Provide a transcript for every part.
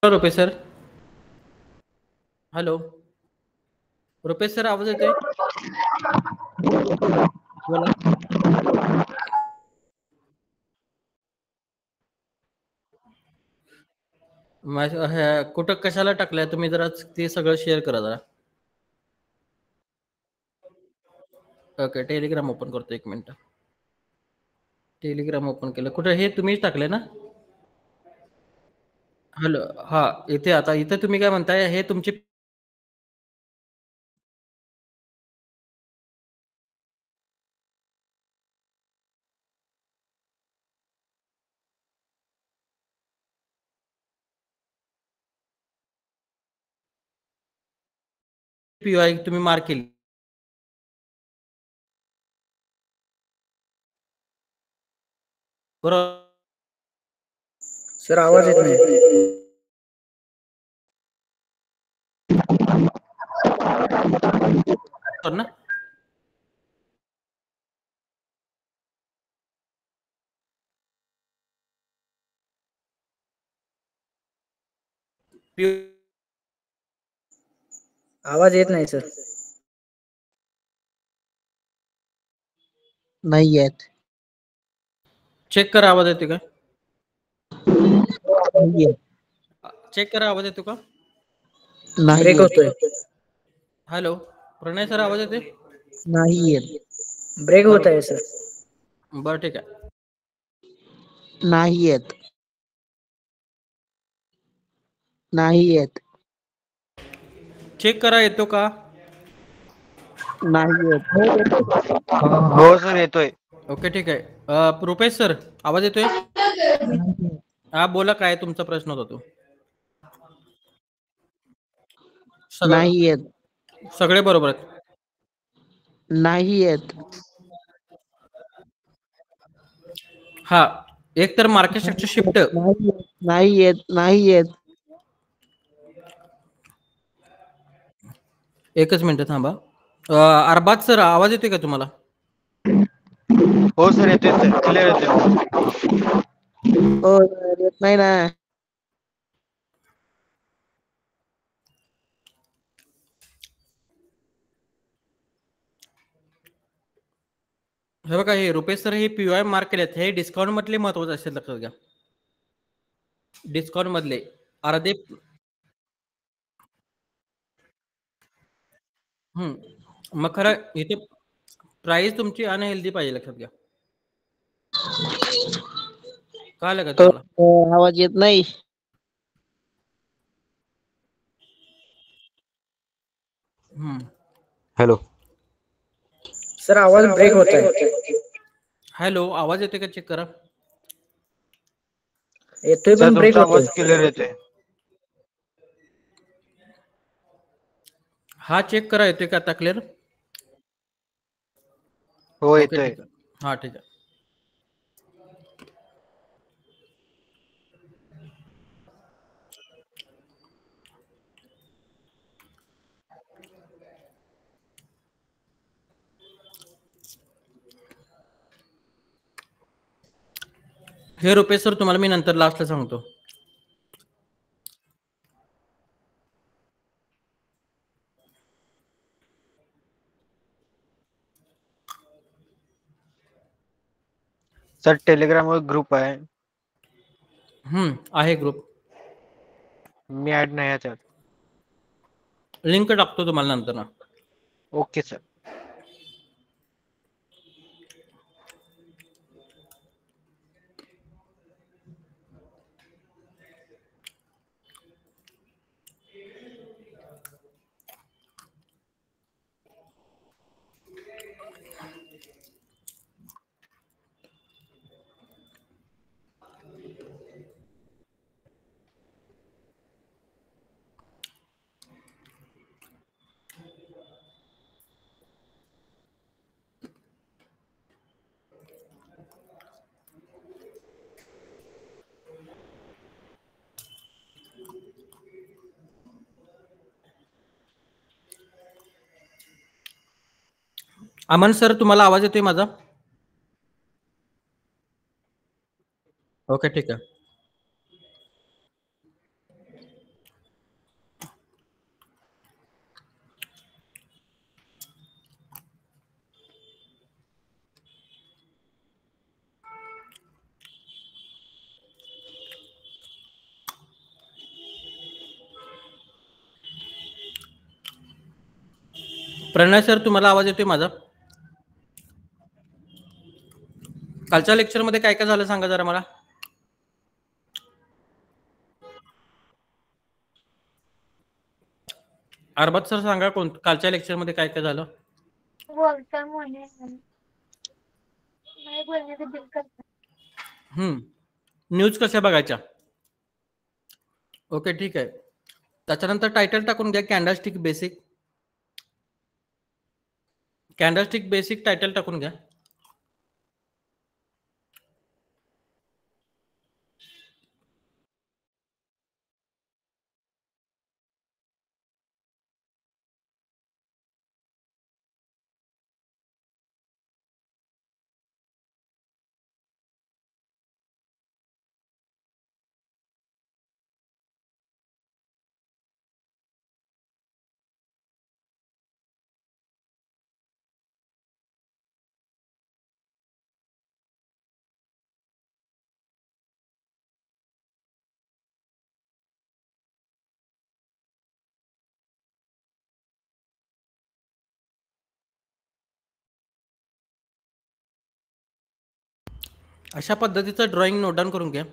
Rupesh sir. Hello Rupesh sir, आवाज येतोय? बोला. कुठं कशाला टाकलंय तुम्ही? जरा ते सगळं शेअर करा जरा. ओके, टेलिग्राम ओपन करतो, 1 मिनिट. टेलिग्राम ओपन केलं. कुठं हे तुम्हीच टाकले ना? हॅलो, हा, इथे आता इथे तुम्ही काय म्हणताय? हे तुमची पीआय तुम्ही मार्क केली बरोबर सर? आवाज येत नाही ना? आवाज येत नाही सर. नाही येत. चेक करा, आवाज येतो का? नाही येत. चेक करा, आवाज येतो का? नाही ब्रेक येत. होतोय. हॅलो प्रणय सर, आवाज येते? नाही येत. ब्रेक होत आहे सर. बरं, ठीक आहे. नाही येत. नाही येत. चेक करा, येतो का? नाही येत. हो सर, येतोय. ओके, ठीक आहे. रुपेश सर, आवाज येतोय? हा, बोला, काय तुमचा प्रश्न होता तो? नाही येत. सगळे बरोबर आहेत. नाही येत. हा, एक तर मार्केट स्ट्रक्चर शिफ्ट. नाही येत. नाही येत. एकच मिनिट थांबा. अरबाज सर, आवाज येतोय का तुम्हाला? हो सर, येतोय सर, क्लिअर येतोय. हो, येत नाही ना. हे बघा, हे रुपेश सर, हे पीओआय मार्क केलेत. हे डिस्काउंट मधले महत्वाचे असेल, लक्षात घ्या. डिस्काउंट मधले अर्धे. मग खरं इथे प्राइस तुमची अनहेल्दी पाहिजे, लक्षात घ्या. कळलं का तुम्हाला? आवाज येत नाही. हॅलो सर, आवाज ब्रेक होत आहे. हॅलो, आवाज येतोय का? चेक करा. येतोय सर, पण ब्रेक तुमचा होतोय. आवाज क्लिअर येतोय. हा, चेक करा, येतोय का आता क्लिअर? हो, ओके, येतोय. ठीक आहे. हा, ठीक आहे. हे रुपेश सर, तुम्हाला मी नंतर लास्टला सांगतो. सर, टेलिग्राम वर ग्रुप आहे. आहे ग्रुप. मी ऍड नाही याच्यात. लिंक टाकतो तुम्हाला नंतर ना. Okay sir. अमन सर, तुम्हाला आवाज येतोय माझा? ओके, ठीक आहे. प्रणय सर तुम्हाला आवाज येतोय माझा? कालच्या लेक्चर मध्ये काय काय झालं सांगा जरा मला. अरबाज सर सांगा कालच्या लेक्चर मध्ये काय काय झालं. न्यूज कशा बघायच्या. ओके ठीक आहे. त्याच्यानंतर टायटल टाकून घ्या candlestick basic. Candlestick basic title टाकून घ्या. अशा पद्धतीचं ड्रॉइंग नोट डाऊन करून घ्या.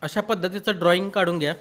अशा पद्धतीचं ड्रॉइंग काढून घ्या.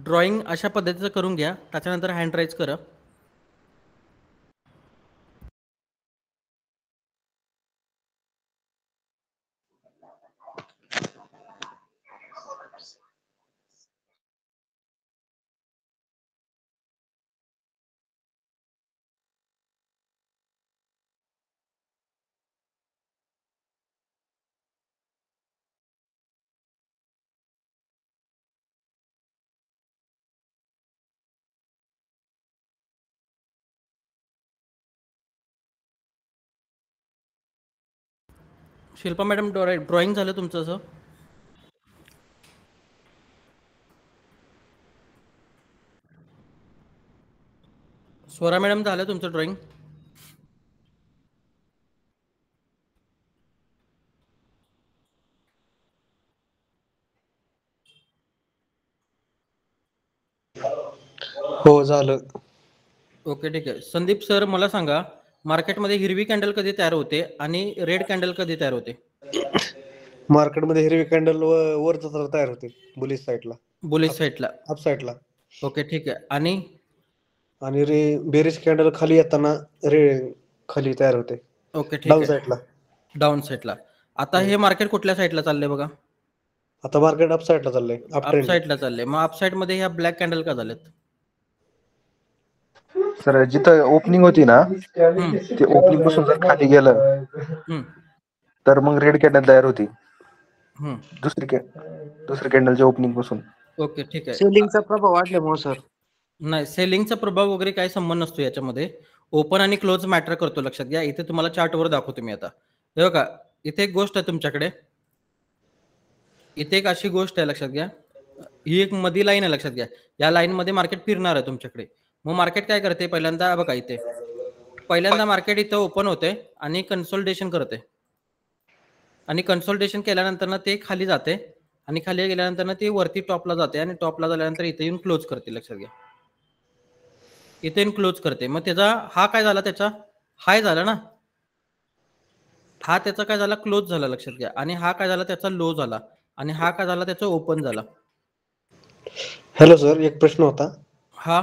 ड्रॉइंग अशा पद्धतीचं करून घ्या. त्याच्यानंतर हँड राईज करा. शिल्पा मॅडम ड्रॉइंग झालं तुमचं असं. स्वरा मॅडम झालं तुमचं ड्रॉइंग. हो झालं. ओके ठीक आहे. संदीप सर मला सांगा मार्केटमध्ये हिरवी कॅन्डल कधी तयार होते आणि रेड कॅन्डल कधी तयार होते. मार्केटमध्ये हिरवी कॅन्डल वरच तयार होते बुलिश साईडला, बुलिश साईडला. अप साईडला. ओके ठीक आहे. आणि बेरिश कॅन्डल खाली येताना खाली तयार होते. ओके ठीक डाऊन आहे. साईडला. डाऊन साईडला. आता हे मार्केट कुठल्या साईडला चाललंय बघा. आता मार्केट अप साईडला चाललंय. अप साईडला चाललंय. मग अप साईड मध्ये ह्या ब्लॅक कॅन्डल का झाल्यात. सर जिथं ओपनिंग होती ना हम्म, ते ओपनिंग पासून जर खाली गेलं हम्म, तर मग रेड कॅन्डल तयार होती हम्म. दुसऱ्या कॅन्डलच्या ओपनिंग पासून. ओके, ठीक आहे. सेलिंगचा प्रभाव वाढल्यामुळे सर. नाही, सेलिंगचा प्रभाव वगैरे काही संबंध नसतो याच्यामध्ये. ओपन आणि क्लोज मॅटर करतो, लक्षात घ्या. इथे तुम्हाला चार्टवर दाखवतो मी आता. हे बघा, इथे एक गोष्ट आहे तुमच्याकडे. इथे एक अशी गोष्ट आहे, लक्षात घ्या. ही एक मधी लाईन आहे, लक्षात घ्या. या लाईन मध्ये मार्केट फिरणार आहे तुमच्याकडे. मग मार्केट काय करते, पहिल्यांदा बघा इथे, पहिल्यांदा मार्केट इथं ओपन होते आणि कन्सोलिडेशन करते, आणि कन्सोलिडेशन केल्यानंतर ना ते खाली जाते, आणि खाली गेल्यानंतर ना ते वरती टॉपला जाते, आणि टॉपला झाल्यानंतर इथे येऊन क्लोज करते, लक्षात घ्या. इथे येऊन क्लोज करते. मग त्याचा हा काय झाला, त्याचा हाय झाला ना, हा त्याचा काय झाला, क्लोज झाला, लक्षात घ्या. आणि हा काय झाला, त्याचा लो झाला, आणि हा काय झाला, त्याचा ओपन झाला. हॅलो सर, एक प्रश्न होता. हा,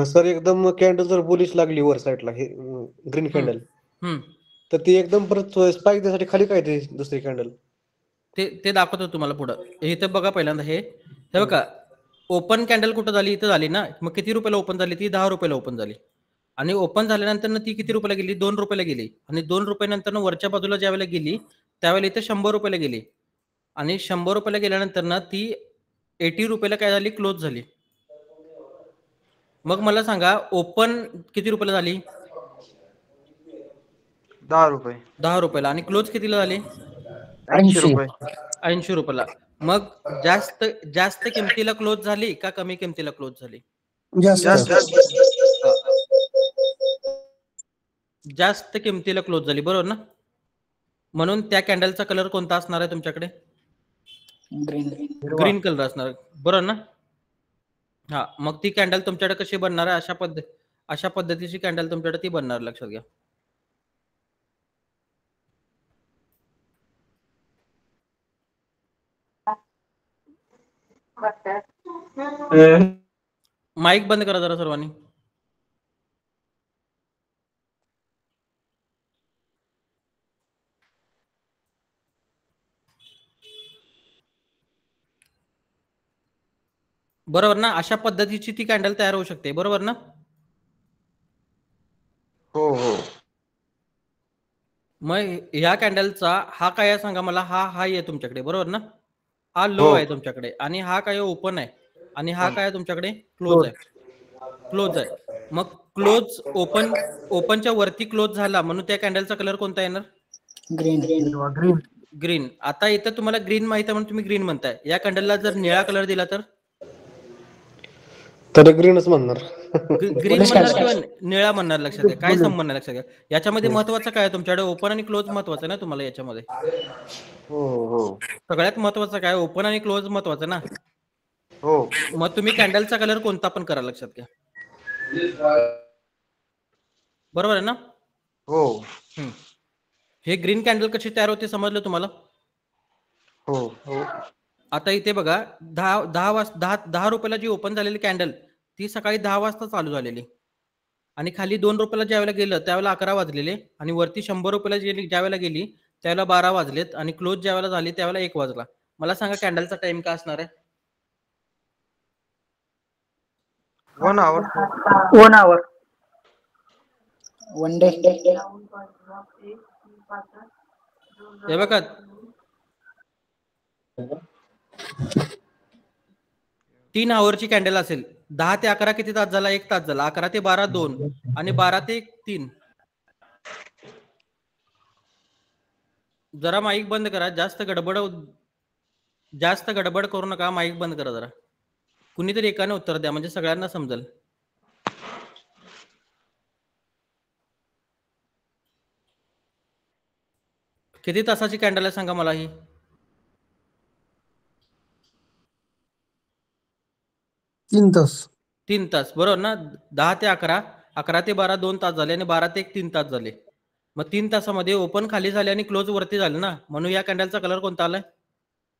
सर एकदम कॅन्डल जर बुलिश लागली वर साईडला, हे ग्रीन कॅन्डल, हम्म. तर ती एकदम परत स्पाइक देण्यासाठी खाली काय ते दुसरी कॅन्डल? ते दाखवतो तुम्हाला पुढं. इथं बघा पहिल्यांदा हे बघा, ओपन कॅन्डल कुठं झाली, इथं झाली ना. मग किती रुपयाला ओपन झाली, ती 10 रुपयाला ओपन झाली. आणि ओपन झाल्यानंतर ना ती किती रुपयाला गेली, 2 रुपयाला गेली. आणि 2 रुपयानंतर वरच्या बाजूला ज्या वेळेला गेली त्यावेळेला इथे 100 रुपयाला गेली. आणि 100 रुपयाला गेल्यानंतर ना ती 80 रुपयाला काय झाली, क्लोज झाली. मग मला सांगा, ओपन किती रुपयाला झाली, 10 रुपये. 10 रुपयाला. आणि क्लोज कितीला झाली, 80 रुपये. 80 रुपयाला. मग जास्त जास्त किमतीला क्लोज झाली का कमी किमतीला क्लोज झाली? जास्त. हा. जास्त किमतीला क्लोज झाली, बरोबर ना. म्हणून त्या कॅन्डलचा कलर कोणता असणार आहे तुमच्याकडे, ग्रीन कलर असणार, बरोबर ना. हा, मग ती कॅन्डल तुमच्याकडे कशी बनणार आहे, अशा पद्धतीची कॅन्डल तुमच्याकडे ती बनणार, लक्षात घ्या. माईक बंद करा जरा सर्वांनी. बरोबर ना, अशा पद्धतीची ती कॅन्डल तयार होऊ शकते, बरोबर ना. हो हो. मग ह्या कॅन्डलचा हा काय आहे सांगा मला, हा हाय आहे तुमच्याकडे, बरोबर ना. हा लो हो. आहे तुमच्याकडे, आणि हा काय ओपन आहे, आणि हा काय तुमच्याकडे क्लोज आहे, क्लोज आहे. मग क्लोज ओपनच्या वरती क्लोज झाला, म्हणून त्या कॅन्डलचा कलर कोणता येणार, ग्रीन. ग्रीन. आता इथं तुम्हाला ग्रीन माहिती आहे म्हणून तुम्ही ग्रीन म्हणताय. या कॅन्डलला जर निळा कलर दिला तर ग्रीनच म्हणणार. ग्रीन म्हणणार किंवा निळा म्हणणार, लक्षात घ्या. काय संबंध नाही, लक्षात घ्या. याच्यामध्ये महत्वाचं काय आहे तुमच्याकडे, ओपन आणि क्लोज महत्वाचं ना तुम्हाला याच्यामध्ये. हो हो सगळ्यात महत्वाचं काय, ओपन आणि क्लोज महत्वाचं ना. हो. मग तुम्ही कॅन्डलचा कलर कोणता पण करा, लक्षात घ्या, बरोबर आहे ना. हो हे ग्रीन कॅन्डल कशी तयार होते समजलं तुम्हाला. हो हो. आता इथे बघा, 10 रुपयाला जी ओपन झालेली कॅन्डल, ती सकाळी 10 वाजता चालू झालेली, आणि खाली 2 रुपयाला ज्या वेळेला गेलं त्यावेळेला 11 वाजलेले, आणि वरती 100 रुपयाला ज्या वेळेला गेली त्यावेळेला 12 वाजलेत, आणि क्लोज ज्या वेळेला झाली त्यावेळेला 1 वाजला. मला सांगा कॅन्डलचा टाइम काय असणार आहे. 1 आवर. 1 hour. 1 day. हे बघा, 3 आवरची कॅन्डल असेल, 10 ते 11 किती तास झाला, 1 तास झाला. 11 ते 12 2, आणि 12 ते 3. जरा माईक बंद करा, जास्त गडबड करू नका, माईक बंद करा जरा. कुणीतरी एकाने उत्तर द्या म्हणजे सगळ्यांना समजेल. किती तासाची कॅन्डल आहे सांगा मला ही. 3 तास. 3 तास, बरोबर ना. 10 ते 11, 11 ते 12 2 तास झाले, आणि 12 ते 1 3 तास झाले. मग 3 तासामध्ये ओपन खाली झाले आणि क्लोज वरती झाले ना, म्हणून या कॅन्डलचा कलर कोणता आलाय,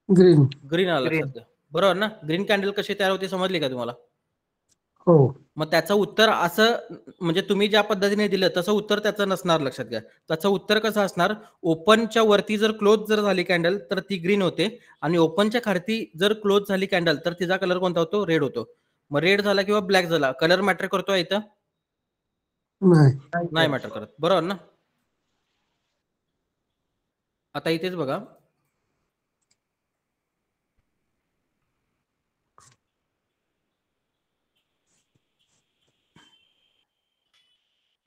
ग्रीन. ग्रीन आला, लक्षात घ्या, बरोबर ना. ग्रीन कॅन्डल कशी तयार होते समजली का तुम्हाला. हो. मग त्याचं उत्तर असं, म्हणजे तुम्ही ज्या पद्धतीने दिलं तसं उत्तर त्याचं नसणार, लक्षात घ्या. त्याचं उत्तर कसं असणार, ओपनच्या वरती जर क्लोज जर झाली कॅन्डल तर ती ग्रीन होते, आणि ओपनच्या खालती जर क्लोज झाली कॅन्डल तर तिचा कलर कोणता होतो, रेड होतो. मग रेड झाला किंवा ब्लॅक झाला, कलर मॅटर करतो इथं. नाही. नाही मॅटर करत, बरोबर ना? आता इथेच बघा,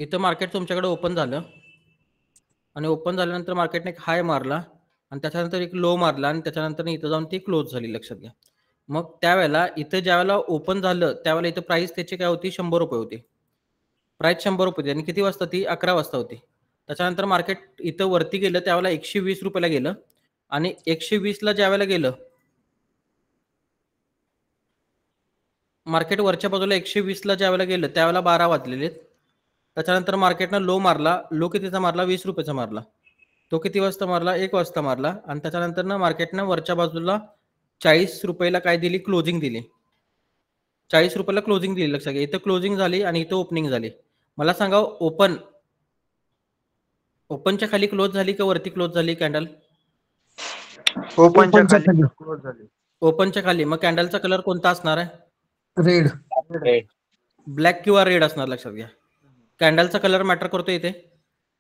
इथं मार्केट तुमच्याकडे ओपन झालं आणि ओपन झाल्यानंतर मार्केटने एक हाय मारला आणि त्याच्यानंतर एक लो मारला आणि त्याच्यानंतर इथं जाऊन ती क्लोज झाली, लक्षात घ्या. मग त्यावेळेला इथं ज्यावेळेला ओपन झालं त्यावेळेला इथं प्राइस त्याची काय होती, 100 रुपये होती. प्राइस 100 रुपये होती आणि किती वाजता ती, 11 वाजता होती. त्याच्यानंतर मार्केट इथं वरती गेलं त्यावेळेला 120 रुपयाला गेलं आणि 120 ला ज्यावेळेला गेलं मार्केट वरच्या बाजूला 120 ला ज्यावेळेला गेलं त्यावेळेला 12 वाजलेले. त्याच्यानंतर मार्केटनं लो मारला. लो कितीचा मारला, 20 रुपयाचा मारला. तो किती वाजता मारला, 1 वाजता मारला आणि त्याच्यानंतर ना मार्केटनं वरच्या बाजूला 40 रुपयाला काय दिली, क्लोजिंग दिली. 40 रुपयाला क्लोजिंग दिली, लक्षात घ्या. इथं क्लोजिंग झाली आणि इथं ओपनिंग झाली. मला सांगा, ओपनच्या खाली क्लोज झाली का वरती क्लोज झाली कॅन्डल? ओपनच्या ओपनच्या खाली खाली. क्लोज झाली. ओपनच्या खाली. मग कॅन्डलचा कलर कोणता असणार आहे? रेड. ब्लॅक किंवा रेड असणार, लक्षात घ्या. कॅन्डलचा कलर मॅटर करतो इथे?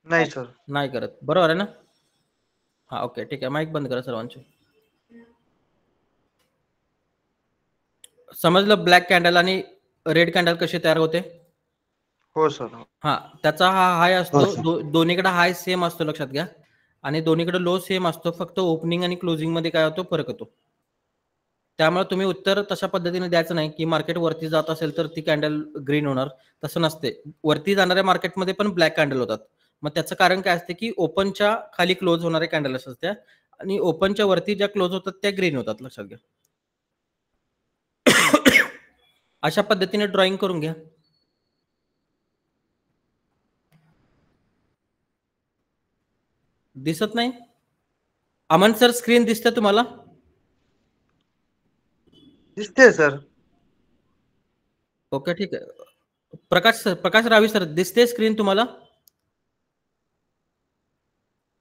नाही सर. नाही करत, बरोबर आहे ना? हा, ओके, ठीक आहे. माईक बंद करा सर्वांचे. समजलं ब्लॅक कॅन्डल आणि रेड कॅन्डल कसे तयार होते? हो सर. हा, त्याचा हा हाय हो, असतो, सर. दोन्हीकडे हाय सेम असतो, लक्षात घ्या. आणि दोन्हीकडे लो सेम असतो, फक्त ओपनिंग आणि क्लोजिंग मध्ये काय होतो, फरक होतो. त्यामुळे तुम्ही उत्तर तशा पद्धतीने द्यायचं नाही की मार्केट वरती जात असेल तर ती कॅन्डल ग्रीन होणार, तसं नसते. वरती जाणाऱ्या मार्केटमध्ये पण ब्लॅक कॅन्डल होतात. मग त्याचं कारण काय असते की ओपनच्या खाली क्लोज होणारे कॅन्डल असतात त्या आणि ओपनच्या वरती ज्या क्लोज होतात त्या ग्रीन होतात, लक्षात घ्या. अशा पद्धतीने ड्रॉइंग करून घ्या. दिसत नाही? अमन सर, स्क्रीन दिसते तुम्हाला? दिसते सर. ओके, ठीक आहे. प्रकाश रावी सर, दिसते स्क्रीन तुम्हाला?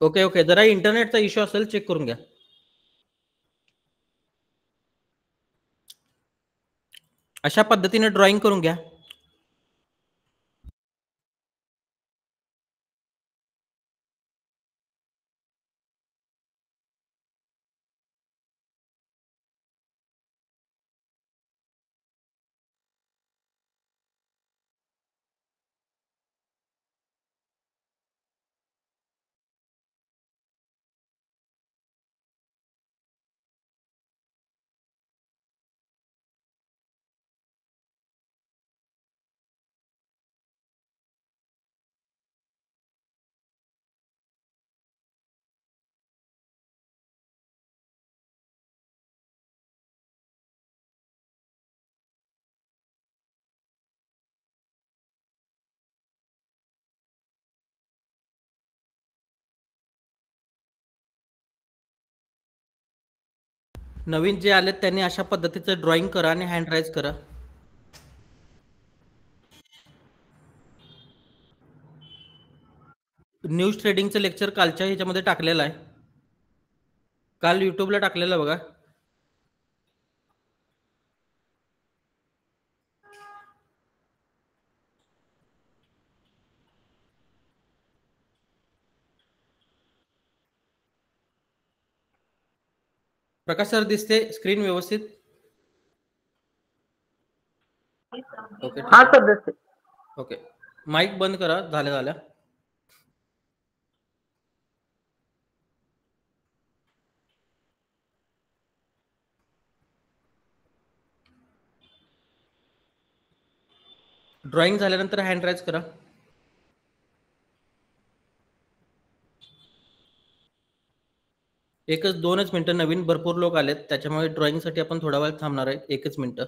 ओके ओके, जरा इंटरनेटचा इश्यू असेल, चेक करून घ्या. अशा पद्धतीने ड्रॉइंग करून घ्या. नवीन जे आलेत त्यांनी अशा पद्धतीचं ड्रॉइंग करा आणि हँड राईज करा. न्यूज ट्रेडिंगचं लेक्चर कालच्या ह्याच्यामध्ये टाकलेलं आहे, काल युट्यूबला टाकलेलं बघा. प्रकाश सर, दिसते स्क्रीन व्यवस्थित? ओके, ठीक हा आहे. सर, दिसते. ओके, माईक बंद करा झाल्या. ड्रॉइंग झाल्यानंतर हँड राईज करा. एकच 2च मिनिटं, नवीन भरपूर लोक आलेत त्याच्यामुळे ड्रॉइंगसाठी आपण थोडा वेळ थांबणार आहे, 1च मिनिटं.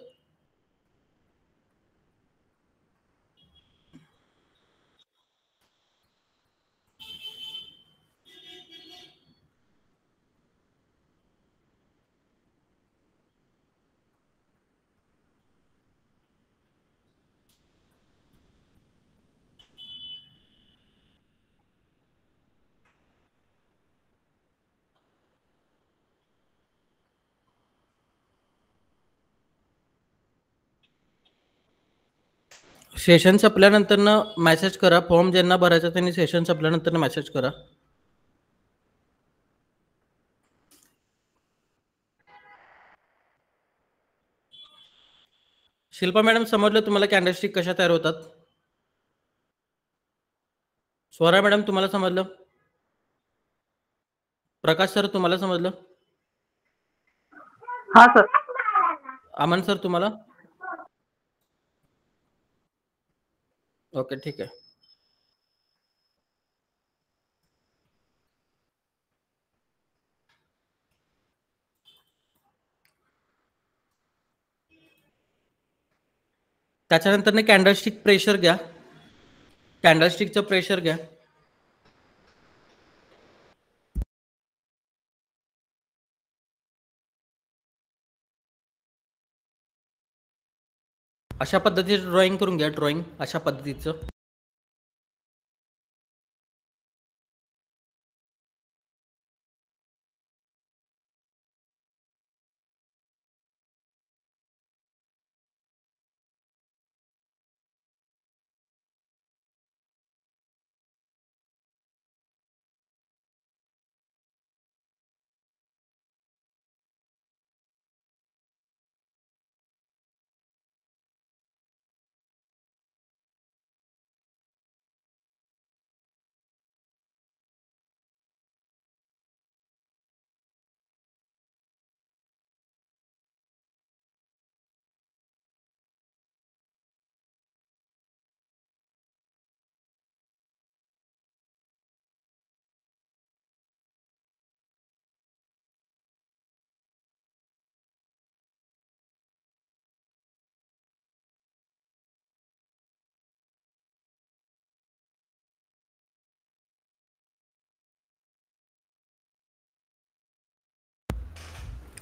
सेशन संपल्यानंतर मेसेज करा. फॉर्म ज्यांना भरायचा त्यांनी सेशन संपल्यानंतर मेसेज करा. शिल्पा मॅडम समजलं तुम्हाला कॅन्डलस्टिक कशा तयार होतात? स्वरा मॅडम तुम्हाला समजलं? प्रकाश सर तुम्हाला समजलं? हा सर. अमन सर तुम्हाला? ओके ठीक आहे. त्याच्यानंतर कॅन्डलस्टिक प्रेशर घ्या. कॅन्डलस्टिकचं प्रेशर घ्या. अशा पद्धतीचं ड्रॉइंग करून घ्या. ड्रॉइंग अशा पद्धतीचं.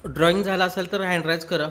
ड्रॉइंग झाला असेल तर हँडराईज करा.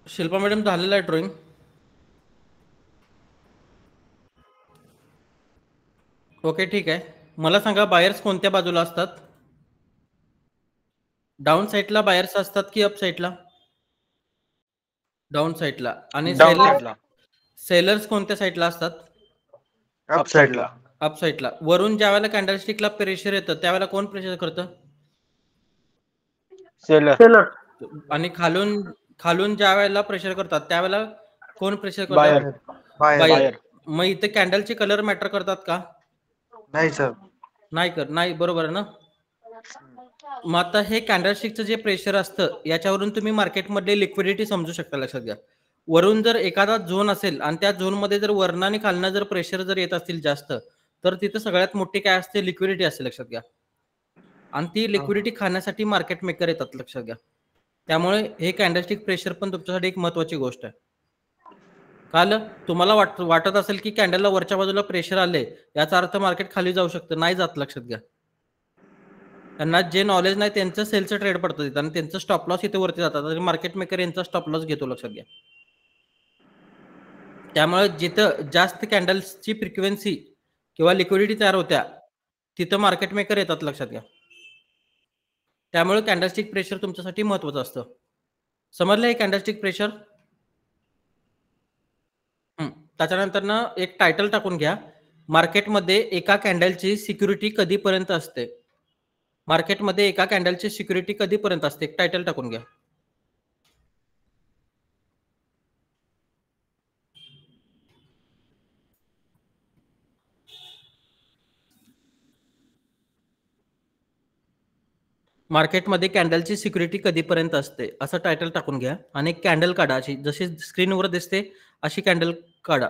शिल्पा मॅडम झालेलं आहे ड्रॉइंग. ओके ठीक आहे. मला सांगा बायर्स कोणत्या बाजूला असतात? डाऊन साईडला बायर्स असतात की अप साईडला? डाऊन साईडला. आणि डाऊन साईडला. सेलर्स कोणत्या साईडला असतात? अप साईडला. अप साईडला. वरून ज्या वेळेला कॅन्डलस्टिकला प्रेशर येतं त्यावेळेला कोण प्रेशर करतं? सेलर. आणि खालून ज्या वेळेला प्रेशर करतात त्यावेळेला कोण प्रेशर बायर. करतात? बायर. मग इथे कॅन्डलचे कलर मॅटर करतात का? नाही सर. नाही बरोबर आहे ना. मग आता हे कॅन्डलस्टिकचं जे प्रेशर असतं याच्यावरून तुम्ही मार्केटमधले लिक्विडिटी समजू शकता. लक्षात घ्या. वरून जर एखादा झोन असेल आणि त्या झोन मध्ये जर वरनं आणि खालनं जर प्रेशर जर येत असतील जास्त तर तिथं सगळ्यात मोठी काय असते? लिक्विडिटी असते. लक्षात घ्या. आणि ती लिक्विडिटी खाण्यासाठी मार्केट मेकर येतात. लक्षात घ्या. त्यामुळे हे कॅन्डलस्टिक प्रेशर पण तुमच्यासाठी एक महत्वाची गोष्ट आहे. काल तुम्हाला वाटत असेल की कॅन्डलला वरच्या बाजूला प्रेशर आले याचा अर्थ मार्केट खाली जाऊ शकतं. नाही जात. लक्षात घ्या. त्यांना जे नॉलेज नाही त्यांचं सेलचं ट्रेड पडतं तिथं आणि त्यांचं स्टॉप लॉस इथे वरती जातात आणि मार्केट मेकर यांचा स्टॉप लॉस घेतो. लक्षात घ्या. त्यामुळे जिथं जास्त कॅन्डल्सची फ्रिक्वेन्सी किंवा लिक्विडिटी तयार होत्या तिथं मार्केट मेकर येतात. लक्षात घ्या. त्यामुळे कॅन्डलस्टिक प्रेशर तुमच्यासाठी महत्वाचं असतं. समजलं हे कॅन्डलस्टिक प्रेशर? त्याच्यानंतर एक टायटल टाकून घ्या. मार्केटमध्ये एका कॅन्डलची सिक्युरिटी कधीपर्यंत असते? मार्केटमध्ये एका कॅन्डलची सिक्युरिटी कधीपर्यंत असते? एक टायटल टाकून घ्या. मार्केटमध्ये कॅन्डलची सिक्युरिटी कधीपर्यंत असते असं टायटल टाकून घ्या आणि एक कॅन्डल काढा, अशी जशी स्क्रीनवर दिसते अशी कॅन्डल काढा.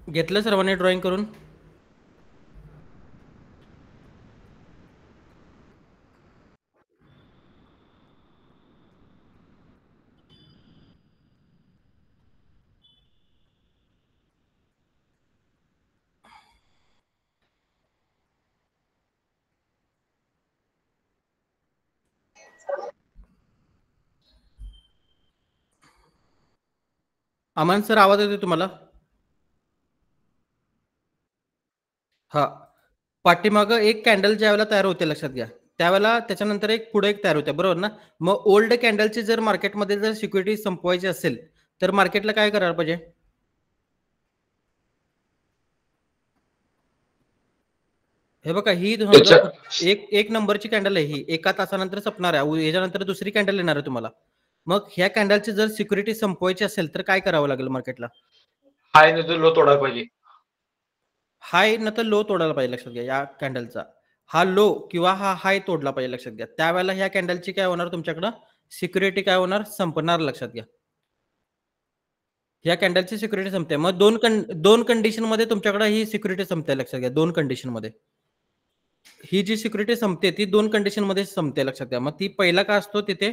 घेतलं सर्वांनी ड्रॉइंग करून? अमन सर आवाज येतोय तुम्हाला? हा. पाठीमागं एक कॅन्डल ज्या वेळेला तयार होते लक्षात घ्या, त्यावेळेला त्याच्यानंतर एक पुढे एक तयार होते, बरोबर ना? मग ओल्ड कॅन्डलची जर मार्केटमध्ये जर सिक्युरिटी संपवायची असेल तर मार्केटला काय करायला पाहिजे? हे बघा, ही समजा एक नंबरची कॅन्डल आहे, ही एका तासानंतर संपणार आहे, याच्यानंतर दुसरी कॅन्डल येणार आहे तुम्हाला. मग ह्या कॅन्डलची जर सिक्युरिटी संपवायची असेल तर काय करावं लागेल मार्केटला? हाय नाही तर लो तोडायला पाहिजे. हाय न तर लो तोडायला पाहिजे लक्षात घ्या. या कॅन्डलचा हा लो किंवा हा हाय तोडला पाहिजे लक्षात घ्या. त्यावेळेला ह्या कॅन्डलची काय होणार, तुमच्याकडं सिक्युरिटी काय होणार, संपणार लक्षात घ्या. ह्या कॅन्डलची सिक्युरिटी संपते. मग दोन कंडिशन मध्ये तुमच्याकडे ही सिक्युरिटी संपते लक्षात घ्या. दोन कंडिशन मध्ये ही जी सिक्युरिटी संपते ती दोन कंडिशन मध्ये संपते लक्षात घ्या. मग ती पहिला काय असतो, तिथे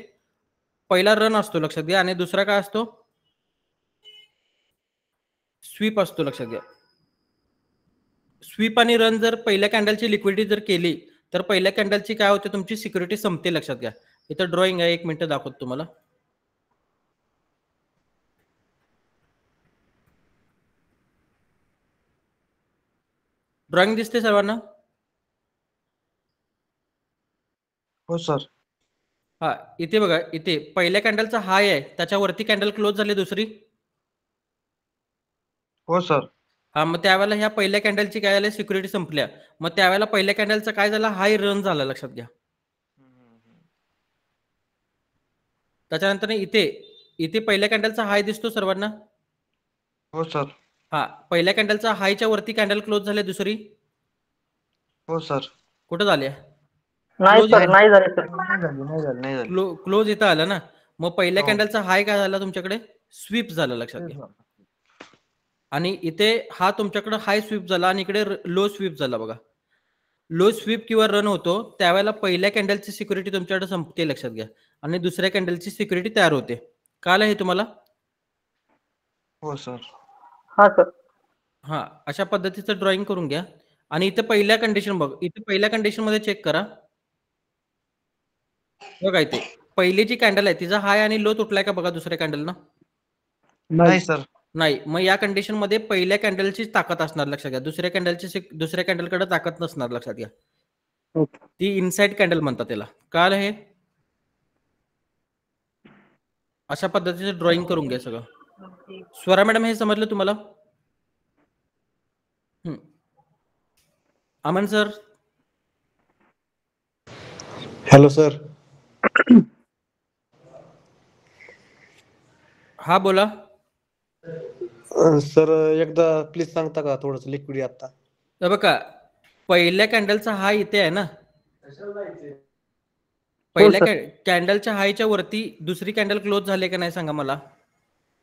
पहिला रन असतो लक्षात घ्या आणि दुसरा काय असतो, स्वीप असतो लक्षात घ्या. स्वीप आणि रन जर पहिल्या कॅन्डलची लिक्विडिटी जर केली तर पहिल्या कॅन्डलची काय होते, तुमची सिक्युरिटी संपते लक्षात घ्या. इथं ड्रॉइंग आहे, 1 मिनिट दाखवतो तुम्हाला. ड्रॉइंग दिसते सर्वांना? हो सर. हा, इथे बघा, इथे पहिल्या कॅन्डलचा हाय आहे, त्याच्यावरती कॅन्डल क्लोज झाली दुसरी. हो सर. हा, मग त्यावेळेला ह्या पहिल्या कॅन्डलची काय झाली, सिक्युरिटी संपल्या. मग त्यावेळेला पहिल्या कॅन्डलचा काय झाला, हाय रन झाला लक्षात घ्या. त्याच्यानंतर इथे इथे पहिल्या कॅन्डलचा हाय दिसतो सर्वांना? हो सर. हा, पहिल्या कॅन्डलचा हायच्या वरती कॅन्डल क्लोज झाले दुसरी. हो सर. कुठं झाले? नाही सर, नाही झाले सर. नाही झाली. क्लोज इथं आलं ना. मग पहिल्या हो. कॅन्डलचा हाय काय झाला तुमच्याकडे, स्वीप झाला लक्षात घ्या. आणि इथे हा तुमच्याकडे हाय स्वीप झाला आणि इकडे लो स्वीप झाला बघा. लो स्वीप किंवा रन होतो त्यावेळेला पहिल्या कॅन्डलची सिक्युरिटी तुमच्याकडे संपते लक्षात घ्या आणि दुसऱ्या कॅन्डलची सिक्युरिटी तयार होते. कळलं हे तुम्हाला? हो सर. हा सर. हा, अशा पद्धतीचं ड्रॉइंग करून घ्या. आणि इथे पहिल्या कंडिशन बघ, इथे पहिल्या कंडिशन मध्ये चेक करा बघा. इथे पहिली जी कॅन्डल आहे तिचा हाय आणि लो तुटलाय का बघा दुसऱ्या कॅन्डलनं? नाही सर. नाही. मग या कंडिशन मध्ये पहिल्या कॅन्डलची ताकद असणार लक्षात घ्या. दुसऱ्या कॅन्डलकडे ताकद नसणार लक्षात घ्या. ती इनसाइड कॅन्डल म्हणतात त्याला. कळलं हे? अशा पद्धतीचं ड्रॉइंग करून घ्या सगळं. स्वरा मॅडम, हे समजलं तुम्हाला? अमन सर? Hello sir. हा बोला. सर एकदा प्लीज सांगता का थोडंसं लिक्विड आता. हे बघा पहिल्या कॅन्डलचा हाय इथे आहे ना. पहिल्या सर. कॅन्डलच्या हायच्या वरती दुसरी कॅन्डल क्लोज झाली का नाही सांगा मला.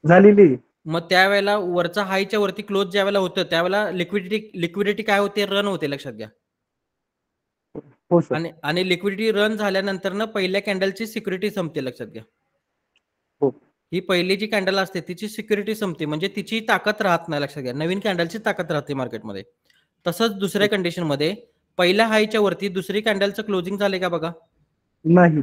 झालेली. मग त्यावेळेला वरचा हायच्या वरती क्लोज ज्या वेळेला होतं त्यावेळेला लिक्विडिटी काय होते, रन होते, लक्षात घ्या. हो सर. आणि लिक्विडिटी रन झाल्यानंतर ना पहिल्या कॅन्डलची सिक्युरिटी संपते, लक्षात घ्या. हो. ही पहिली जी कॅन्डल असते तिची सिक्युरिटी संपते, म्हणजे तिची ताकद राहत नाही, लक्षात घ्या. नवीन कॅन्डलची ताकद राहते मार्केटमध्ये. तसंच दुसऱ्या कंडिशनमध्ये पहिल्या हायच्या वरती दुसरी कॅन्डलचं क्लोजिंग झाले का बघा. नाही.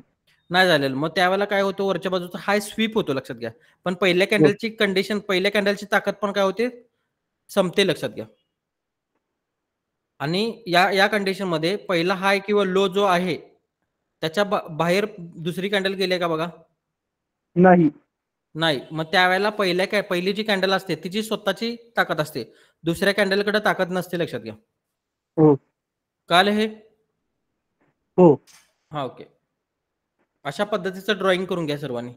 नाही झालेलं. मग त्यावेळेला काय होतं, वरच्या बाजूचा हाय स्वीप होतो, लक्षात घ्या. पण पहिल्या कॅन्डलची कंडिशन, पहिल्या कॅन्डलची ताकद पण काय होते, संपते, लक्षात घ्या. आणि या कंडिशनमध्ये पहिला हाय किंवा लो जो आहे त्याच्या बाहेर दुसरी कॅन्डल गेली का बघा. नाही. नाही. मग त्यावेळेला पहिली जी कॅन्डल असते तिची स्वतःची ताकद असते, दुसऱ्या कॅन्डलकडे ताकद नसते, लक्षात घ्या. हो. काल हे. हो. हा ओके. अशा पद्धतीचं ड्रॉइंग करून घ्या सर्वांनी.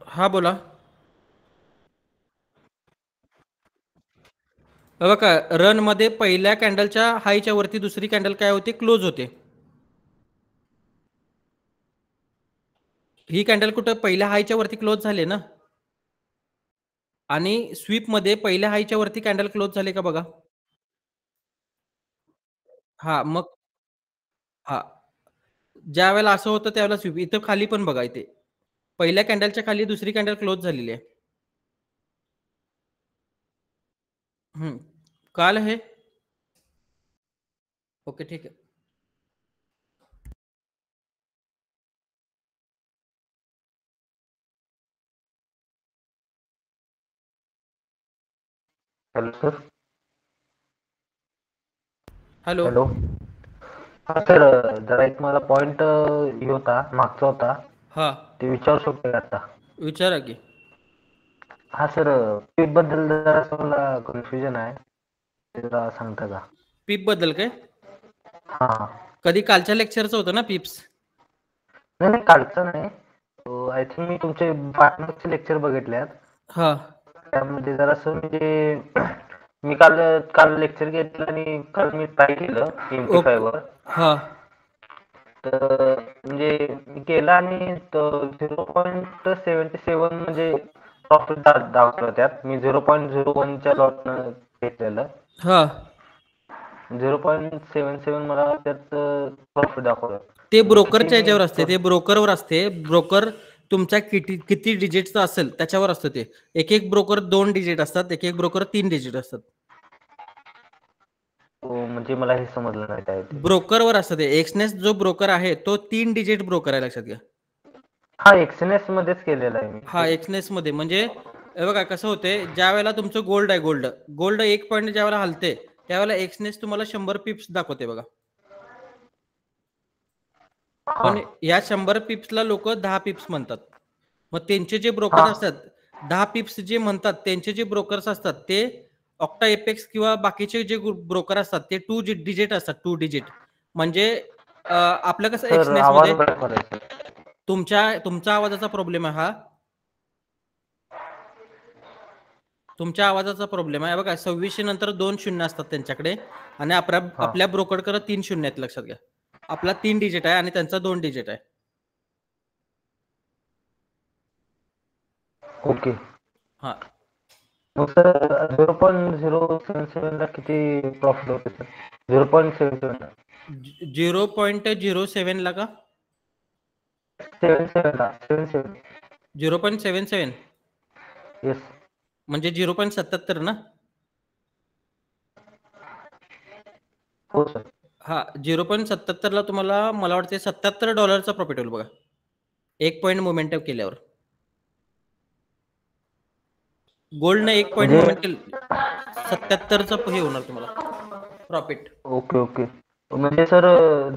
हा बोला. बघा रन मध्ये पहिल्या कॅन्डलच्या हायच्या वरती दुसरी कॅन्डल काय होते, क्लोज होते. ही कॅन्डल कुठं पहिल्या हायच्या वरती क्लोज झाले ना. आणि स्वीप मध्ये पहिल्या हायच्या वरती कॅन्डल क्लोज झाले का बघा. हा मग हा ज्या वेळेला असं होतं त्यावेळेला स्वीप. इथं खाली पण बघा, इथे पहिल्या कॅन्डलच्या खाली दुसरी कॅन्डल क्लोज झालेली आहे. काल हे. ओके ठीक आहे. Hello sir. हॅलो. हॅलो. हा सर, जरा एक मला पॉइंट होता, मागचा होता, हा ते विचारू शकतो का आता. विचारा की. हा सर, पीप बद्दल जरा मला कन्फ्युजन आहे, ते जरा सांगता का. पीप बद्दल काय. हा. कधी कालच्या लेक्चरचं होतं ना पीप्स. नाही नाही, कालचं नाही. आय थिंक मी तुमचे पार्टनरचे लेक्चर बघितल्यात. हा त्यामध्ये जरासं म्हणजे मी काल लेक्चर घेतलं आणि काल मी ट्राय केलं MT5 वर. हा तर म्हणजे मी केलं आणि 0.77 म्हणजे प्रॉफिट दाखवलं त्यात. मी 0.01च्या लॉटनं घेतलेलं. हा 0.77 मला त्यात प्रॉफिट दाखवलं. ते ब्रोकरच्या याच्यावर असते, ते ब्रोकरवर असते. ब्रोकर तुमच्या किती डिजिटचं असेल त्याच्यावर असतं ते. एक एक ब्रोकर 2 डिजिट असतात, एक एक ब्रोकर 3 डिजिट असतात. म्हणजे मला हे समजलं नाही काय ते. ब्रोकरवर असतं ते. एक्सनेस जो ब्रोकर आहे तो 3 डिजिट ब्रोकर आहे, लक्षात घ्या. हा एक्सएनएस मध्येच केलेलं आहे मी. हा एक्सनेस मध्ये. म्हणजे हे बघा कसं होते, ज्या वेळेला तुमचं गोल्ड आहे, गोल्ड 1 पॉईंट ज्या वेळेला हलते त्यावेळेला एक्सनेस तुम्हाला 100 पिप्स दाखवते बघा. पण या 100 पिप्सला लोक 10 पिप्स म्हणतात. मग त्यांचे जे ब्रोकर्स असतात 10 पिप्स जे म्हणतात, त्यांचे जे ब्रोकर्स असतात ते ऑक्टा एपेक्स किंवा बाकीचे जे ब्रोकर असतात ते 2 डिजिट असतात. 2 डिजिट म्हणजे आपलं कसं एक्सनेस मध्ये तुमच्या आवाजाचा प्रॉब्लेम आहे हा. तुमच्या आवाजाचा प्रॉब्लेम आहे बघा. 2600 नंतर 2 शून्य असतात त्यांच्याकडे आणि आपल्या ब्रोकरकडे 3 शून्य आहेत, लक्षात घ्या. आपला 3 डिजिट आहे आणि त्यांचा 2 डिजिट आहे. ओके. हा मग सर 0.077 ला किती प्रॉफिट होते सर. 0.77 ला 0.07 ला का 77 ला 77. 0.77 येस. म्हणजे 0.77 ना. हो सर. हा 0.77 ला तुम्हाला मला वाटते $77 प्रॉफिट होईल बघा, 1 पॉईंट मोमेंटम केल्यावर. गोल्डनं 1 पॉईंट मोमेंट केलं 77चं हे होणार तुम्हाला प्रॉफिट. Okay okay. म्हणजे सर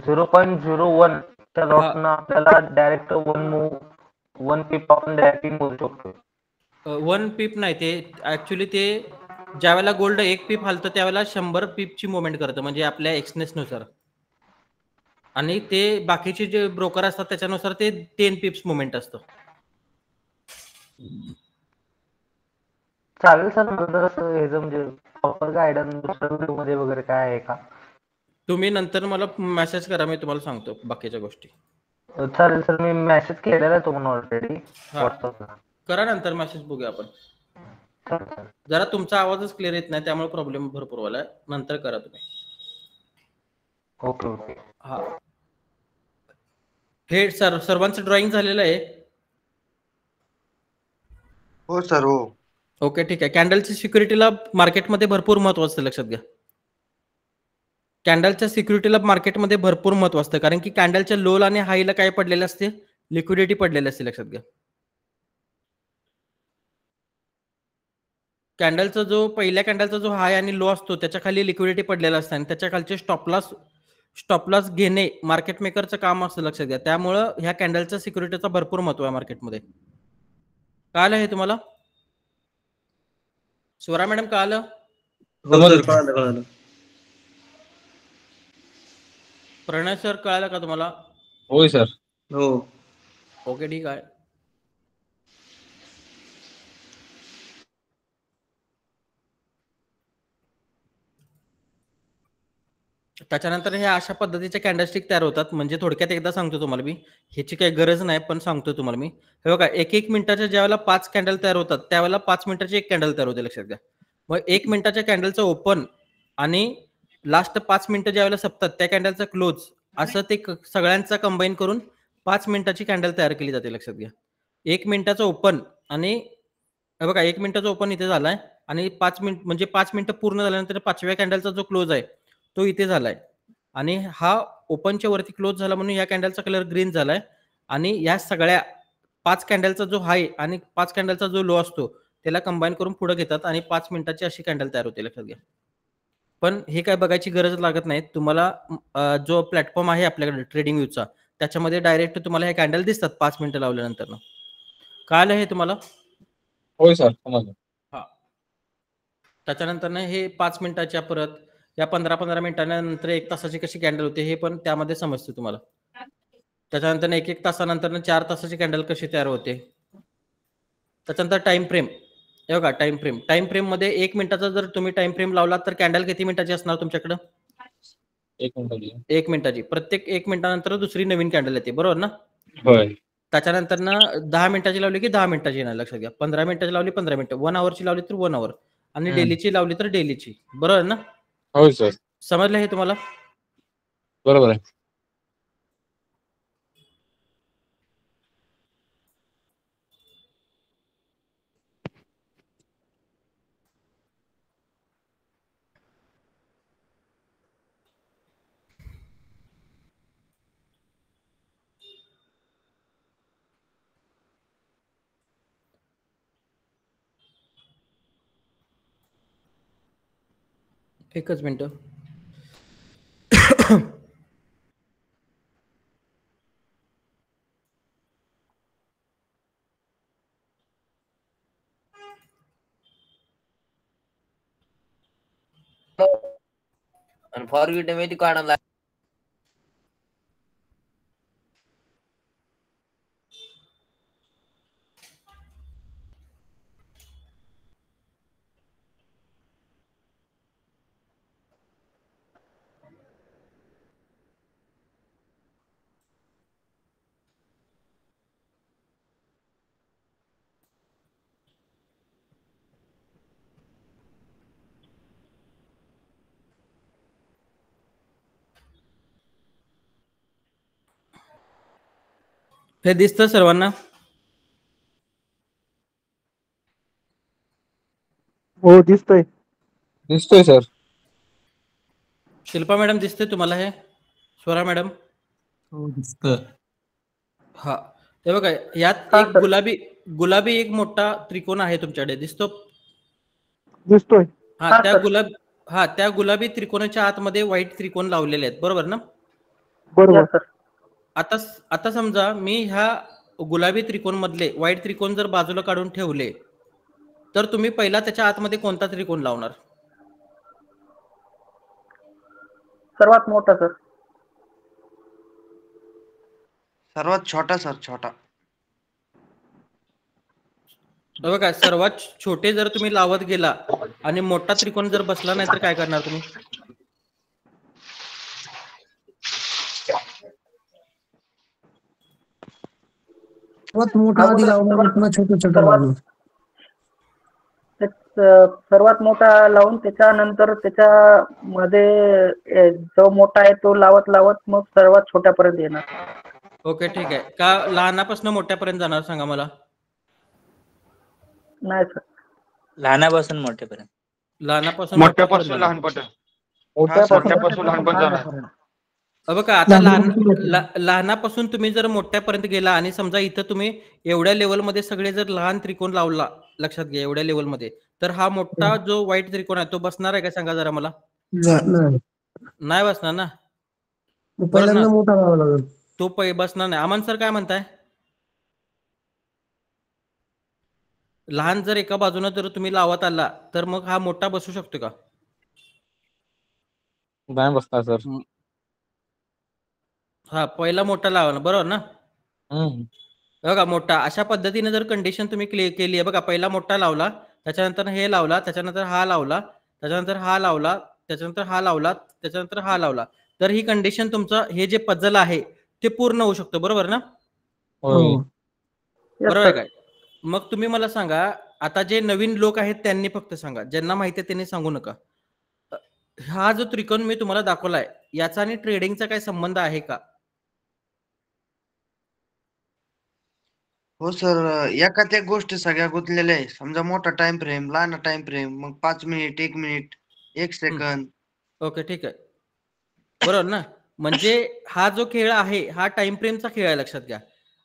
0.01 च्या लॉटनं आपल्याला डायरेक्ट 1 पीप आपण डायरेक्टली मोजू शकतो. 1 पीप नाही, ते ऍक्च्युली ते ज्यावेळेला गोल्ड 1 पीप हलतं त्यावेळेला 100 पीपची मुवमेंट करतं, म्हणजे आपल्या एक्सनेस नुसार. आणि ते बाकीचे जे ब्रोकर असतात त्याच्यानुसार ते 10 पिप्स मुवमेंट असतं. चालेल सर, मला जरासं ह्याचं म्हणजे प्रॉपर गायडन्स दुसऱ्या व्हिडिओ मध्ये वगैरे काय आहे का? तुम्ही नंतर मला मेसेज करा, मी तुम्हाला सांगतो बाकीच्या गोष्टी. चालेल सर, मी मेसेज केलेला आहे तुम्हाला ऑलरेडी हा. व्हॉट्सअपला. करा नंतर मेसेज, बघूया आपण. जरा तुमचा आवाजच क्लिअर येत नाही त्यामुळे प्रॉब्लेम भरपूर व्हायला, नंतर करा तुम्ही. Okay okay. हा, हे सर्वांचं ड्रॉइंग झालेलं आहे. हो सर, हो. ओके, ठीक आहे. कॅन्डलची सिक्युरिटीला मार्केटमध्ये भरपूर महत्व असतं, लक्षात घ्या. कॅन्डलच्या सिक्युरिटीला मार्केटमध्ये भरपूर महत्व असतं, कारण की कॅन्डलच्या लोल आणि हायला काय पडलेलं असते, लिक्विडिटी पडलेली असते, लक्षात घ्या. कॅन्डलचा जो पहिल्या कॅन्डलचा जो हाय आणि लो असतो त्याच्या खाली लिक्विडिटी पडलेला असतं आणि त्याच्या खालचे स्टॉप लॉस घेणे मार्केट मेकरचं काम असतं, लक्षात घ्या. त्यामुळं ह्या कॅन्डलच्या सिक्युरिटीचा भरपूर महत्व आहे मार्केटमध्ये. कळलं हे तुम्हाला? स्वरा मॅडम, कळलं? हो सर, कळालं. प्रणय सर, कळलं का तुम्हाला? होय सर. हो. ओके, ठीक आहे. त्याच्यानंतर हे अशा पद्धतीचे कॅन्डलस्टिक तयार होतात. म्हणजे थोडक्यात एकदा सांगतो तुम्हाला मी, ह्याची काही गरज नाही पण सांगतो तुम्हाला मी. हे बघा, 1 मिनिटाच्या ज्यावेळेला 5 कॅन्डल तयार होतात त्यावेळेला 5 मिनिटाची 1 कॅन्डल तयार होते, लक्षात घ्या. मग 1 मिनिटाच्या कॅन्डलचं ओपन आणि लास्ट 5 मिनिटं ज्यावेळेला संपतात त्या कॅन्डलचा क्लोज, असं ते सगळ्यांचा कंबाईन करून 5 मिनिटाची कॅन्डल तयार केली जाते, लक्षात घ्या. 1 मिनिटाचं ओपन आणि हे बघा, 1 मिनिटाचं ओपन इथे झालाय आणि 5 मिनिट म्हणजे 5 मिनिटं पूर्ण झाल्यानंतर 5व्या कॅन्डलचा जो क्लोज आहे तो इथे झालाय आणि हा ओपनच्या वरती क्लोज झाला म्हणून या कॅन्डलचा कलर ग्रीन झालाय. आणि या सगळ्या 5 कॅन्डलचा जो हाय आणि 5 कॅन्डलचा जो लो असतो त्याला कंबाईन करून पुढे घेतात आणि 5 मिनिटाची अशी कॅन्डल तयार होते, लक्षात घ्या. पण हे काय बघायची गरज लागत नाही तुम्हाला. जो प्लॅटफॉर्म आहे आपल्याकडे ट्रेडिंग व्ह्यूचा त्याच्यामध्ये डायरेक्ट तुम्हाला हे कॅन्डल दिसतात 5 मिनिटं लावल्यानंतर. कळलं हे तुम्हाला? होय सर, समजलं. हा, त्याच्यानंतर हे 5 मिनिटाच्या परत या 15-15 मिनिटांनंतर 1 तासाची कशी कॅन्डल होते हे पण त्यामध्ये समजते तुम्हाला. त्याच्यानंतर 1-1 तासानंतर 4 तासाची कॅन्डल कशी तयार होते. त्याच्यानंतर टाइम फ्रेम, हे बघा, टाइम फ्रेम मध्ये 1 मिनिटाचा जर तुम्ही टाइम फ्रेम लावला तर कॅन्डल किती मिनिटाची असणार तुमच्याकडे? 1 मिनिटाची. 1 मिनिटाची. प्रत्येक 1 मिनिटानंतर दुसरी नवीन कॅन्डल येते, बरोबर ना? होय. त्याच्यानंतर 10 मिनिटाची लावली की 10 मिनिटाची येणार, लक्षात घ्या. 15 मिनिटाची लावली 15 मिनिटं, 1 आवरची लावली तर 1 आवर आणि डेलीची लावली तर डेलीची, बरोबर ना? होय सर, समजलं हे तुम्हाला? बरोबर आहे. एकच मिनिट. अनफॉर्गेटेबल काढायला हे दिसतं सर्वांना? हो, दिसतोय. दिसतोय सर. शिल्पा मॅडम दिसते तुम्हाला हे? स्वरा मॅडम? हो, दिसतं. हा, हे बघा, यात एक गुलाबी एक मोठा त्रिकोण आहे तुमच्याकडे, दिसतोय. त्या गुलाबी त्रिकोणाच्या आतमध्ये व्हाईट त्रिकोण लावलेले आहेत, बरोबर ना? बरोबर. आता समजा मी ह्या गुलाबी त्रिकोण मधले व्हाईट त्रिकोण जर बाजूला काढून ठेवले तर तुम्ही पहिला त्याच्या आतमध्ये कोणता त्रिकोण लावणार? सर्वात मोठा सर. सर्वात छोटा सर, छोटा. हे बघा, सर्वात छोटे जर तुम्ही लावत गेला आणि मोठा त्रिकोण जर बसला नाही तर काय करणार तुम्ही? सर्वात मोठा आधी लावणार पुन्हा छोटं छोटं सर्वात लावणार. सर्वात मोठा लावून त्याच्यानंतर त्याच्यामध्ये जो मोठा आहे तो लावत लावत मग सर्वात छोट्यापर्यंत येणार. ओके, ठीक आहे. का लहानापासून मोठ्यापर्यंत जाणार सांगा मला? नाही सर. लहानापासून मोठ्यापर्यंत. लहानापासून मोठ्यापासून जाणार. लहानपर्यंत. मोठ्यापासून मोठ्यापासून लहानपर्यंत जाणार. बघा, आता लहानापासून तुम्ही जर मोठ्यापर्यंत गेला आणि समजा इथं तुम्ही एवढ्या लेवलमध्ये सगळे जर लहान त्रिकोण लावला, लक्षात घ्या एवढ्या लेवलमध्ये, तर हा मोठा जो व्हाईट त्रिकोण आहे तो बसणार आहे का सांगा जरा मला? नाही. नाही बसणार ना. मग पहिल्यांदा बरोबर. मोठा लावावा लागेल. तो बसणार नाही. अमन सर काय म्हणताय? लहान जर एका बाजूने जर तुम्ही लावत आला तर मग हा मोठा बसू शकतो का? नाही बसणार सर. हा, पहिला मोठा लावा ना, बरोबर ना? बघा, मोठा अशा पद्धतीने जर कंडिशन तुम्ही क्लिअर केली आहे, बघा पहिला मोठा लावला, त्याच्यानंतर हे लावला, त्याच्यानंतर हा लावला, त्याच्यानंतर हा लावला, त्याच्यानंतर हा लावला, त्याच्यानंतर हा लावला, तर ही कंडिशन तुमचं हे जे पझल आहे ते पूर्ण होऊ शकतं, बरोबर ना? होय. बरोबर आहे काय? मग तुम्ही मला सांगा, आता जे नवीन लोक आहेत त्यांनी फक्त सांगा, ज्यांना माहिती आहे त्यांनी सांगू नका. हा जो त्रिकोण मी तुम्हाला दाखवलाय याचा आणि ट्रेडिंगचा काही संबंध आहे का? हो सर, एकाच एक गोष्टी सगळ्या गुंतलेल्या आहे. समजा मोठा टाइम फ्रेम, लहान टाइम फ्रेम, मग 5 मिनिट, 1 मिनिट, 1 सेकंद. ओके, ठीक आहे. बरोबर ना? म्हणजे हा जो खेळ आहे हा टाइम फ्रेमचा खेळ आहे, लक्षात घ्या.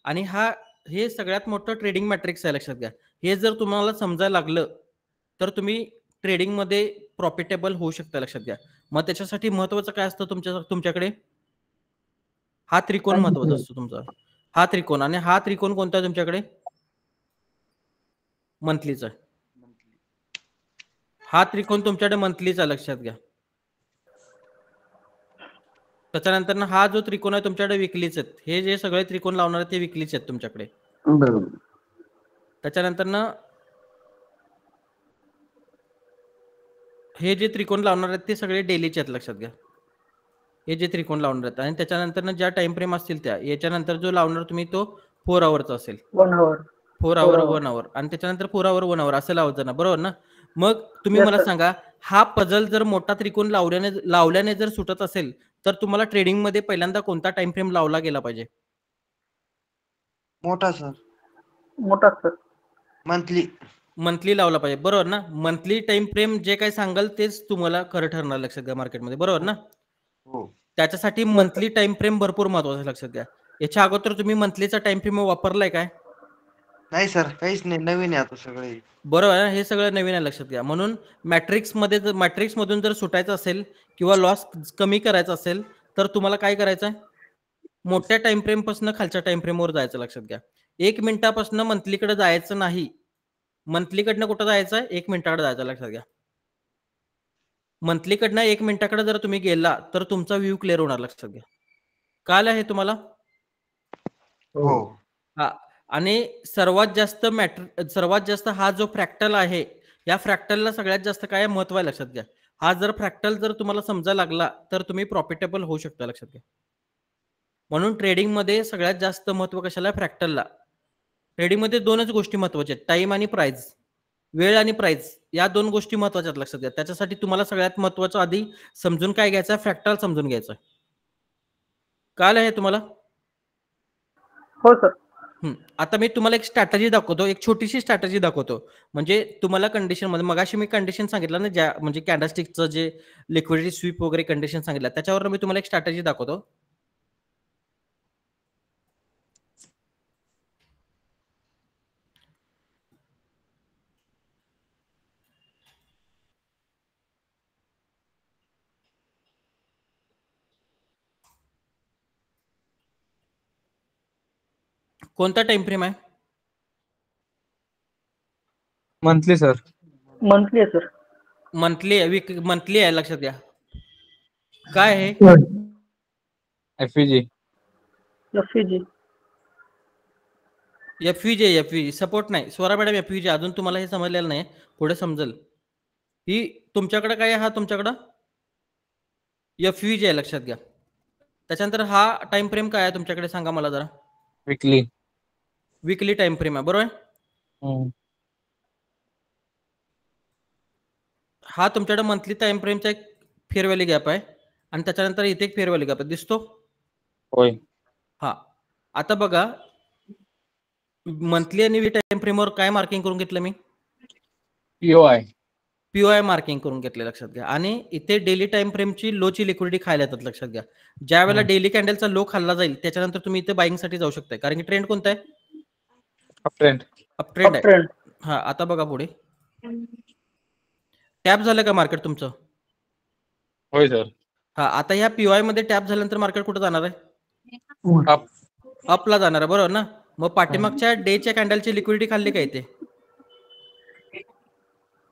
आणि हे सगळ्यात मोठं ट्रेडिंग मॅट्रिक्स आहे, लक्षात घ्या. हे जर तुम्हाला समजायला लागलं तर तुम्ही ट्रेडिंगमध्ये प्रॉफिटेबल होऊ शकता, लक्षात घ्या. मग त्याच्यासाठी महत्वाचं काय असतं तुमच्याकडे? हा त्रिकोण महत्वाचा असतो तुमचा. हा त्रिकोण, आणि हा त्रिकोण कोणता आहे तुमच्याकडे? मंथलीचा. हा त्रिकोण तुमच्याकडे मंथलीचा, लक्षात घ्या. त्याच्यानंतर हा जो त्रिकोण आहे तुमच्याकडे विकलीच आहेत. हे जे सगळे त्रिकोण लावणार ते विकलीच आहेत तुमच्याकडे. बरोबर. त्याच्यानंतर हे जे त्रिकोण लावणार आहेत ते सगळे डेलीचे आहेत, लक्षात घ्या. हे जे त्रिकोण लावणार आहेत, आणि त्याच्यानंतर ज्या टाइम फ्रेम असतील त्या याच्यानंतर जो लावणार तुम्ही तो 4 आवरचा असेल. 1 आवर. 4 आवर, 1 आवर, आणि त्याच्यानंतर 4 आवर, 1 आवर असं लावायचं ना, बरोबर ना? मग तुम्ही मला सांगा, हा पझल जर मोठा त्रिकोण लावल्याने जर सुटत असेल तर तुम्हाला ट्रेडिंग मध्ये पहिल्यांदा कोणता टाइम फ्रेम लावला गेला पाहिजे? मोठा सर. मोठा सर. मंथली लावला पाहिजे, बरोबर ना? मंथली टाइम फ्रेम जे काही सांगाल तेच तुम्हाला खरं ठरणार, लक्षात घ्या, मार्केटमध्ये, बरोबर ना? हो. त्याच्यासाठी मंथली टाइम फ्रेम भरपूर महत्वाचा आहे, लक्षात घ्या. याच्या अगोदर तुम्ही मंथलीचा टाइम फ्रेम वापरलाय काय? नाही सर, काहीच नाही, नवीन आहे आता सगळे. बरोबर आहे, हे सगळं नवीन आहे, लक्षात घ्या. म्हणून मॅट्रिक्स मधून जर सुटायचं असेल किंवा लॉस कमी करायचा असेल तर तुम्हाला काय करायचं आहे? मोठ्या टाइम फ्रेम पासून खालच्या टाइम फ्रेमवर जायचं, लक्षात घ्या. 1 मिनिटापासून मंथलीकडे जायचं नाही. मंथलीकडनं कुठं जायचं? 1 मिनिटाकडे जायचं, लक्षात घ्या. मंथलीकडनं 1 मिनिटाकडे जर तुम्ही गेला तर तुमचा व्ह्यू क्लिअर होणार, लक्षात घ्या. कळलं आहे तुम्हाला? हो. हा, आणि सर्वात जास्त हा जो फ्रॅक्टल आहे, या फ्रॅक्टलला सगळ्यात जास्त काय महत्व आहे, लक्षात घ्या. हा जर फ्रॅक्टल जर तुम्हाला समजायला लागला तर तुम्ही प्रॉफिटेबल होऊ शकता, लक्षात घ्या. म्हणून ट्रेडिंग मध्ये सगळ्यात जास्त महत्व कशाला? फ्रॅक्टलला. ट्रेडिंग मध्ये 2च गोष्टी महत्वाच्या आहेत, टाइम आणि प्राइस. वेळ आणि प्राइस या 2 गोष्टी महत्वाच्या आहेत, लक्षात घ्या. त्याच्यासाठी तुम्हाला सगळ्यात महत्वाचं आधी समजून काय घ्यायचं? फ्रॅक्टल समजून घ्यायचं. कळलं आहे तुम्हाला? हो सर. आता मी तुम्हाला एक स्ट्रॅटेजी दाखवतो, एक छोटीशी स्ट्रॅटेजी दाखवतो. म्हणजे तुम्हाला कंडिशन मध्ये, मगाशी मी कंडिशन सांगितलं ना, ज्या म्हणजे कॅन्डलस्टिकचं जे लिक्विडिटी स्वीप वगैरे कंडिशन सांगितलं, त्याच्यावर मी तुम्हाला एक स्ट्रॅटेजी दाखवतो. कोणता टाइम फ्रेम आहे? Monthly sir. मंथली आहे सर. मंथली आहे, मंथली आहे, लक्षात घ्या. काय आहे? एफईजी. एफईजी. एफईजी सपोर्ट नाही. स्वरा मॅडम एफईजी अजून तुम्हाला हे समजलेलं नाही, पुढे समजेल. ही तुमच्याकडे काय आहे? हा तुमच्याकडं एफईजी आहे, लक्षात घ्या. त्याच्यानंतर हा टाइम फ्रेम काय आहे तुमच्याकडे सांगा मला जरा. विकली टाइम फ्रेम आहे, बरोबर. हा तुमच्याकडे मंथली टाइम फ्रेमचा एक फेअर व्हॅल्यू गॅप आहे आणि त्याच्यानंतर इथे एक फेअर व्हॅल्यू गॅप दिसतो. होय. हा आता बघा, मंथली आणि टाइम फ्रेमवर काय मार्किंग करून घेतलं मी? पीओआय मार्किंग करून घेतले, लक्षात घ्या. आणि इथे डेली टाइम फ्रेमची लोची लिक्विडिटी खायला येतात, लक्षात घ्या. ज्या वेळेला डेली कॅन्डलचा लो खाल्ला जाईल त्याच्यानंतर तुम्ही इथे बाईंग साठी जाऊ शकता, कारण की ट्रेंड कोणता आहे? अप ट्रेंड आहे. हा आता बघा पुढे टॅप झालं का मार्केट तुमचं? होय सर. हा आता ह्या पीओआय मध्ये टॅप झाल्यानंतर मार्केट कुठे जाणार आहे? अपला जाणार आहे, बरोबर ना. मग पाठीमागच्या डेच्या कॅन्डलची लिक्विडिटी खाल्ली का इथे?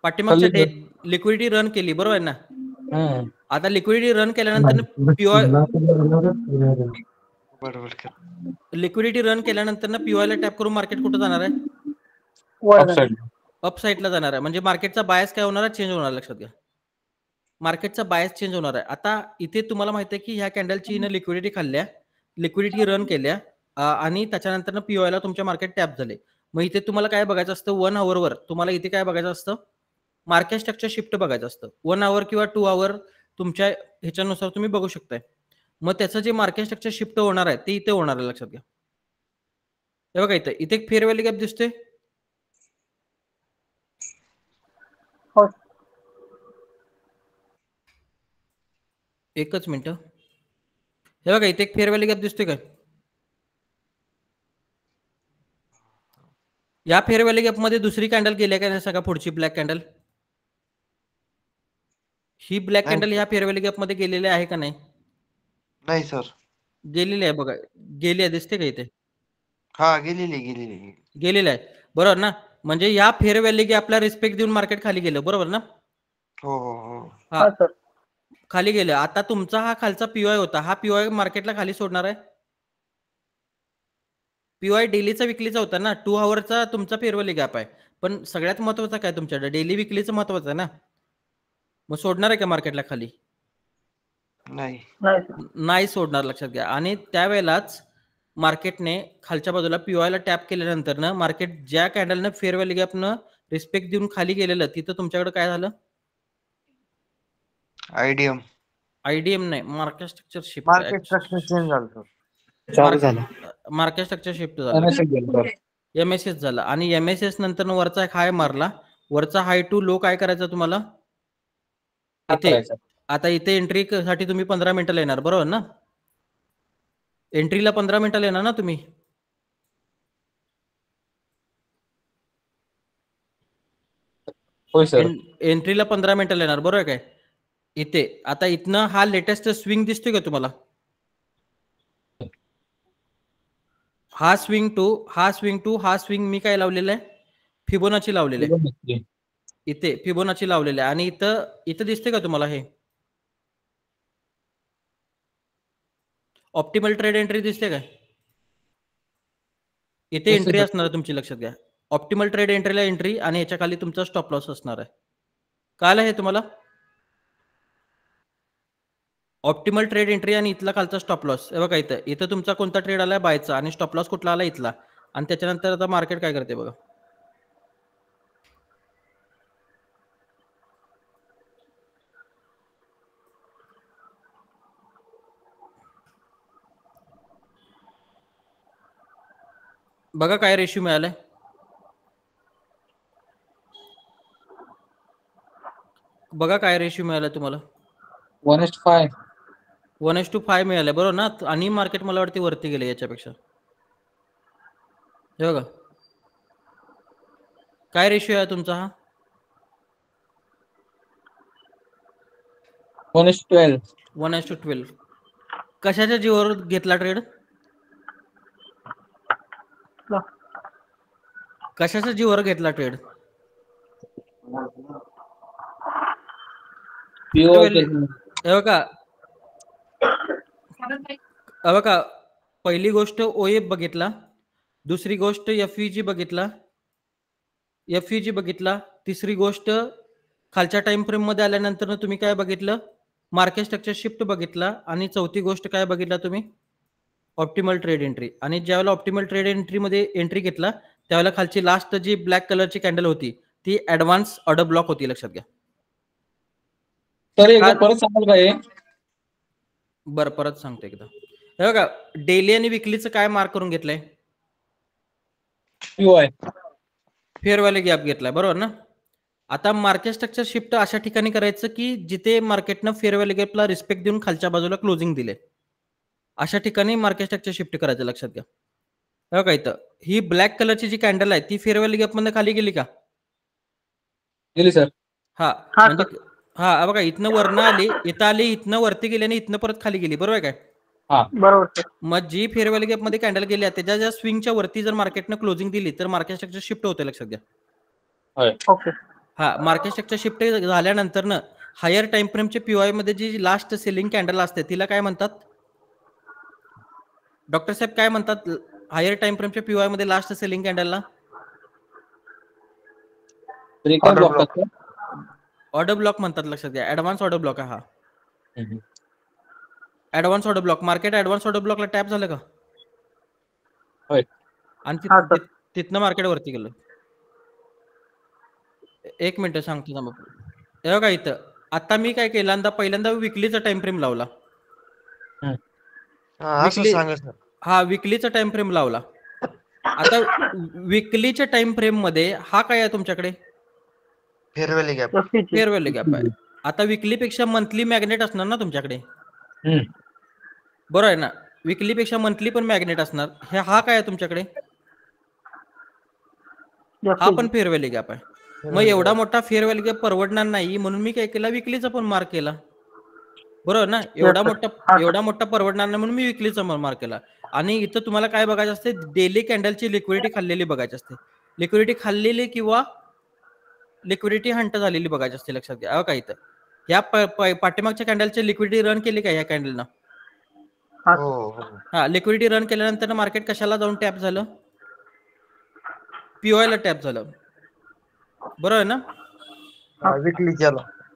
पाठीमागच्या डे लिक्विडिटी रन केली, बरोबर आहे ना. आता लिक्विडिटी रन केल्यानंतर पीओआय लिक्विडिटी रन केल्यानंतर पीओआय ला टॅप करून मार्केट कुठे जाणार आहे? अप साईडला जाणार आहे. म्हणजे मार्केटचा बायस काय होणार आहे? चेंज होणार, लक्षात घ्या. मार्केटचा बायस चेंज होणार आहे. आता इथे तुम्हाला माहिती आहे की ह्या कॅन्डलची लिक्विडिटी खाल्ल्या, लिक्विडिटी रन केल्या आणि त्याच्यानंतर पीओआय ला तुमच्या मार्केट टॅप झाले. मग इथे तुम्हाला काय बघायचं असतं? 1 आवर तुम्हाला इथे काय बघायचं असतं? मार्केट स्ट्रक्चर शिफ्ट बघायचं असतं. 1 आवर किंवा 2 आवर तुमच्या ह्याच्यानुसार तुम्ही बघू शकताय. मग त्याचं जे मार्केट स्ट्रक्चर शिफ्ट होणार आहे ते इथे होणार आहे, लक्षात घ्या. हे बघा इथे एक फेअर व्हॅल्यू गॅप दिसतोय. एकच मिनिट. हे बघा इथे एक फेअर व्हॅल्यू गॅप दिसतोय काय? या फेअर व्हॅल्यू गॅप मध्ये दुसरी कॅन्डल गेली का नाही सगळा? पुढची ब्लॅक कॅन्डल, ही ब्लॅक कॅन्डल ह्या फेअर व्हॅल्यू गॅप मध्ये गेलेली आहे का नाही? नाही सर. गेलेली आहे, बघा गेली आहे, दिसते का इथे? हा गेलेली आहे, बरोबर ना. म्हणजे या फेअर व्हॅल्यू गॅपला रिस्पेक्ट देऊन मार्केट खाली गेलं, बरोबर ना. हा खाली गेलं. आता तुमचा हा खालचा पीओआय होता, हा पीओआय मार्केटला खाली सोडणार आहे. पीओआय डेलीचा विकलीचा होता ना. 2 आवरचा तुमचा फेअर व्हॅल्यू गॅप आहे, पण सगळ्यात महत्वाचं काय तुमच्याकडे? डेली विकलीचं महत्वाचं आहे ना. मग सोडणार आहे का मार्केटला खाली? नाही सोडणार, लक्षात घ्या. आणि त्यावेळेलाच मार्केटने खालच्या बाजूला पीओआय ला टॅप केल्यानंतर ना मार्केट ज्या कॅन्डलनं फेअर व्हॅल्यू गॅपनं रिस्पेक्ट देऊन खाली गेलेलं तिथं तुमच्याकडे काय झालं? आयडीएम नाही, market structure shift. Market structure shift झालं, एमएसएस झालं. आणि एमएसएस नंतर वरचा एक हाय मारला. वरचा हाय टू लो काय करायचं तुम्हाला? इथे आता इथे एंट्री साठी तुम्ही 15 मिनिटाला येणार, बरोबर ना. एंट्रीला 15 मिनिटाला येणार ना तुम्ही. एंट्रीला 15 मिनिटाला येणार, बरोबर काय? इथे आता इथनं हा लेटेस्ट स्विंग दिसतोय का तुम्हाला? हा स्विंग टू मी काय लावलेलं आहे? फिबोनाची लावलेलं आहे. इथे फिबोनाची लावलेलं आहे. आणि इथं दिसते का तुम्हाला? हे ऑप्टिमल ट्रेड एंट्री दिसते काय? इथे एंट्री असणार आहे तुमची, लक्षात घ्या. ऑप्टिमल ट्रेड एंट्रीला एंट्री आणि याच्या खाली तुमचा स्टॉप लॉस असणार आहे. कळलं हे तुम्हाला? ऑप्टिमल ट्रेड एंट्री आणि इथला खालचा स्टॉप लॉस. हे बघा इथं तुमचा कोणता ट्रेड आलाय? बायचा. आणि स्टॉप लॉस कुठला आला? इथला. आणि त्याच्यानंतर आता मार्केट काय करते बघा. बघा काय रेशिओ मिळालाय. बघा काय रेशिओ मिळालाय तुम्हाला? 1:5. 1:5 मिळालंय, बरोबर ना. आणि मार्केट मला वाटते वरती गेले याच्यापेक्षा. हे बघा काय रेशिओ आहे तुमचा हा? 1:12. 1:12. कशाच्या जीवावर घेतला ट्रेड? कशाच्या जीवावर घेतला ट्रेड? हे बघा पहिली गोष्ट ओएफ बघितला, दुसरी गोष्ट एफईजी बघितला, एफईजी बघितला, तिसरी गोष्ट खालच्या टाइम फ्रेम मध्ये आल्यानंतर तुम्ही काय बघितलं, मार्केट स्ट्रक्चर शिफ्ट बघितला, आणि चौथी गोष्ट काय बघितला तुम्ही, ऑप्टिमल ट्रेड एंट्री. आणि ज्यावेळेला ऑप्टिमल ट्रेड एंट्री मध्ये एंट्री घेतला त्यावेळेला खालची लास्ट जी ब्लॅक कलरची कॅन्डल होती ती ऍडव्हान्स ऑर्डर ब्लॉक होती, लक्षात घ्या. सर एकदा परत सांगाल का हे? बरं परत सांगतो एकदा. हे बघा डेली आणि विकलीचं काय मार्क करून घेतलंय, POI फेअर व्हॅल्यू गॅप घेतलाय, बरोबर ना. आता मार्केट स्ट्रक्चर शिफ्ट अशा ठिकाणी करायचं की जिथे मार्केटनं फेअर व्हॅल्यू गॅपला रिस्पेक्ट देऊन खालच्या बाजूला क्लोजिंग दिले, अशा ठिकाणी मार्केट स्ट्रक्चर शिफ्ट करायचं, लक्षात घ्या. हे बघा इथं ही ब्लॅक कलरची जी कॅन्डल आहे ती फेअर व्हॅल्यू गॅप मध्ये खाली गेली का? गेली सर. हा म्हणजे हा बघा इथनं वरनं आली, इथं आली, इथनं वरती गेली आणि इथनं परत खाली गेली, बरोबर आहे काय? बरोबर सर. मग जी फेअर व्हॅल्यू गॅप मध्ये कॅन्डल गेली त्याच्या ज्या स्विंगच्या वरती जर मार्केटनं क्लोजिंग दिली तर मार्केट स्ट्रक्चर शिफ्ट होते, लक्षात घ्या. ओके. हा मार्केट स्ट्रक्चर शिफ्ट झाल्यानंतर ना हायर टाइम फ्रेमचे पीओआय मध्ये जी लास्ट सेलिंग कॅन्डल असते तिला काय म्हणतात डॉक्टर साहेब, काय म्हणतात हायर टाइम फ्रेमच्या पीओआय मध्ये लास्ट सेलिंग कॅन्डलला? ऑर्डर ब्लॉक म्हणतात, लक्षात घ्या. ऍडव्हान्स ऑर्डर ब्लॉक आहे हा. Advance order block, market advance order ब्लॉकला टॅप झालं का? आणि तिथनं मार्केट वरती गेलं. एक मिनिट सांगतो ना. हे बघा इथं आता मी काय केलं, पहिल्यांदा विकलीचा टाइम फ्रेम लावला. हा विकलीचा टाइम फ्रेम लावला. आता विकलीच्या टाइम फ्रेम मध्ये हा काय आहे तुमच्याकडे? Fair value gap. Fair value gap आहे. आता विकली पेक्षा मंथली मॅग्नेट असणार ना तुमच्याकडे, बरोबर आहे ना. विकली पेक्षा मंथली पण मॅग्नेट असणार. हा काय आहे तुमच्याकडे? हा पण फेअर व्हॅल्यू गॅप आहे. मग एवढा मोठा फेअर व्हॅल्यू गॅप परवडणार नाही म्हणून मी काय केला, विकलीचा पण मार्क केला, बरोबर ना. एवढा मोठा परवडणार नाही म्हणून मी विकलीचा मार्क केला. आणि इथं तुम्हाला काय बघायचं असते, डेली कॅन्डलची लिक्विडिटी खाल्लेली बघायची असते. लिक्विडिटी खाल्लेली किंवा लिक्विडिटी हंट झालेली बघायची असते, लक्षात घ्या. काय इथं या पाठीमागच्या कॅन्डलची लिक्विडिटी रन केली का या कॅन्डलनं? हा लिक्विडिटी रन केल्यानंतर मार्केट कशाला जाऊन टॅप झालं? पीओआय ला टॅप झालं, बरोबर आहे ना.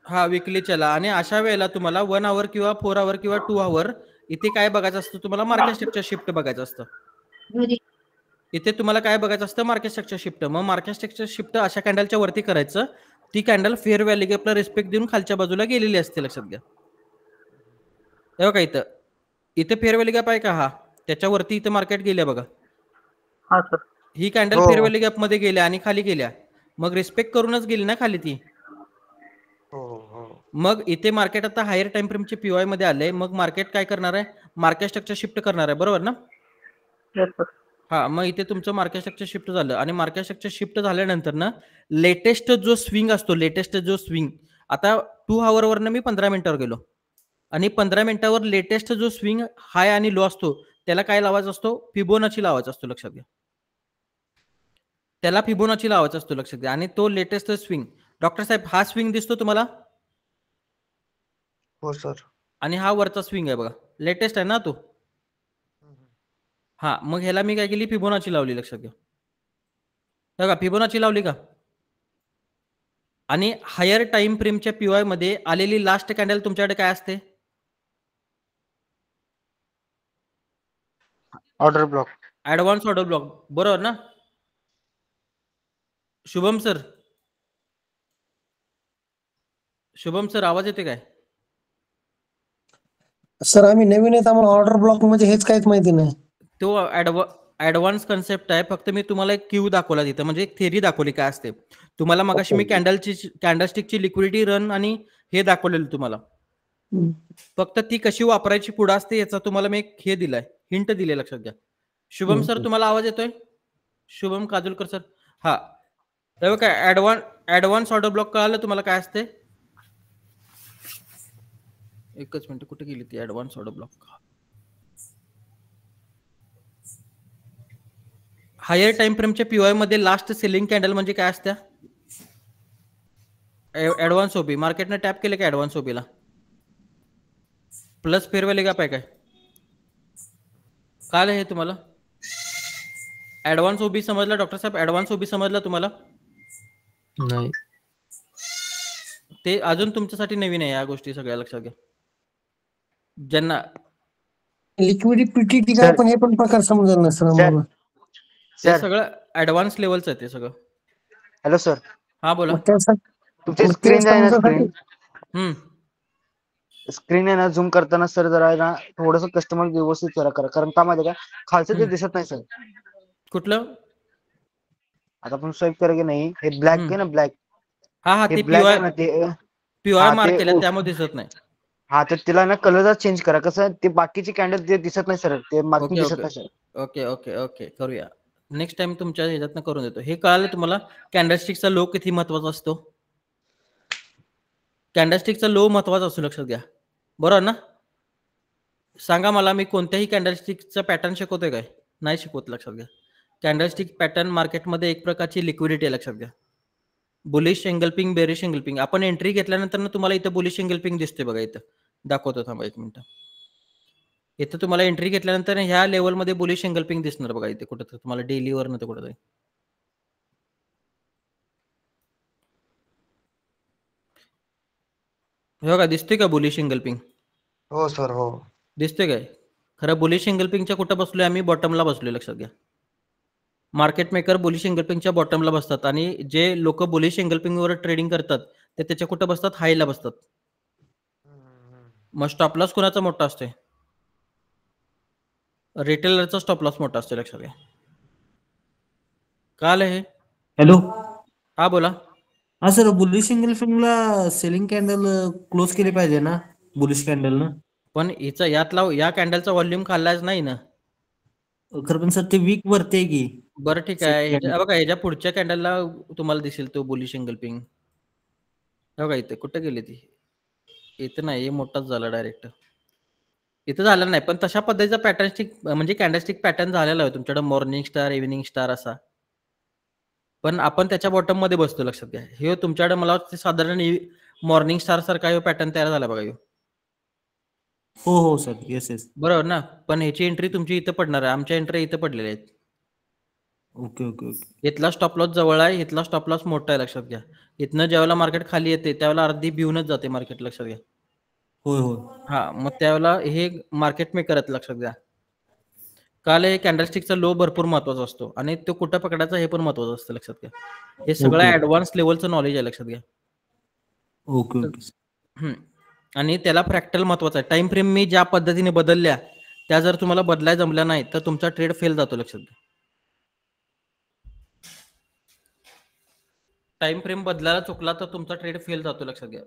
हा विकलीच्याला. आणि अशा वेळेला तुम्हाला 1 आवर किंवा 4 आवर किंवा 2 आवर इथे काय बघायचं असतं, तुम्हाला मार्केट स्ट्रक्चर शिफ्ट बघायचं असतं. इथे तुम्हाला काय बघायचं असतं, मार्केट स्ट्रक्चर शिफ्ट. मग मार्केट स्ट्रक्चर शिफ्ट अशा कॅन्डलच्या वरती करायचं, ती कॅन्डल फेअर व्हॅल्यू गॅपला रिस्पेक्ट देऊन खालच्या बाजूला गेलेली असते, लक्षात घ्या. हे बघा इथे फेअर व्हॅल्यू गॅप आहे का? हा त्याच्यावरती इथे मार्केट गेल्या बघा. ही कॅन्डल फेअर व्हॅल्यू गॅप मध्ये गेल्या आणि खाली गेल्या, मग रिस्पेक्ट करूनच गेली ना खाली ती. मग इथे मार्केट आता हायर टाइम फ्रेमचे पीओआय मध्ये आले, मग मार्केट काय करणार आहे, मार्केट स्ट्रक्चर शिफ्ट करणार आहे, बरोबर ना. हा मग इथे तुमचं मार्केट स्ट्रक्चर शिफ्ट झालं. आणि मार्केट स्ट्रक्चर शिफ्ट झाल्यानंतर ना लेटेस्ट जो स्विंग असतो, लेटेस्ट जो स्विंग, आता 2 आवर वरनं मी 15 मिनिटावर गेलो आणि 15 मिनिटावर लेटेस्ट जो स्विंग हाय आणि लो असतो त्याला काय लावायचा असतो, फिबोनाची लावायचा असतो, लक्षात घ्या. त्याला फिबोनाची लावायचा असतो, लक्षात घ्या. आणि तो लेटेस्ट स्विंग, डॉक्टर साहेब हा स्विंग दिसतो तुम्हाला? हो सर. आणि हा वरचा स्विंग आहे बघा, लेटेस्ट आहे ना तो. हा मग ह्याला मी काय केली, फिबोनाची लावली, लक्षात घ्या. बघा फिबोनाची लावली का? आणि हायर टाइम फ्रेमच्या पीओआय मध्ये आलेली लास्ट कॅन्डल तुमच्याकडे काय असते? Order block. Advance order block, बरोबर ना. शुभम सर, शुभम सर आवाज येते काय? सर आम्ही नवीन आहेत, आम्हाला ऑर्डर ब्लॉक म्हणजे हेच काहीच माहिती नाही. तो ऍडव्हान्स कन्सेप्ट आहे. फक्त मी तुम्हाला एक क्यू दाखवला तिथं, म्हणजे एक थेरी दाखवली काय असते तुम्हाला. मगाशी मी कॅन्डलस्टिकची लिक्विडिटी रन आणि हे दाखवलेलं तुम्हाला, फक्त ती कशी वापरायची पुढे असते याचा तुम्हाला मी एक हे दिलाय, हिंट दिले, लक्षात घ्या. शुभम सर तुम्हाला आवाज येतोय? शुभम काजूलकर सर. हा काय ऍडव्हान्स ऑर्डर ब्लॉक कळालं तुम्हाला काय असते? एकच मिनिट, कुठे गेली ती advance order block? Higher time फ्रेमच्या पीओआय मध्ये लास्ट सेलिंग कॅन्डल म्हणजे काय असत्या? ऍडव्हान्स ओबी मार्केटने टॅप केले का ऍडव्हान्स ओबीला प्लस फेअरव्हॅल्यू गॅप आहे काय काल हे तुम्हाला ऍडव्हान्स ओबी समजला डॉक्टर साहेब ऍडव्हान्स ओबी समजला तुम्हाला नाही ते अजून तुमच्यासाठी नवीन आहे या गोष्टी सगळ्या लक्षात घ्या ज्यांना लिक्विडिटी काय पण हे पण प्रकार समजलं ना सर आम्हाला ते सगळं ऍडव्हान्स लेवलचं आहे ते सगळं हॅलो सर हा बोला मग त्यासाठी तुमची स्क्रीन आहे ना हम्म स्क्रीन आहे ना झूम करताना सर जरा आहे ना थोडस कस्टमर व्यवस्थित करा कारण का माहिती का खालचं ते दिसत नाही सर कुठलं आता आपण स्वाईप करा की नाही हे ब्लॅक आहे ना ब्लॅक हा ते ब्लॅक आहे ना पीआय मार्क केलं त्यामुळे दिसत नाही हा तर तिला ना कलर चेंज करा कसं ते बाकीचे कॅन्डल ते दिसत नाही सर ते मार्किंग दिसत नाही सर ओके ओके ओके करूया नेक्स्ट टाइम तुमच्या ह्याच्यातनं करून देतो हे कळालं तुम्हाला कॅन्डलस्टिकचा लो किती महत्वाचा असतो कॅन्डलस्टिकचा लो महत्वाचा असतो लक्षात घ्या बरोबर ना सांगा मला मी कोणत्याही कॅन्डलस्टिकचा पॅटर्न शिकवतोय काय नाही शिकवत लक्षात घ्या कॅन्डलस्टिक पॅटर्न मार्केटमध्ये एक प्रकारची लिक्विडिटी आहे लक्षात घ्या बुलिश एंगल्पिंग बेरिश एंगल्पिंग आपण एंट्री घेतल्यानंतर ना तुम्हाला इथं बुलिश एंगल्पिंग दिसते बघा इथं दाखवतो थांबा एक मिनिट इथं तुम्हाला एंट्री घेतल्यानंतर ह्या लेवलमध्ये बुलिश एंगल्पिंग दिसणार बघा इथे कुठं तुम्हाला डेलीवर नव्हतं कुठं हे बघा दिसतोय का बुलिश एंगल्पिंग हो सर हो दिसतोय काय खरं बुलिश एंगल्पिंगच्या कुठं बसलोय आम्ही बॉटमला बसलोय लक्षात घ्या मार्केट मेकर बुलिश एंगल्पिंगच्या बॉटमला बसतात आणि जे लोक बुलिश एंगल्पिंगवर ट्रेडिंग करतात ते त्याच्या कुठं बसतात हायला बसतात मग स्टॉप लॉस कुणाचा मोठा असतोय रिटेलरचा स्टॉप लॉस मोठा असतो लक्षात घ्या काल हे हॅलो हा बोला हा सर बुलिश एंगल्फिंगला सेलिंग कॅन्डल क्लोज केली पाहिजे ना बुलिश कॅन्डल ना पण हिचा या कॅन्डलचा व्हॉल्यूम खाल्लाच नाही ना खरं पण सर ते वीक वरती आहे की बरं ठीक आहे बघा ह्याच्या पुढच्या कॅन्डलला तुम्हाला दिसेल तो बुलिश एंगल्पिंग बघा इथे कुठं गेली ती इथं नाही हे मोठाच झाला डायरेक्ट इथं झालं नाही पण तशा पद्धतीचा पॅटर्नस्टिक म्हणजे कॅन्डलस्टिक पॅटर्न झालेला आहे तुमच्याकडे मॉर्निंग स्टार इव्हिनिंग स्टार असा पण आपण त्याच्या बॉटम मध्ये बसतो लक्षात घ्या हे तुमच्याकडे मला वाटतं साधारण मॉर्निंग स्टार सारखा हे पॅटर्न तयार झाला बघा हो हो सर येस येस बरोबर ना पण ह्याची एंट्री तुमची इथं पडणार आहे आमच्या एंट्री इथं पडलेल्या आहेत ओके ओके ओके इथला स्टॉप लॉस जवळ आहे इथला स्टॉप लॉस मोठा आहे लक्षात घ्या इथनं ज्यावेळेला मार्केट खाली येते त्यावेळेला अर्धी भिवूनच जाते मार्केट लक्षात घ्या होय होय हा मग त्यावेळेला हे मार्केट मेकर आहेत लक्षात घ्या काल हे कॅन्डलस्टिकचा लो भरपूर महत्वाचा असतो आणि तो कुठं पकडायचा हे पण महत्वाचं असतं लक्षात घ्या हे सगळं ऍडव्हान्स लेवलचं नॉलेज आहे लक्षात घ्या ओके ओके आणि त्याला फ्रॅक्टल महत्वाचा आहे टाइम फ्रेम मी ज्या पद्धतीने बदलल्या त्या जर तुम्हाला बदलायला जमल्या नाही तर तुमचा ट्रेड फेल जातो लक्षात घ्या टाइम फ्रेम बदलायला चुकला तर तुमचा ट्रेड फेल जातो लक्षात घ्या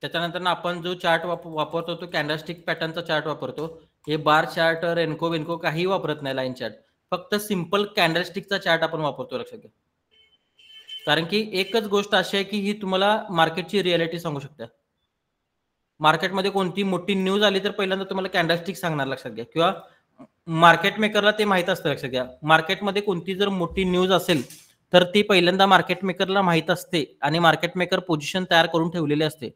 त्याच्यानंतर आपण जो चार्ट वापरतो तो कॅन्डलस्टिक पॅटर्नचा चार्ट वापरतो हे बार चार्ट रेनको वेनको काही वापरत नाही लाईन चार्ट फक्त सिंपल कॅन्डलस्टिकचा चार्ट आपण वापरतो लक्षात घ्या कारण की एकच गोष्ट अशी आहे की ही तुम्हाला मार्केटची रियालिटी सांगू शकते मार्केटमध्ये कोणती मोठी न्यूज आली तर पहिल्यांदा तुम्हाला कॅन्डलस्टिक सांगणार लक्षात घ्या किंवा मार्केट मेकरला ते माहित असतं लक्षात घ्या मार्केटमध्ये कोणती जर मोठी न्यूज असेल तर ती पहिल्यांदा मार्केट मेकरला माहित असते आणि मार्केट मेकर पोझिशन तयार करून ठेवलेली असते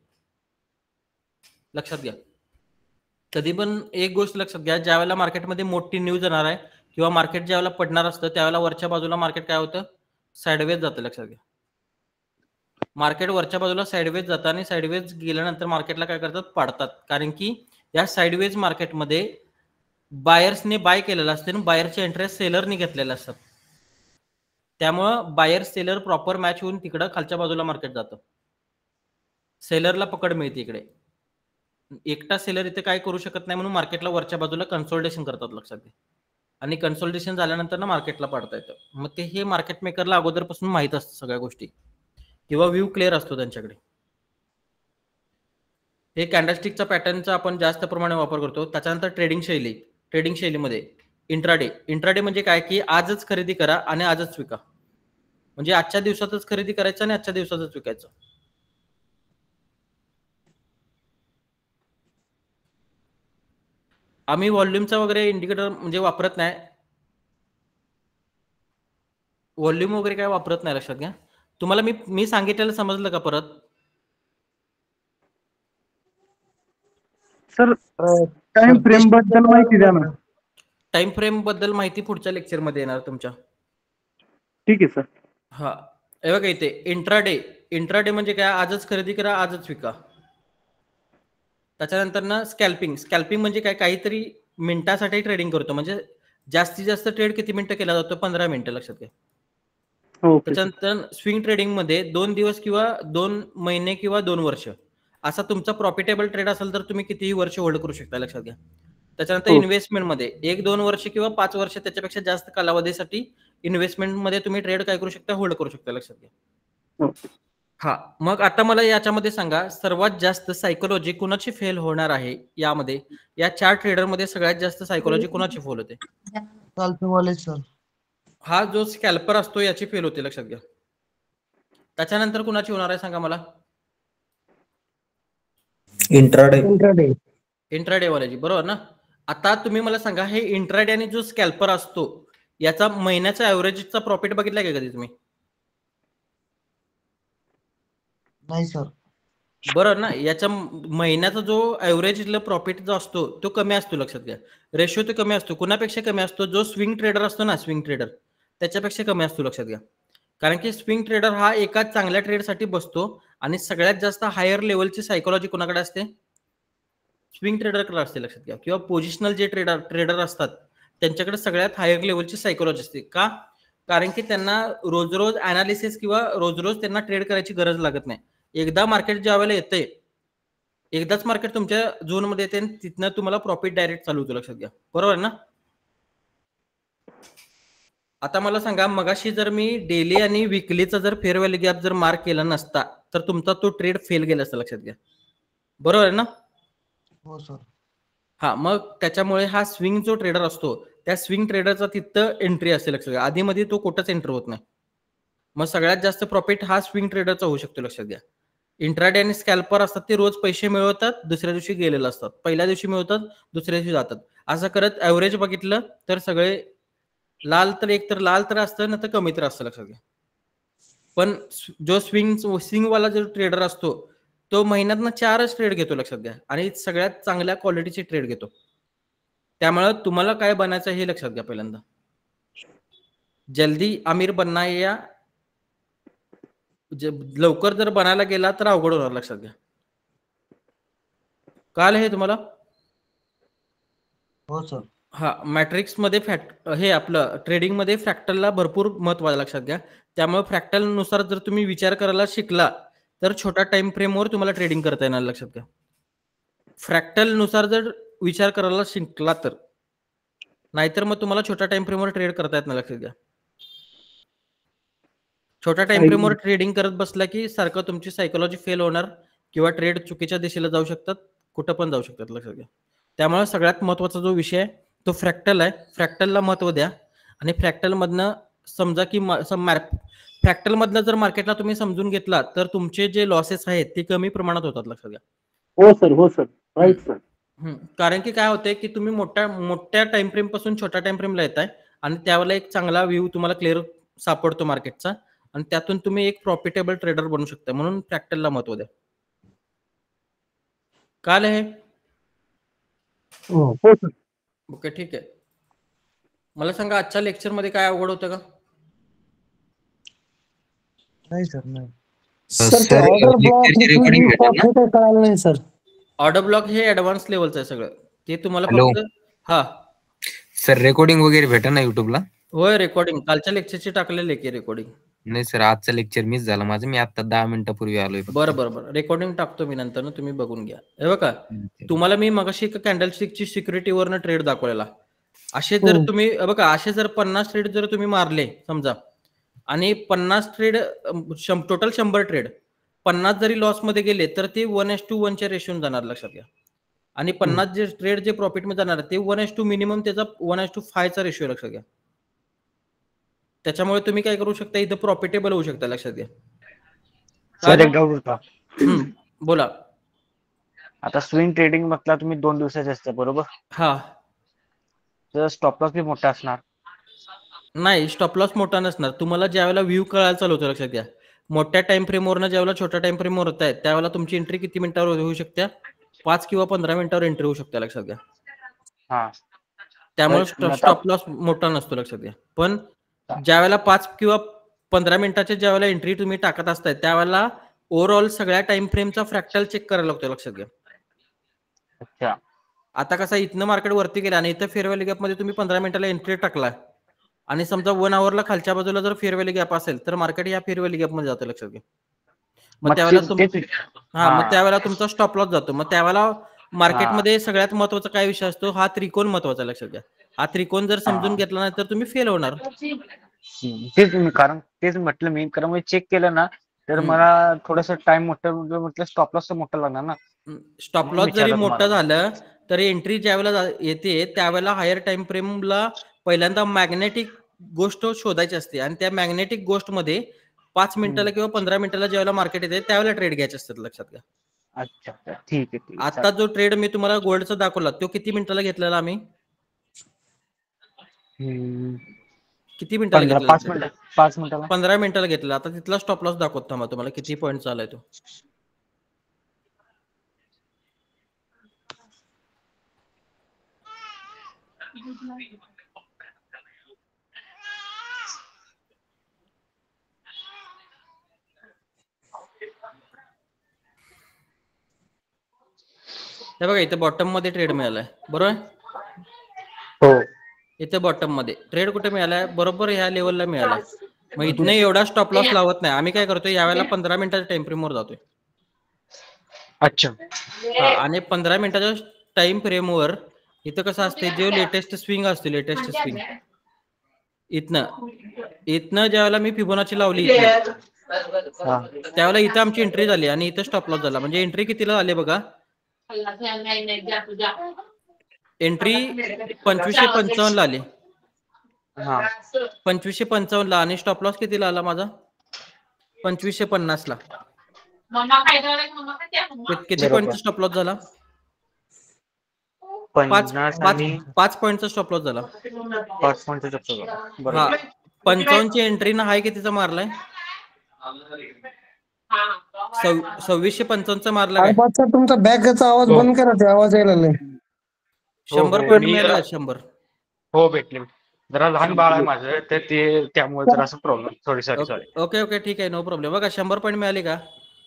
लक्षात घ्या कधी पण एक गोष्ट लक्षात घ्या ज्या वेळेला मार्केटमध्ये मोठी न्यूज येणार आहे किंवा मार्केट ज्या वेळेला पडणार असतं त्यावेळेला वरच्या बाजूला मार्केट काय होतं साइडवेज जातं लक्षात घ्या मार्केट वरच्या बाजूला साइडवेज जातं आणि साइडवेज गेल्यानंतर मार्केटला काय करतात पाडतात कारण की या साइडवेज मार्केटमध्ये बायर्सने बाय केलेलं असतं आणि बायरचे इंटरेस्ट सेलरने घेतलेले असतात त्यामुळं बायर सेलर प्रॉपर मॅच होऊन तिकडं खालच्या बाजूला मार्केट जातं सेलरला पकड मिळते इकडे एकटा सेलर इथे काय करू शकत नाही म्हणून मार्केटला वरच्या बाजूला कन्सोल्टेशन करतात लक्षात घ्या आणि कन्सोल्टेशन झाल्यानंतर ना मार्केटला पाडता येतं मग ते हे मार्केट मेकरला अगोदरपासून माहित असतं सगळ्या गोष्टी किंवा व्ह्यू क्लिअर असतो त्यांच्याकडे हे कॅन्डलस्टिकचा पॅटर्नचा आपण जास्त प्रमाणे वापर करतो त्याच्यानंतर ट्रेडिंग शैलीमध्ये इंट्राडे म्हणजे काय की आजच खरेदी करा आणि आजच विका म्हणजे आजच्या दिवसातच खरेदी करायचं आणि आजच्या दिवसातच विकायचं आम्ही व्हॉल्यूमचा वगैरे इंडिकेटर म्हणजे वापरत नाही व्हॉल्यूम वगैरे काय वापरत नाही लक्षात घ्या तुम्हाला मी सांगितलेलं समजलं का परत? सर टाइम फ्रेम बद्दल माहिती द्या ना. टाइम फ्रेम बद्दल माहिती पुढच्या लेक्चर मध्ये येणार तुमच्या. ठीक आहे सर. हा हे बघा इथे इंट्राडे म्हणजे काय, आजच खरेदी करा आजच विका. त्याच्यानंतर ना स्कॅल्पिंग म्हणजे काय, काहीतरी मिनिटासाठी ट्रेडिंग करतो, म्हणजे जास्तीत जास्त ट्रेड किती मिनिटं केला जातो? 15 मिनिटं, लक्षात घ्या. त्याच्यानंतर स्विंग ट्रेडिंग मध्ये 2 दिवस किंवा 2 महिने किंवा 2 वर्ष असा तुमचा प्रॉफिटेबल ट्रेड असेल तर तुम्ही कितीही वर्ष होल्ड करू शकता, लक्षात घ्या. त्याच्यानंतर इन्व्हेस्टमेंट मध्ये 1-2 वर्ष किंवा 5 वर्ष त्याच्यापेक्षा जास्त कालावधीसाठी इन्व्हेस्टमेंट मध्ये तुम्ही ट्रेड काय करू शकता? होल्ड करू शकता, लक्षात घ्या. हा, मग आता मला याच्यामध्ये सांगा, सर्वात जास्त सायकोलॉजी कुणाची फेल होणार आहे यामध्ये? या 4 ट्रेडर मध्ये सगळ्यात जास्त सायकोलॉजी कुणाची फेल होते? सर. हा जो स्कॅल्पर असतो याची फेल होते, लक्षात घ्या. त्याच्यानंतर कुणाची होणार आहे सांगा मला? इंट्राडे वाल्याची, बरोबर ना? आता तुम्ही मला सांगा, हे इंट्राडे आणि जो स्कॅल्पर असतो याचा महिन्याचा ऍव्हरेजचा प्रॉफिट बघितला का कधी तुम्ही? नाही सर. बरोबर ना? याचा महिन्याचा जो ऍव्हरेज प्रॉफिट जो असतो तो कमी असतो, लक्षात घ्या. रेशो तो कमी असतो. कुणापेक्षा कमी असतो? जो स्विंग ट्रेडर असतो ना, स्विंग ट्रेडर त्याच्यापेक्षा कमी असतो, लक्षात घ्या. कारण की स्विंग ट्रेडर हा एका चांगल्या ट्रेडसाठी बसतो आणि सगळ्यात जास्त हायर लेवलची सायकोलॉजी कोणाकडे असते? स्विंग ट्रेडरकडे असते, लक्षात घ्या. किंवा पोझिशनल जे ट्रेडर असतात त्यांच्याकडे सगळ्यात हायर लेवलची सायकोलॉजी असते. का? कारण की त्यांना रोज रोज अनालिसिस किंवा रोज रोज त्यांना ट्रेड करायची गरज लागत नाही. एकदा मार्केट ज्या वेळेला येते, एकदाच मार्केट तुमच्या झोन मध्ये येते, तिथनं तुम्हाला प्रॉफिट डायरेक्ट चालू होतो, लक्षात घ्या. बरोबर ना? आता मला सांगा, मगाशी जर मी डेली आणि विकलीचा जर फेअर व्हॅल्यू गॅप जर मार्क केला नसता तर तुमचा तो ट्रेड फेल गेला असता, लक्षात घ्या. बरोबर आहे ना? हो सर. हा, मग त्याच्यामुळे हा स्विंग जो ट्रेडर असतो त्या स्विंग ट्रेडरचा तिथं एंट्री असते, लक्षात घ्या. आधी मध्ये तो कुठंच एंटर होत नाही. मग सगळ्यात जास्त प्रॉफिट हा स्विंग ट्रेडरचा होऊ शकतो, लक्षात घ्या. इंट्राडे आणि स्कॅल्पर असतात ते रोज पैसे मिळवतात, दुसऱ्या दिवशी गेलेले असतात. पहिल्या दिवशी मिळवतात, दुसऱ्या दिवशी जातात. असं करत ऍव्हरेज बघितलं तर सगळे लाल तर लाल तर असतं ना तर कमी तर असतं, लक्षात घ्या. पण जो स्विंग वाला जो ट्रेडर असतो तो महिन्यातनं 4च ट्रेड घेतो, लक्षात घ्या. आणि सगळ्यात चांगल्या क्वालिटीचे ट्रेड घेतो. त्यामुळे तुम्हाला काय बनायचं हे लक्षात घ्या. पहिल्यांदा जल्दी अमीर बनना या लवकर जर बनायला गेला तर अवघड होणार, लक्षात घ्या. कळलं हे तुम्हाला? हो सर. हा, मॅट्रिक्स मध्ये हे आपलं ट्रेडिंग मध्ये फ्रॅक्टलला भरपूर महत्व आहे, लक्षात घ्या. त्यामुळे फ्रॅक्टल नुसार जर तुम्ही विचार करायला शिकला तर छोट्या टाइम फ्रेमवर तुम्हाला ट्रेडिंग करता येणार, लक्षात घ्या. फ्रॅक्टल नुसार जर विचार करायला शिकला तर, नाहीतर मग तुम्हाला छोट्या टाइम फ्रेमवर ट्रेड करता येत नाही, लक्षात घ्या. छोट्या टाइम फ्रेमवर ट्रेडिंग करत बसला की सारखं तुमची सायकोलॉजी फेल होणार किंवा ट्रेड चुकीच्या दिशेला जाऊ शकतात, कुठं पण जाऊ शकतात, लक्षात घ्या. त्यामुळे सगळ्यात महत्वाचा जो विषय आहे तो फ्रॅक्टल आहे. फ्रॅक्टलला महत्व द्या आणि फ्रॅक्टल मधनं समजा की फ्रॅक्टल मधनं जर मार्केटला तुम्ही समजून घेतला तर तुमचे जे लॉसेस आहेत ते कमी प्रमाणात होतात, लक्षात घ्या. हो सर. हो सर. Right sir. कारण की काय होतंय की तुम्ही मोठ्या टाइम फ्रेम पासून छोट्या टाइम फ्रेमला येताय आणि त्यावेळेला एक चांगला व्ह्यू तुम्हाला क्लिअर सापडतो मार्केटचा आणि त्यातून तुम्ही एक प्रॉफिटेबल ट्रेडर बनू शकता. म्हणून फ्रॅक्टलला महत्व द्या. काल हे हो सर. ओके, ठीक आहे. मला सांगा, आजच्या लेक्चर मध्ये काय अवघड होतं का? नाही सर. नाही सर कळालं नाही सर. ऑर्डर ब्लॉक हे ऍडव्हान्स लेवलचं आहे सगळं. ते तुम्हाला फक्त हा सर रेकॉर्डिंग वगैरे भेटेल ना युट्यूबला? होय, रेकॉर्डिंग कालच्या लेक्चरची टाकलेली की रेकॉर्डिंग. नाही सर, आजचं लेक्चर मिस झालं माझं. मी आता 10 मिनिटापूर्वी आलोय. बरं रेकॉर्डिंग टाकतो मी नंतर, तुम्ही बघून घ्या. हे बघा, तुम्हाला मी मगाशी कॅन्डलस्टिकची सिक्युरिटीवरनं ट्रेड दाखवलेला. असे जर तुम्ही बघा, असे जर 50 ट्रेड जर तुम्ही मारले समजा आणि 50 ट्रेड टोटल 100 ट्रेड 50 जरी लॉस मध्ये गेले तर ते 1:1 च्या रेशोने जाणार, लक्षात घ्या. आणि 50 जे ट्रेड जे प्रॉफिट मध्ये जाणार ते 1:2 मिनिमम त्याचा 1:5 चा रेशो, लक्षात घ्या. त्याच्यामुळे तुम्ही काय करू शकता, इथं प्रॉफिटेबल होऊ शकता, लक्षात घ्या. सर एक डाऊट होता. बोला. आता स्विंग ट्रेडिंग म्हटलं तुम्ही 2 दिवसाचे असते, बरोबर? हा. तर स्टॉप लॉस बी मोठा असणार? नाही, स्टॉप लॉस मोठा नसणार. तुम्हाला ज्या वेळेला व्ह्यू कळायला चालू होतं, लक्षात घ्या, मोठ्या टाइम फ्रेमवरनं ज्यावेळेला छोट्या टाइम फ्रेमवर होत आहे त्यावेळेला तुमची एंट्री किती मिनिटावर होऊ शकते? 5 किंवा 15 मिनिटावर एंट्री होऊ शकते, लक्षात घ्या. हा त्यामुळे तर आता स्टॉप लॉस मोठा नसतो, लक्षात घ्या. पण ज्यावेळेला 5 किंवा 15 मिनिटाच्या ज्यावेळेला एंट्री तुम्ही टाकत असताय त्यावेळेला ओव्हरऑल सगळ्या टाइम फ्रेमचा फ्रॅक्टल चेक करायला लागतो, लक्षात घ्या. अच्छा आता कसं इथनं मार्केट वरती गेलं आणि इथं फेअर व्हॅल्यू गॅपमध्ये तुम्ही 15 मिनिटाला एंट्री टाकला आणि समजा 1 आवरला खालच्या बाजूला जर फेअर व्हॅल्यू गॅप असेल तर मार्केट या फेअर व्हॅल्यू गॅपमध्ये जातं, लक्षात घ्या. मग त्यावेळेला मग त्यावेळेला तुमचा स्टॉप लॉस जातो. मग त्यावेळेला मार्केटमध्ये सगळ्यात महत्वाचा काय विषय असतो? हा त्रिकोण महत्वाचा, लक्षात घ्या. हा त्रिकोण जर समजून घेतला नाही तर तुम्ही फेल होणार. तेच म्हटलं मी, कारण मी चेक केलं ना तर मला थोडस टाइम म्हटलं स्टॉप लॉस मोठा लागणार ना. स्टॉप लॉस जरी मोठं झालं तरी एंट्री ज्यावेळेला येते त्यावेळेला हायर टाइम फ्रेमला पहिल्यांदा मॅग्नेटिक गोष्ट शोधायची असते आणि त्या मॅग्नेटिक गोष्टमध्ये 5 मिनिटाला किंवा 15 मिनिटाला ज्यावेळेला मार्केट येते त्यावेळेला ट्रेड घ्यायचे असतात, लक्षात घ्या. अच्छा ठीक आहे. आता जो ट्रेड मी तुम्हाला गोल्डचा दाखवला तो किती मिनिटाला घेतलेला आम्ही? किती मिनिटाला घेतला? 5 मिनिटाला 15 मिनिटाला घेतला. आता तिथला स्टॉप लॉस दाखवत थांबा तुम्हाला किती पॉईंट आलाय तो. हे बघा इथे बॉटम मध्ये ट्रेड मिळालाय, बरोबर? हो. इथे बॉटम मध्ये ट्रेड कुठे मिळालाय? बरोबर ह्या लेवलला मिळालाय. मग इथनं एवढा स्टॉप लॉस लावत नाही आम्ही. काय करतोय यावेळेला 15 मिनिटाच्या टाइम फ्रेमवर जातोय. अच्छा आणि 15 मिनिटाच्या टाइम फ्रेमवर इथं कसं असते, जे लेटेस्ट स्विंग असते, लेटेस्ट स्विंग इथनं ज्यावेळेला मी फिबोनाची लावली त्यावेळेला इथं आमची एंट्री झाली आणि इथं स्टॉप लॉस झाला. म्हणजे एंट्री कितीला झाली बघा? एंट्री 2555 ला आली. 2555 ला आणि स्टॉप लॉस कितीला आला माझा? 2550 ला. किती पॉईंटचा स्टॉप लॉस झाला? 5 पॉईंटचा स्टॉप लॉस झाला. 5 पॉईंटचा स्टॉप लॉस. हा 55 ची एंट्री ना हाय कितीचा मारलाय? 2655 चा मारला काय? तुमचा बॅकचा आवाज बंद करा, ते आवाज यायला लागलाय. 100 पॉईंट मिळाले का? 100 हो भेटले. जरा लहान बाळ आहे माझं तर ते त्यामुळे जरा असं प्रॉब्लेम. सॉरी. ओके ठीक आहे, नो प्रॉब्लेम. बघा 100 पॉईंट मिळाले का?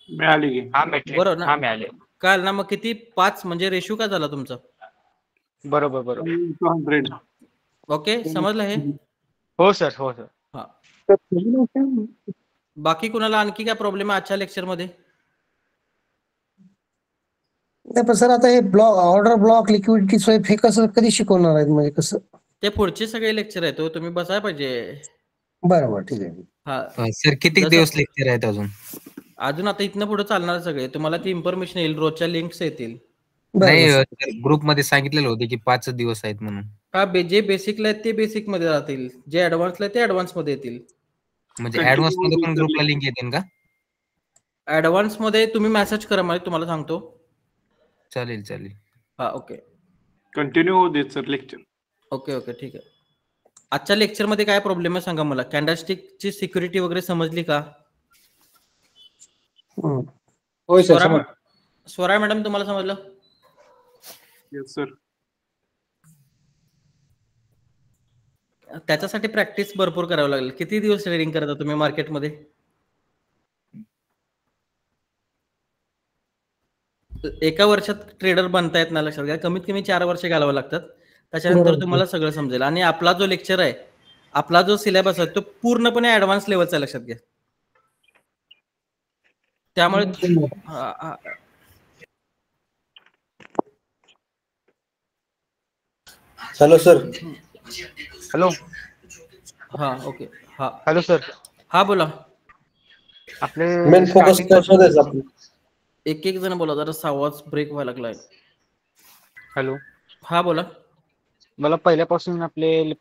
मिळाली की. बरोबर ना? मिळाले. काल ना मग किती 5 म्हणजे रेशो काय झाला तुमचा? बरोबर 200. ओके समजलं हे? हो सर. हा बाकी कुणाला आणखी काय प्रॉब्लेम आहे आजच्या लेक्चर मध्ये? नाही पण सर आता हे block, order block, liquidity swap हे कसं कधी शिकवणार आहेत, म्हणजे कसं? ते पुढचे सगळे लेक्चर आहेत, तुम्ही बसायला पाहिजे. बरोबर ठीक आहे. हा सर किती दिवस लेक्चर आहेत अजून आता इथनं पुढे चालणार सगळे. तुम्हाला ती इन्फॉर्मेशन येईल, रोजच्या लिंक्स येतील. नाही ग्रुप मध्ये सांगितलेलं होते की 5 दिवस आहेत म्हणून. हा जे बेसिकला आहेत ते बेसिक मध्ये राहतील, जे ऍडव्हान्सला आहेत ते ऍडव्हान्स मध्ये येतील. म्हणजे ऍडव्हान्स मध्ये पण ग्रुपला लिंक येतील का? ऍडव्हान्स मध्ये तुम्ही मेसेज करा, मला तुम्हाला सांगतो. चालेल. हा ओके कंटिन्यू होऊ देत सर लेक्चर. ओके ठीक आहे. आजच्या लेक्चर मध्ये काय प्रॉब्लेम आहे सांगा मला. कॅन्डलस्टिकची सिक्युरिटी वगैरे समजली का? होय सर. स्वरा मॅडम तुम्हाला समजलं? Yes sir. त्याच्यासाठी प्रॅक्टिस भरपूर करावं लागेल. किती दिवस ट्रेडिंग करता तुम्ही मार्केटमध्ये? एका वर्षात ट्रेडर बनता येत नाही, लक्षात घ्या. कमीत कमी 4 वर्ष घालावं लागतात. त्याच्यानंतर तुम्हाला सगळं समजेल. आणि आपला जो लेक्चर आहे, आपला जो सिलेबस आहे तो पूर्णपणे ऍडव्हान्स लेवलचा, लक्षात घ्या. त्यामुळे हॅलो सर. हॅलो. हा ओके. हा हॅलो सर. हा बोला. आपले मेन फोकस कशावर आहे? एक जण बोला, जरा आवाज ब्रेक व्हायला लागलाय. हॅलो. हा बोला. मला पहिल्यापासून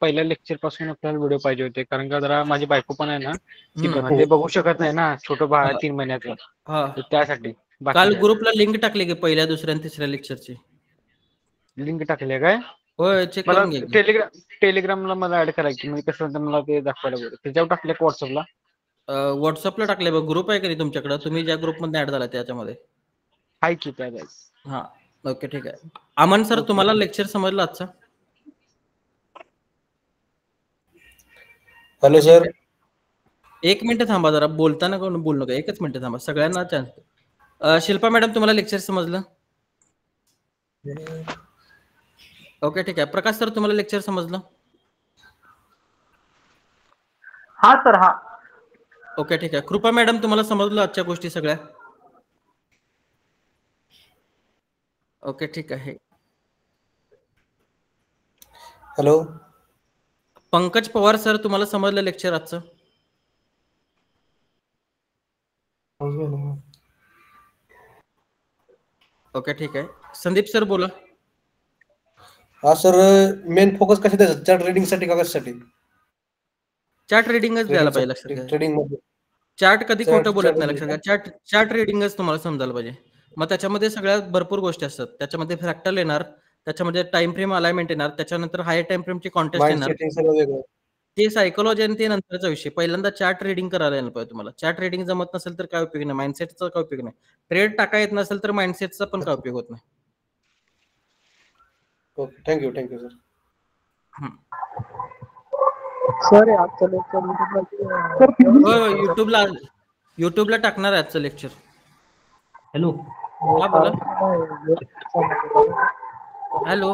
पहिल्या लेक्चर पासून आपल्याला व्हिडिओ पाहिजे होते, कारण का जरा माझी बायको पण आहे ना, ते बघू शकत नाही ना, छोटं बाळ 3 महिन्याचं. त्यासाठी काल ग्रुपला लिंक टाकली की पहिल्या, दुसऱ्या आणि तिसऱ्या लेक्चरची लिंक टाकली काय? होय, चेक करून घ्या. टेलिग्रामला मला ऍड करायची, म्हणजे कसं मला ते दाखवायला बरं. त्याच्यावर टाकले व्हॉट्सअपला. व्हॉट्सअपला टाकले बघ, ग्रुप आहे का नाही तुमच्याकडे? तुम्ही ज्या ग्रुपमध्ये ऍड झाला त्याच्यामध्ये. आहे की त्या guys. हा ओके ठीक आहे. अमन सर तुम्हाला लेक्चर समजलं आजचं? Hello sir. एक मिनिट थांबा जरा, बोलताना कोण बोलू नका, एकच मिनिट थांबा, सगळ्यांना चान्स. शिल्पा मॅडम तुम्हाला लेक्चर समजलं? ओके ठीक आहे. प्रकाश सर तुम्हाला लेक्चर समजलं? हा सर हा. ओके ठीक आहे. कृपा मॅडम तुम्हाला समजलं आजच्या गोष्टी सगळ्या? ओके ठीक आहे. हॅलो. पंकज पवार सर तुम्हाला समजलं लेक्चर आजचं? ओके ठीक आहे. संदीप सर बोला. हा सर, मेन फोकस कशा द्यायचा? चार्ट रीडिंग साठी का कशासाठी? चार्ट रीडिंगच द्यायला पाहिजे, लक्षात घ्या. ट्रेडिंग मध्ये चार्ट कधी Chart- खोटं बोलत chart नाही, लक्षात घ्या. चार्ट रीडिंगच तुम्हाला समजायला पाहिजे. मग त्याच्यामध्ये सगळ्यात भरपूर गोष्टी असतात. त्याच्यामध्ये फ्रॅक्टल येणार, त्याच्यामध्ये टाइम फ्रेम अलाइनमेंट येणार, त्याच्यानंतर हायर टाइम फ्रेमची कॉन्टेस्ट माइंड येणार. सेटिंग सगळं वेगळं. ते सायकोलॉजी आणि ते नंतरचा विषय. पहिल्यांदा चार्ट रीडिंग करायला यायला पाहिजे तुम्हाला. चार्ट रीडिंग जमत नसेल तर काय उपयोग नाही, माइंडसेटचा काय उपयोग नाही. ट्रेड टाका येत नसेल तर माइंडसेटचा पण काय उपयोग होत नाही. Okay, thank you sir. सर युट्यूबला टाकणार आहे आजचं लेक्चर. हॅलो. हा बोला. हॅलो.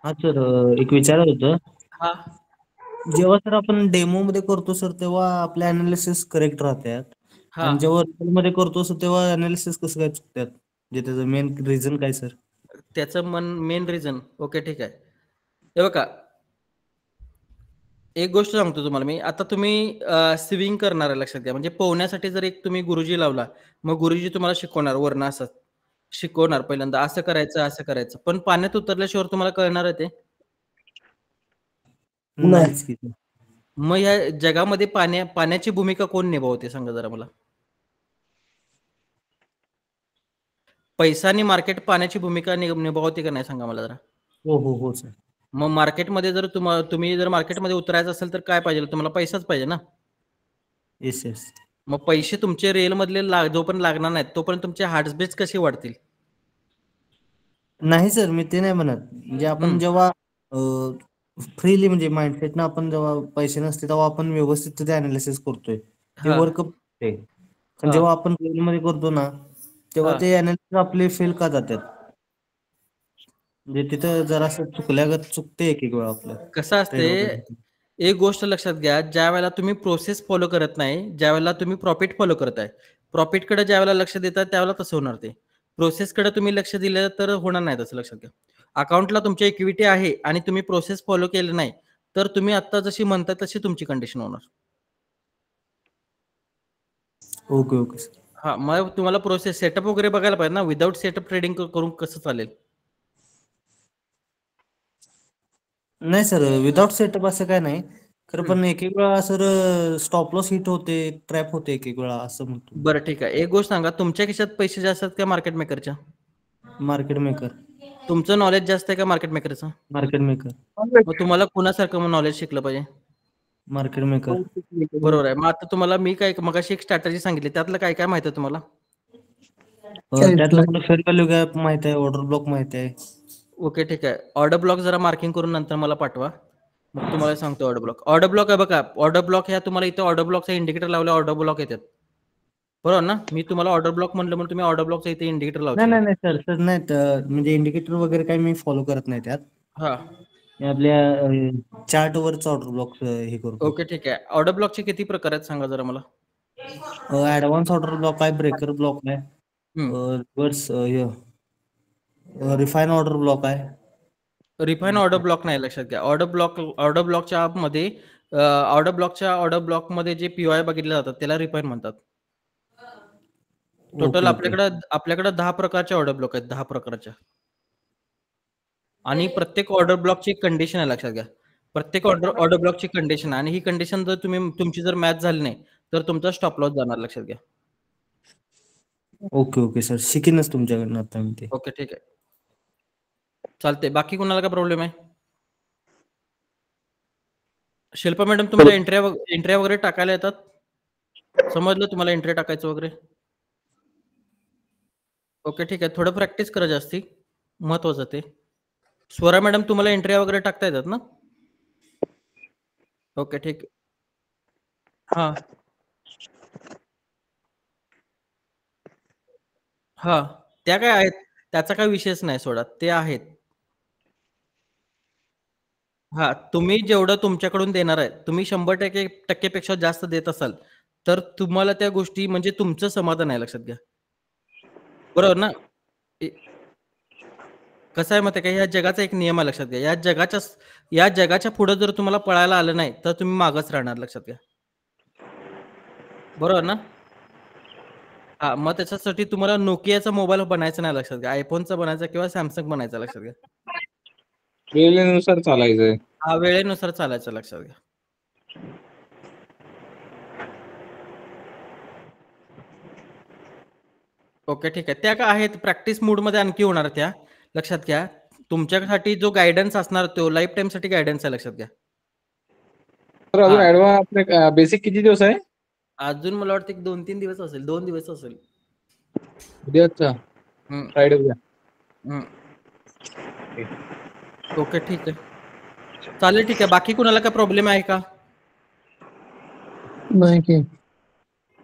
हा सर, एक विचारत होतं. हा जेव्हा सर आपण डेमो मध्ये करतो सर, तेव्हा आपले अनालिसिस करेक्ट राहतात, हा आणि जेव्हा रिअल मध्ये करतो सर तेव्हा अनालिसिस कसं काय चुकतात? म्हणजे त्याचं मेन रिझन काय सर? त्याचं मेन रिझन. ओके ठीक आहे. हे बघा, एक गोष्ट सांगतो तुम्हाला मी. आता तुम्ही स्विमिंग करणार आहे, लक्षात घ्या. म्हणजे पोहण्यासाठी जर एक तुम्ही गुरुजी लावला, मग गुरुजी तुम्हाला शिकवणार, वरनं असं शिकवणार, पहिल्यांदा असं करायचं असं करायचं. पण पाण्यात उतरल्याशिवाय तुम्हाला कळणार आहे ते? नाहीच की. मग या जगामध्ये पाण्याची भूमिका कोण निभावते सांगा जरा मला? पैसा आणि मार्केट पाण्याची भूमिका निभावते का नाही सांगा मला जरा? हो सर. मग मार्केटमध्ये जर तुम्ही जर मार्केटमध्ये उतरायचं असेल तर काय पाहिजे तुम्हाला? पैसाच पाहिजे ना. येस. मग पैसे तुमचे रिअल मधले जोपर्यंत लागणार नाहीत तोपर्यंत तुमचे हार्टबीट्स कसे वाढतील? नाही सर, मी ते नाही म्हणत. म्हणजे आपण जेव्हा फ्रीली, म्हणजे माइंडसेटनं आपण जेव्हा पैसे नसते तेव्हा आपण व्यवस्थित ते अनालिसिस करतोय, ते हा. वर्क होते. पण हा. जेव्हा आपण रिअल मध्ये करतो ना, तेव्हा हा. ते अनालिसिस आपले फेल का जातात? म्हणजे तिथं जरासं चुकते एक वेळा आपलं. कसं असते, एक गोष्ट लक्षात घ्या. ज्या वेळेला तुम्ही प्रोसेस फॉलो करत नाही, ज्या वेळेला तुम्ही प्रॉफिट फॉलो करताय, प्रॉफिटकडे ज्या वेळेला लक्ष देतात त्यावेळेला तसं होणार. ते प्रोसेसकडे तुम्ही लक्ष दिलं तर होणार नाही तसं, लक्षात घ्या. अकाउंटला तुमची इक्विटी आहे आणि तुम्ही प्रोसेस फॉलो केलं नाही तर तुम्ही आता जशी म्हणता तशी तुमची कंडिशन होणार. Okay sir. हा, मग तुम्हाला प्रोसेस सेटअप वगैरे बघायला पाहिजे ना. विदाऊट सेटअप ट्रेडिंग करून कसं चालेल? नाही सर, विदाउट सेटअप असं काय नाही खरं, पण एक वेळा सर स्टॉप लॉस हिट होते, ट्रॅप होते एक वेळा, असं म्हणतो. बरं ठीक आहे. एक गोष्ट सांगा, तुमच्या खिशात पैसे जास्त आहेत का मार्केट मेकरच्या? Market maker. तुमचं नॉलेज जास्त आहे का मार्केट मेकरचं? Market maker. मग तुम्हाला कुणासारखं नॉलेज शिकलं पाहिजे? Market maker. बरोबर आहे. मग आता तुम्हाला मी काय मगाशी एक स्ट्रॅटेजी सांगितली, त्यातलं काय काय माहिती आहे तुम्हाला? त्यातलं मला फेअर व्हॅल्यू गॅप माहिती आहे, ऑर्डर ब्लॉक माहिती आहे. ओके ठीक आहे. ऑर्डर ब्लॉक जरा मार्किंग करून नंतर मला पाठवा, मग तुम्हाला सांगतो. ऑर्डर ब्लॉक आहे बघा. ऑर्डर ब्लॉक ह्या तुम्हाला इथे ऑर्डर ब्लॉकचा इंडिकेटर लावला, ऑर्डर ब्लॉक येतात, बरोबर ना? मी तुम्हाला ऑर्डर ब्लॉक म्हणलं म्हणून तुम्ही ऑर्डर ब्लॉकचा इथे इंडिकेटर लावतो. नाही सर नाही, म्हणजे इंडिकेटर वगैरे काही मी फॉलो करत नाही त्यात. हा, मी आपल्या चार्ट वरच ऑर्डर ब्लॉक हे करतो. ओके ठीक आहे. ऑर्डर ब्लॉकचे किती प्रकार आहेत सांगा जरा मला? ऍडव्हान्स ऑर्डर ब्लॉक आहे, ब्रेकर ब्लॉक आहे, रिव्हर्स रिफाईन ऑर्डर ब्लॉक आहे. रिफाईन ऑर्डर ब्लॉक नाही, लक्षात घ्या. ऑर्डर ब्लॉकच्या मध्ये ऑर्डर ब्लॉकमध्ये जे पीओआय बघितले जातात त्याला रिफाईन म्हणतात. टोटल आपल्याकडे 10 प्रकारचे ऑर्डर ब्लॉक आहेत, 10 प्रकारच्या. आणि प्रत्येक ऑर्डर ब्लॉकची कंडिशन आहे, लक्षात घ्या. प्रत्येक ऑर्डर ब्लॉकची कंडिशन, आणि ही कंडिशन जर तुमची जर मॅच झाली नाही तर तुमचा स्टॉप लॉस जाणार, लक्षात घ्या. ओके सर, शिकीनच तुमच्याकडनं आता मी ते. ओके ठीक आहे, चालते. बाकी कोणाला काय प्रॉब्लेम आहे? शिल्पा मॅडम तुम्हाला एंट्र्या वगैरे टाकायला येतात? समजलं तुम्हाला एंट्री टाकायचं वगैरे? ओके, ठीक आहे. थोडं प्रॅक्टिस करा जास्ती. महत्वाचं ते. स्वरा मॅडम तुम्हाला एंट्र्या वगैरे टाकता येतात ना? ओके, ठीक आहे. हां. हां. त्या काय आहेत. त्याचा काही विषयच नाही सोडा. ते आहेत. हां, तुम्ही जेवढं तुमच्याकडून देणार आहे, तुम्ही 100% टक्केपेक्षा जास्त देत असाल, तर तुम्हाला त्या गोष्टी म्हणजे तुमचं समाधान आहे लक्षात घ्या. बरोबर ना? ए कसं आहे माहिती आहे का, ह्या जगाचा एक नियम आहे लक्षात घ्या. या जगाच्या पुढे जर तुम्हाला पळायला आलं नाही, तर तुम्ही मागच राहणार लक्षात घ्या. बरोबर ना? हां, मग त्याच्यासाठी तुम्हाला Nokiaचा मोबाईल बनायचा नाही लक्षात घ्या. iPhoneचा बनायचा किंवा Samsung बनायचा लक्षात घ्या. वेळेनुसार चालायचंय. हां, वेळेनुसार चालायचं लक्षात घ्या. ओके, ठीक आहे. त्या काय आहेत प्रॅक्टिस मोडमध्ये आणखी होणार त्या. लक्षात घ्या. तुमच्यासाठी जो गाईडन्स असणार तो लाईफ टाईमसाठी गाईडन्स आहे लक्षात घ्या. तर अजून हां. ऍडव्हान्स आपले बेसिक किती दिवस आहे? अजून मला वाटतं एक 2-3 दिवस असेल. 2 दिवस असेल. उद्याचा हं. फ्रायडे उद्या. हं. ओके, ठीक आहे. चालेल, ठीक आहे. बाकी कुणाला काय प्रॉब्लेम आहे का? नाही की.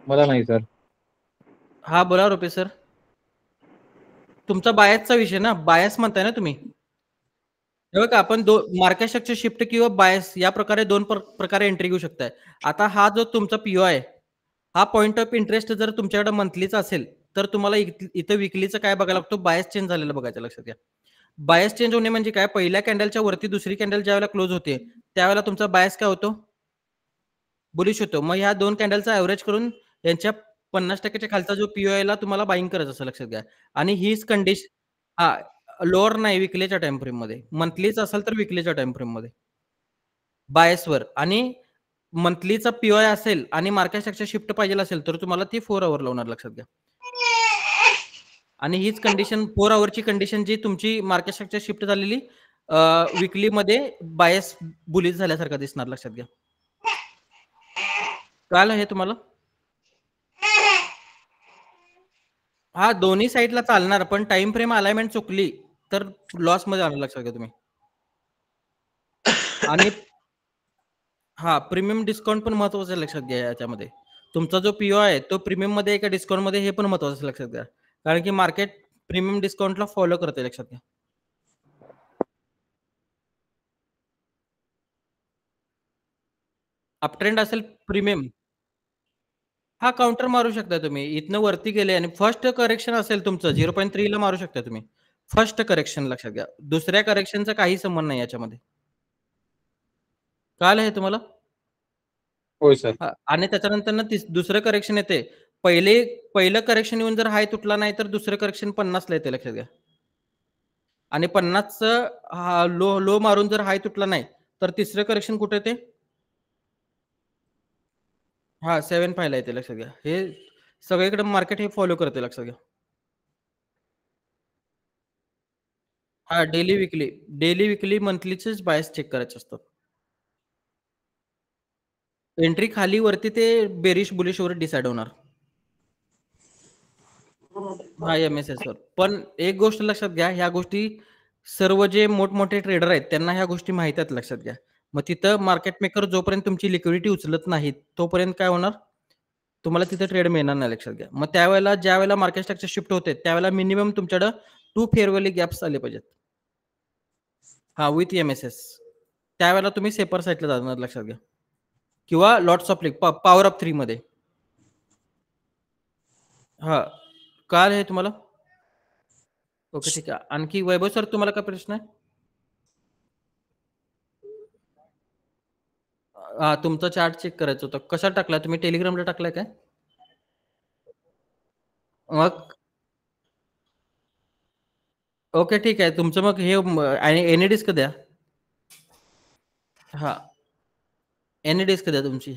मला नाही सर. हां, बोला रुपेश सर. तुमचा बायसचा विषय ना? बायस म्हणताय ना तुम्ही? हे बघा आपण मार्केट स्ट्रक्चर शिफ्ट किंवा बायस या प्रकारे 2 प्रकारे एंट्री घेऊ शकताय. आता हा जो तुमचा पीओ आहे, हा पॉइंट ऑफ इंटरेस्ट जर तुमच्याकडे मंथलीचा असेल, तर तुम्हाला इथं विकलीचं काय बघायला लागतो, बायस चेंज झालेलं बघायचं लक्षात घ्या. बायस चेंज होणे म्हणजे काय? पहिल्या कॅन्डलच्या वरती दुसरी कॅन्डल ज्यावेळेला क्लोज होते, त्यावेळेला तुमचा बायस काय होतो? बुलिश होतो. मग ह्या 2 कॅन्डलचा एव्हरेज करून यांच्या 50% च्या खालचा जो पीओआयला तुम्हाला बायिंग करायचं असं लक्षात घ्या. आणि हीच कंडिशन हां, लोअर नाही विकलीच्या टाईम फ्रेममध्ये. मंथलीच असेल तर विकलीच्या टाईम फ्रेममध्ये. बायसवर आणि मंथलीचा पीओआय असेल आणि मार्केट स्ट्रक्चर शिफ्ट पाहिजे असेल, तर तुम्हाला ती 4 अवर लावणार लक्षात घ्या. आणि हीच कंडिशन 4 अवरची कंडिशन जी तुमची मार्केट स्ट्रक्चर शिफ्ट झालेली विकलीमध्ये बायस बुलिश झाल्यासारखं दिसणार लक्षात घ्या. कळालं हे तुम्हाला? हां, दोन्ही साइडला चालणार, पण टाईम फ्रेम अलाइनमेंट चुकली, तर लॉसमध्ये जाणार लक्षात घ्या तुम्ही. आणि हां, प्रीमियम डिस्काउंट पण महत्त्वाचं आहे लक्षात घ्या याच्यामध्ये. तुमचा जो पीओ आहे, तो प्रीमियममध्ये आहे का डिस्काउंटमध्ये हे पण महत्त्वाचं आहे लक्षात घ्या. कारण की मार्केट प्रीमियम डिस्काउंटला फॉलो करते लक्षात घ्या. अपट्रेंड असेल प्रीमियम हां, काउंटर मारू शकता तुम्ही. इथनं वरती गेले आणि फर्स्ट करेक्शन असेल तुमचं 0.3 ला मारू शकता तुम्ही. फर्स्ट करेक्शन लक्षात घ्या. दुसऱ्या करेक्शनचा काही संबंध नाही याच्यामध्ये. कळालं हे तुम्हाला? होय सर. हां, आणि त्याच्यानंतर ना दुसरं करेक्शन येते. पहिलं करेक्शन येऊन जर हाय तुटला नाही, तर दुसरं करेक्शन 50 ला येते लक्षात घ्या. आणि 50चं लो मारून जर हाय तुटला नाही, तर तिसरं करेक्शन कुठे येते? हां, 7.5 ला येते लक्षात घ्या. हे सगळीकडे मार्केट हे फॉलो करते लक्षात घ्या. हां, डेली विकली, मंथलीचेच बायस चेक करायचे असतात. एंट्री खाली वरती ते बेरिश बुलिशवर डिसाईड होणार. हां, एम-एस-एसवर. पण एक गोष्ट लक्षात घ्या, ह्या गोष्टी सर्व जे मोठमोठे ट्रेडर आहेत, त्यांना ह्या गोष्टी माहीत आहेत लक्षात घ्या. मग तिथं मार्केट मेकर जोपर्यंत तुमची लिक्विडिटी उचलत नाहीत, तोपर्यंत काय होणार? तुम्हाला तिथे ट्रेड मिळणार नाही लक्षात घ्या. मग त्यावेळेला ज्यावेळेला मार्केट स्ट्रक्चर शिफ्ट होते, त्यावेळेला मिनिमम तुमच्याकडं 2 फेअर व्हॅल्यू गॅप्स आले पाहिजेत. हां, विथ एम-एस-एस. त्यावेळेला तुम्ही सेपर साइडला जाणार लक्षात घ्या. किंवा lots of lick power of 3 मध्ये. हां, कळालं हे तुम्हाला? ओके, ठीक आहे. आणखी वैभव सर तुम्हाला काय प्रश्न आहे? तुमचा चार्ट चेक करायचा होता. कशात टाकलाय तुम्ही? टेलिग्रामला टाकलाय काय? मग ओके, ठीक आहे. तुमचं मग हे एनी डिस्क द्या. हां, एनी डिस्क द्या तुमची.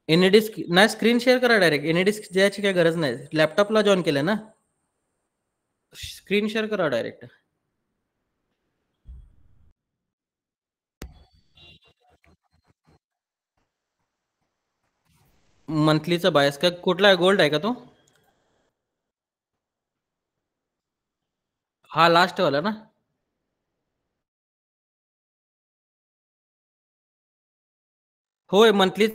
एनईडी नाही, स्क्रीन शेअर करा डायरेक्ट. एनईडी द्यायची काही गरज नाही. लॅपटॉपला जॉईन केलंय ना, स्क्रीन शेअर करा डायरेक्ट. मंथलीचा बायस का कुठला आहे? गोल्ड आहे का तो? हा लास्ट वाला ना. होय मंथली.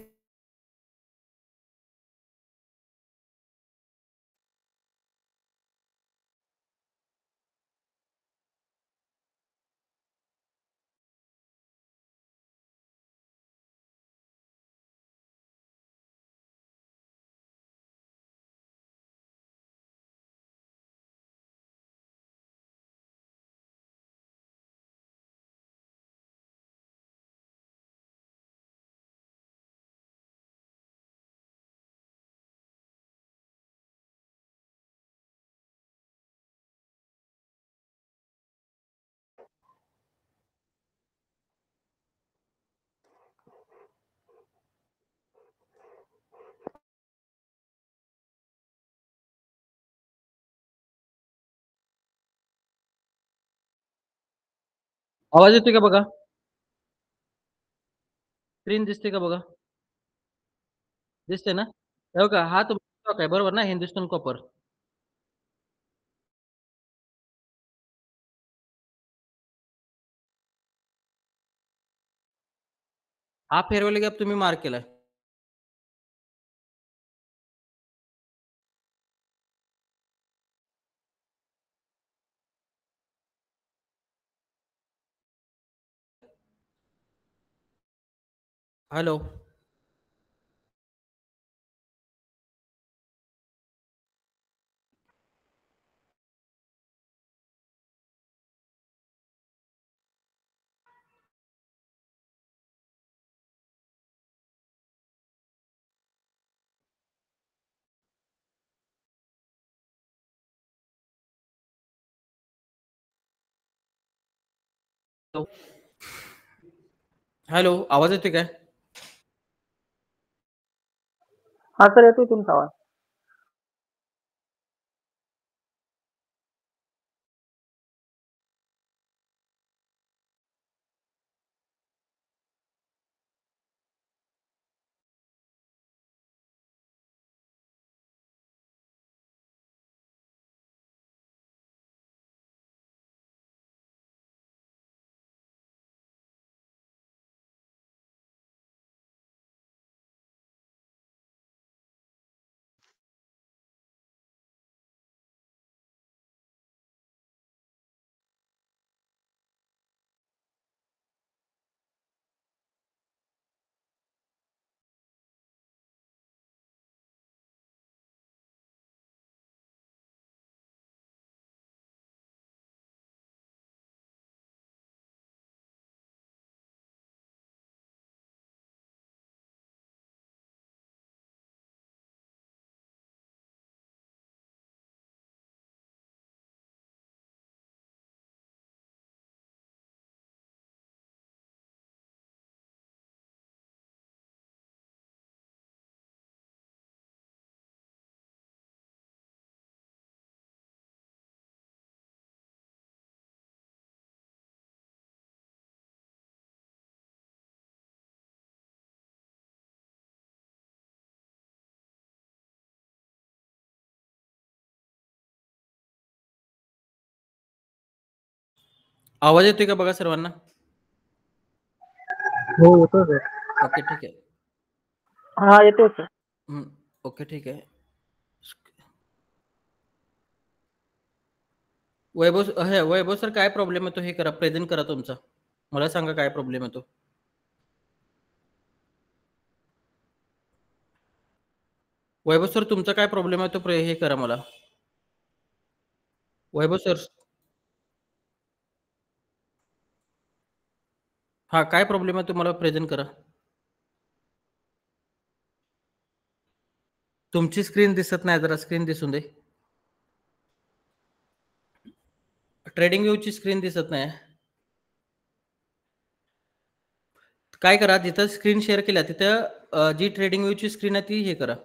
आवाज येतोय का बघा? स्क्रीन दिसते का बघा? दिसते ना? हो का? हा तुमचा स्टॉक आहे बरोबर ना, हिंदुस्थान कॉपर. हा फेअरवेल गॅप तुम्ही मार्क केलाय. हॅलो. हॅलो, आवाज येतोय काय? हा सर, येतोय तुमचा आवाज. आवाज येतोय का बघा सर्वांना? हो, येतोय सर. ओके ठीक आहे. हा, येतोय सर. ओके ठीक आहे. वैभव सर काय प्रॉब्लेम येतो हे करा, प्रेझेंट करा तुमचा. मला सांगा काय प्रॉब्लेम येतो. वैभव सर तुमचा काय प्रॉब्लेम आहे तो हे करा मला. वैभव सर, हा काय प्रॉब्लेम आहे तुम्हाला प्रेझेंट करा. तुमची स्क्रीन दिसत नाही, जरा स्क्रीन दिसून दे. ट्रेडिंग व्ह्यूची स्क्रीन दिसत नाही. काय करा, जिथं स्क्रीन शेअर केल्या तिथं जी ट्रेडिंग व्ह्यूची स्क्रीन आहे ती हे करा.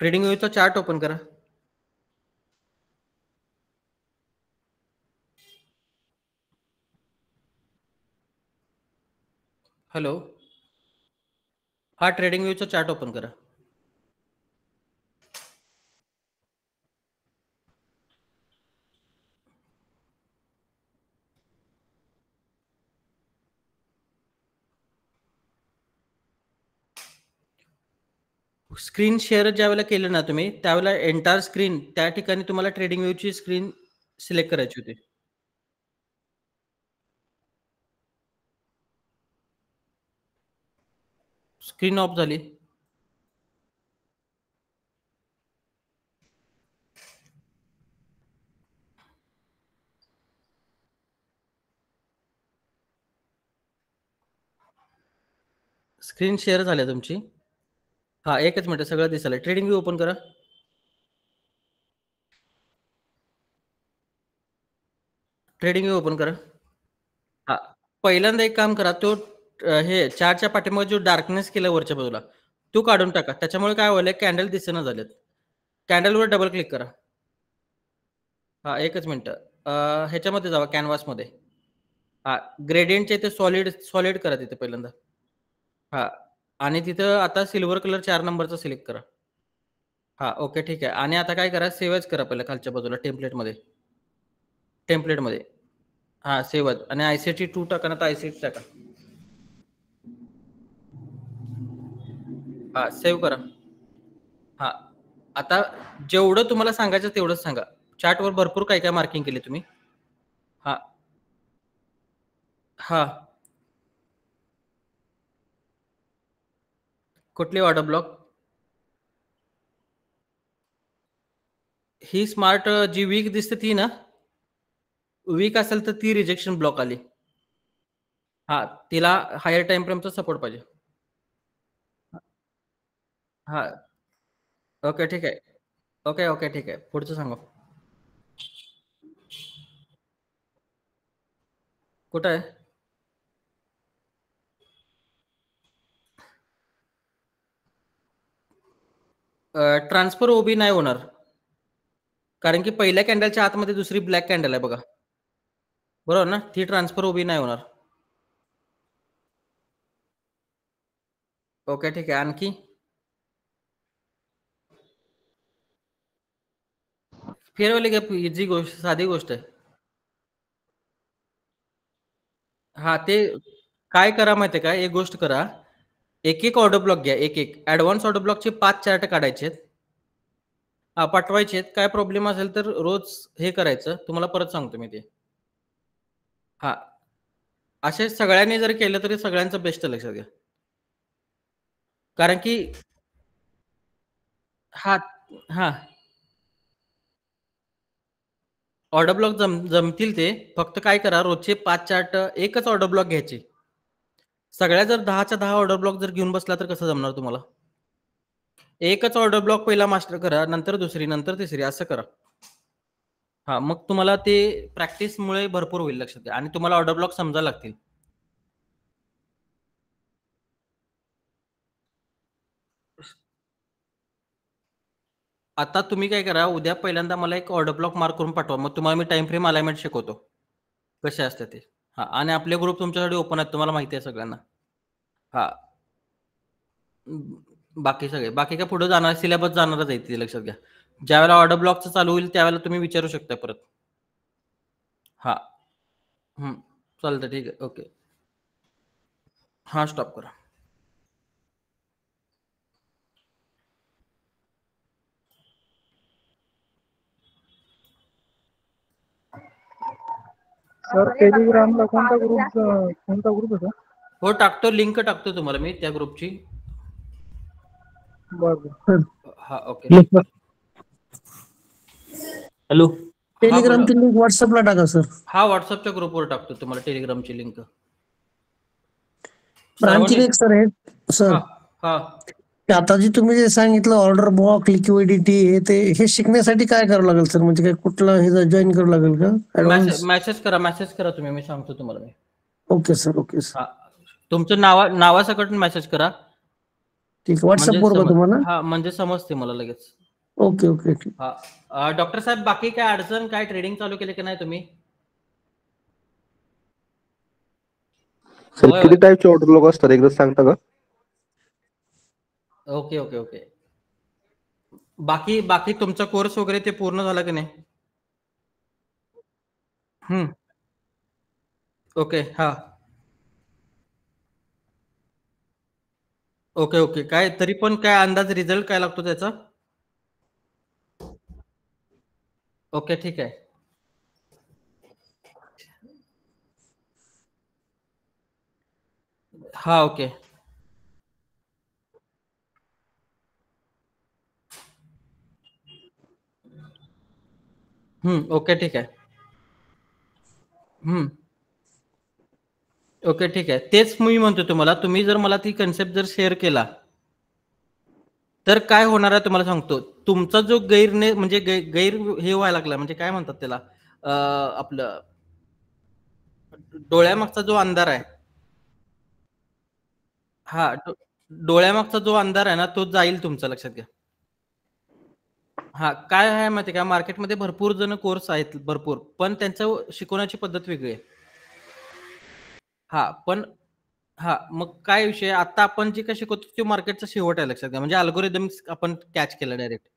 ट्रेडिंग व्ह्यूचा चार्ट ओपन करा. हॅलो, हा ट्रेडिंग व्ह्यूचा चार्ट ओपन करा. स्क्रीन शेअर ज्या वेळेला केलं ना तुम्ही, त्यावेळेला एंटायर स्क्रीन त्या ठिकाणी तुम्हाला ट्रेडिंग व्ह्यूची स्क्रीन सिलेक्ट करायची होती. स्क्रीन ऑफ झाली. स्क्रीन शेअर झाली तुमची. हा, एकच मिनिट, सगळं दिसलं. ट्रेडिंग व्ह्यू ओपन करा. ट्रेडिंग व्ह्यू ओपन करा. हा, पहिल्यांदा एक काम करा, तो हे चारच्या पाठीमागे जो डार्कनेस केला वरच्या बाजूला तो काढून टाका. त्याच्यामुळे काय व्हायलंय, कॅन्डल दिसेना झालेत. कॅन्डलवर डबल क्लिक करा. हा, एकच मिनिट, ह्याच्यामध्ये जावा कॅनव्हासमध्ये. हा, ग्रेडियंटचे इथे सॉलिड सॉलिड करा तिथे पहिल्यांदा. हा, आणि तिथं आता सिल्वर कलर 4 नंबरचा सिलेक्ट करा. हा, ओके, ठीक आहे. आणि आता काय करा, सेव्हच करा पहिलं खालच्या बाजूला टेम्पलेटमध्ये. टेम्पलेटमध्ये हा, सेव्हच. आणि आयसीटी 2 टाका ना, तर आयसीटी टाका. हा, सेव्ह करा. हा, आता जेवढं तुम्हाला सांगायचं तेवढंच सांगा. चार्टवर भरपूर काय काय मार्किंग केली तुम्ही. हा हा, कुठली ऑर्डर ब्लॉक? ही स्मार्ट जी वीक दिसते ती ना? वीक असेल तर ती रिजेक्शन ब्लॉक आली. हा, तिला हायर टाइम फ्रेमचा सपोर्ट पाहिजे. हा, ओके, ठीक आहे. ओके ओके, ठीक आहे. पुढचं सांगा. कुठं आहे? ट्रान्सफर ओबी नाही होणार, कारण की पहिल्या कॅन्डलच्या आतमध्ये दुसरी ब्लॅक कॅन्डल आहे बघा, बरोबर ना? ती ट्रान्सफर ओबी नाही होणार. ओके, ठीक आहे. आणखी फेरवली का? इझी गोष्ट, साधी गोष्ट आहे. हा, ते काय करा माहितीये का, एक गोष्ट करा, एक एक ऑर्डर ब्लॉक घ्या. एक एक ऍडव्हान्स ऑर्डर ब्लॉकचे 5 चार्ट काढायचे, पाठवायचे. काय प्रॉब्लेम असेल तर रोज हे करायचं. तुम्हाला परत सांगतो मी ते. हा, असे सगळ्यांनी जर केलं तरी सगळ्यांचं बेस्ट लक्षात घ्या, कारण की हा हा ऑर्डर ब्लॉक जमतील ते. फक्त काय करा, रोजचे 5 चार्ट एकच ऑर्डर ब्लॉक घ्यायचे. सगळ्या जर 10च्या 10 ऑर्डर ब्लॉक जर घेऊन बसला तर कसं जमणार तुम्हाला? एकच ऑर्डर ब्लॉक पहिला मास्टर करा, नंतर दुसरी, नंतर तिसरी, असं करा. हा, मग तुम्हाला ते प्रॅक्टिसमुळे भरपूर होईल लक्षात घ्या, आणि तुम्हाला ऑर्डर ब्लॉक समजायला लागतील. आता तुम्ही काय करा, उद्या पहिल्यांदा मला एक ऑर्डर ब्लॉक मार्क करून पाठवा. मग तुम्हाला मी टाइम फ्रेम अलाइनमेंट शिकवतो कसे असते ते. हा, आणि आपले ग्रुप तुमच्यासाठी ओपन आहेत, तुम्हाला माहिती आहे सगळ्यांना. हा, बाकी सगळे बाकी काय पुढे जाणार, सिलेबस जाणारच आहे ते लक्षात घ्या. ज्यावेळेला ऑर्डर ब्लॉकचं चालू होईल त्यावेळेला तुम्ही विचारू शकता परत. हा, चालतं, ठीक आहे. ओके, हा, स्टॉप करा. सर, टेलिग्रामला कोणता ग्रुप होता? हो, टाकतो, लिंक टाकतो तुम्हाला मी त्या ग्रुपची. बरं. हा, ओके. हॅलो, टेलिग्रामची लिंक व्हॉट्सअपला टाका सर. हा, व्हॉट्सअपच्या ग्रुपवर टाकतो तुम्हाला टेलिग्रामची लिंक. आणखीन एक सर आहे सर, हा, आता जे तुम्ही जे सांगितलं ऑर्डर ब्लॉक, लिक्विडिटी, हे शिकण्यासाठी काय करावं लागेल सर? म्हणजे काय कुठलं हे जॉईन करावं लागेल का? मेसेज करा तुम्ही, मी सांगतो तुम्हाला. मी ओके सर, ओके सर. हा तुमचं नावासकट मेसेज करा. ठीक, व्हॉट्सअपवर का तुम्हाला? हा म्हणजे समजते मला लगेच. ओके ओके ठीक. हा डॉक्टर साहेब, बाकी काय अडचण, काय ट्रेडिंग चालू केले की नाही तुम्ही? सर किती टाईपचे ऑर्डर लोक असतात एकदा सांगता का? Okay okay okay. बाकी तुमचा कोर्स वगैरे ते पूर्ण झाला की नाही? ओके. हा ओके ओके. काय तरी पण काय अंदाज रिझल्ट काय लागतो त्याचा? ओके ठीक आहे. हा ओके. ओके ठीक आहे. ओके ठीक आहे. तेच मी म्हणतो तुम्हाला, तुम्ही जर मला ती कन्सेप्ट जर शेअर केला तर काय होणार आहे तुम्हाला सांगतो. तुमचा जो म्हणजे गैर हे व्हायला लागला, म्हणजे काय म्हणतात त्याला, आपलं डोळ्यामागचा जो अंधार आहे, हा डोळ्यामागचा जो अंधार आहे ना, तो जाईल तुमचा, लक्षात घ्या. हा काय आहे माहिती का, मार्केटमध्ये भरपूर जण कोर्स आहेत भरपूर, पण त्यांचं शिकवण्याची पद्धत वेगळी आहे. पण मग काय विषय, आता आपण जे काय शिकवतो ते मार्केटचा शेवट आहे, लक्षात घ्या. म्हणजे अल्गोरिदम्स आपण कॅच केलं डायरेक्ट,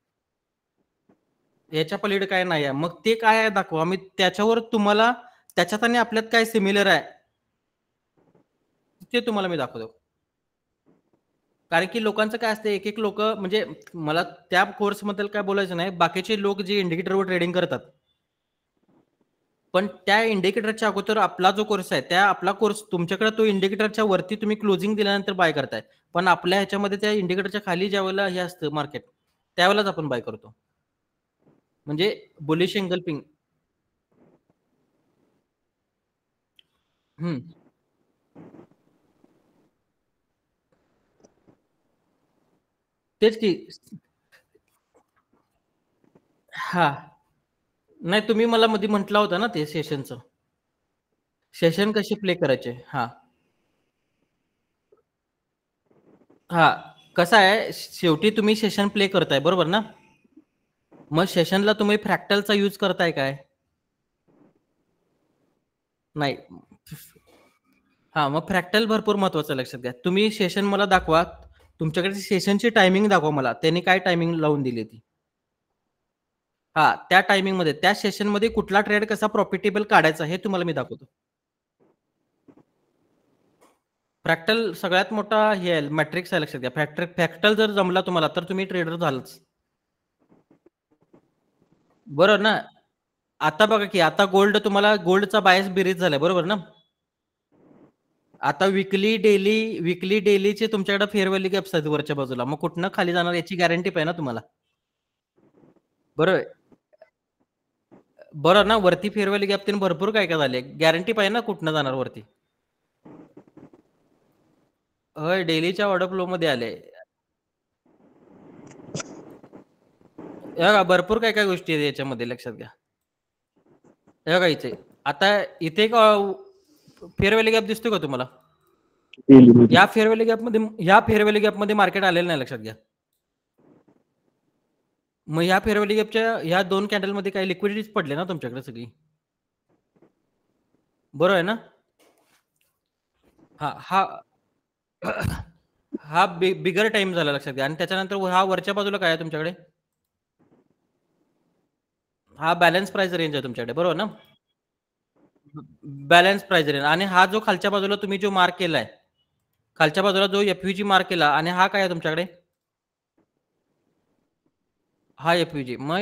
याच्या पलीकडे काय नाही आहे. मग ते काय आहे दाखवा, मी त्याच्यावर तुम्हाला त्याच्यात आणि आपल्यात काय सिमिलर आहे ते तुम्हाला मी दाखवतो. कारण की लोकांचं काय असतं, एक लोक, म्हणजे मला त्या कोर्स बद्दल काय बोलायचं नाही, बाकीचे लोक जे इंडिकेटरवर ट्रेडिंग करतात, पण त्या इंडिकेटरच्या अगोदर आपला जो कोर्स आहे, त्या आपला कोर्स तुमच्याकडे तो इंडिकेटरच्या वरती तुम्ही क्लोजिंग दिल्यानंतर बाय करताय, पण आपल्या ह्याच्यामध्ये त्या इंडिकेटरच्या खाली ज्या वेळेला हे असतं मार्केट, त्यावेळेलाच आपण बाय करतो, म्हणजे बुलिश एंगल्फिंग. तेच की. नाही, तुम्ही मला मध्ये म्हटलं होतं ना ते सेशन कशी प्ले करायचे. कसं आहे, शेवटी तुम्ही सेशन प्ले करताय, बरोबर ना? मग सेशनला तुम्ही फ्रॅक्टलचा यूज करताय काय? नाही. मग फ्रॅक्टल भरपूर महत्वाचं, लक्षात घ्या. तुम्ही सेशन मला दाखवा, तुमच्याकडे सेशनची टायमिंग दाखवा मला, त्यांनी काय टायमिंग लावून दिली ती. त्या टायमिंग मध्ये, त्या सेशन मध्ये कुठला ट्रेड कसा प्रॉफिटेबल काढायचा हे तुम्हाला मी दाखवतो. फ्रॅक्टल सगळ्यात मोठा हे आहे, मॅट्रिक्स आहे, लक्षात घ्या. फ्रॅक्टल जर जमला तुम्हाला तर तुम्ही ट्रेडर झालाच, बरोबर ना? आता बघा की, आता तुम्हाला गोल्डचा बायस बेरीज झालाय, बरोबर ना? आता विकली डेलीचे तुमच्याकडे फेअर व्हॅल्यू गॅप्स आहेत वरच्या बाजूला, मग कुठनं खाली जाणार याची गॅरंटी पाहिजे ना तुम्हाला, बरोबर ना? वरती फेअर व्हॅल्यू गॅप भरपूर काय झाले, गॅरंटी पाहिजे ना कुठनं जाणार वरती. होय, डेलीच्या ऑर्डर फ्लो मध्ये आले, भरपूर काय गोष्टी आहेत याच्यामध्ये, लक्षात घ्या. बघा इथे, आता इथे फेअर व्हॅल्यू गॅप दिसतोय का तुम्हाला? या फेअर व्हॅल्यू गॅप मध्ये मार्केट आलेलं नाही, लक्षात घ्या. मग या फेअर व्हॅल्यू गॅपच्या ह्या 2 कॅन्डल मध्ये काही लिक्विडिटीज पडले ना तुमच्याकडे सगळी, बरोबर आहे ना? हा बिगर टाइम झाला, लक्षात घ्या. आणि त्याच्यानंतर वरच्या बाजूला काय आहे तुमच्याकडे, बॅलन्स प्राइस रेंज आहे तुमच्याकडे, बरोबर ना? Balance price range. आणि जो खालच्या बाजूला तुम्ही जो मार्क केलाय, खालच्या बाजूला जो एफयूजी मार्क केला, आणि काय आहे तुमच्याकडे, एफयूजी. मग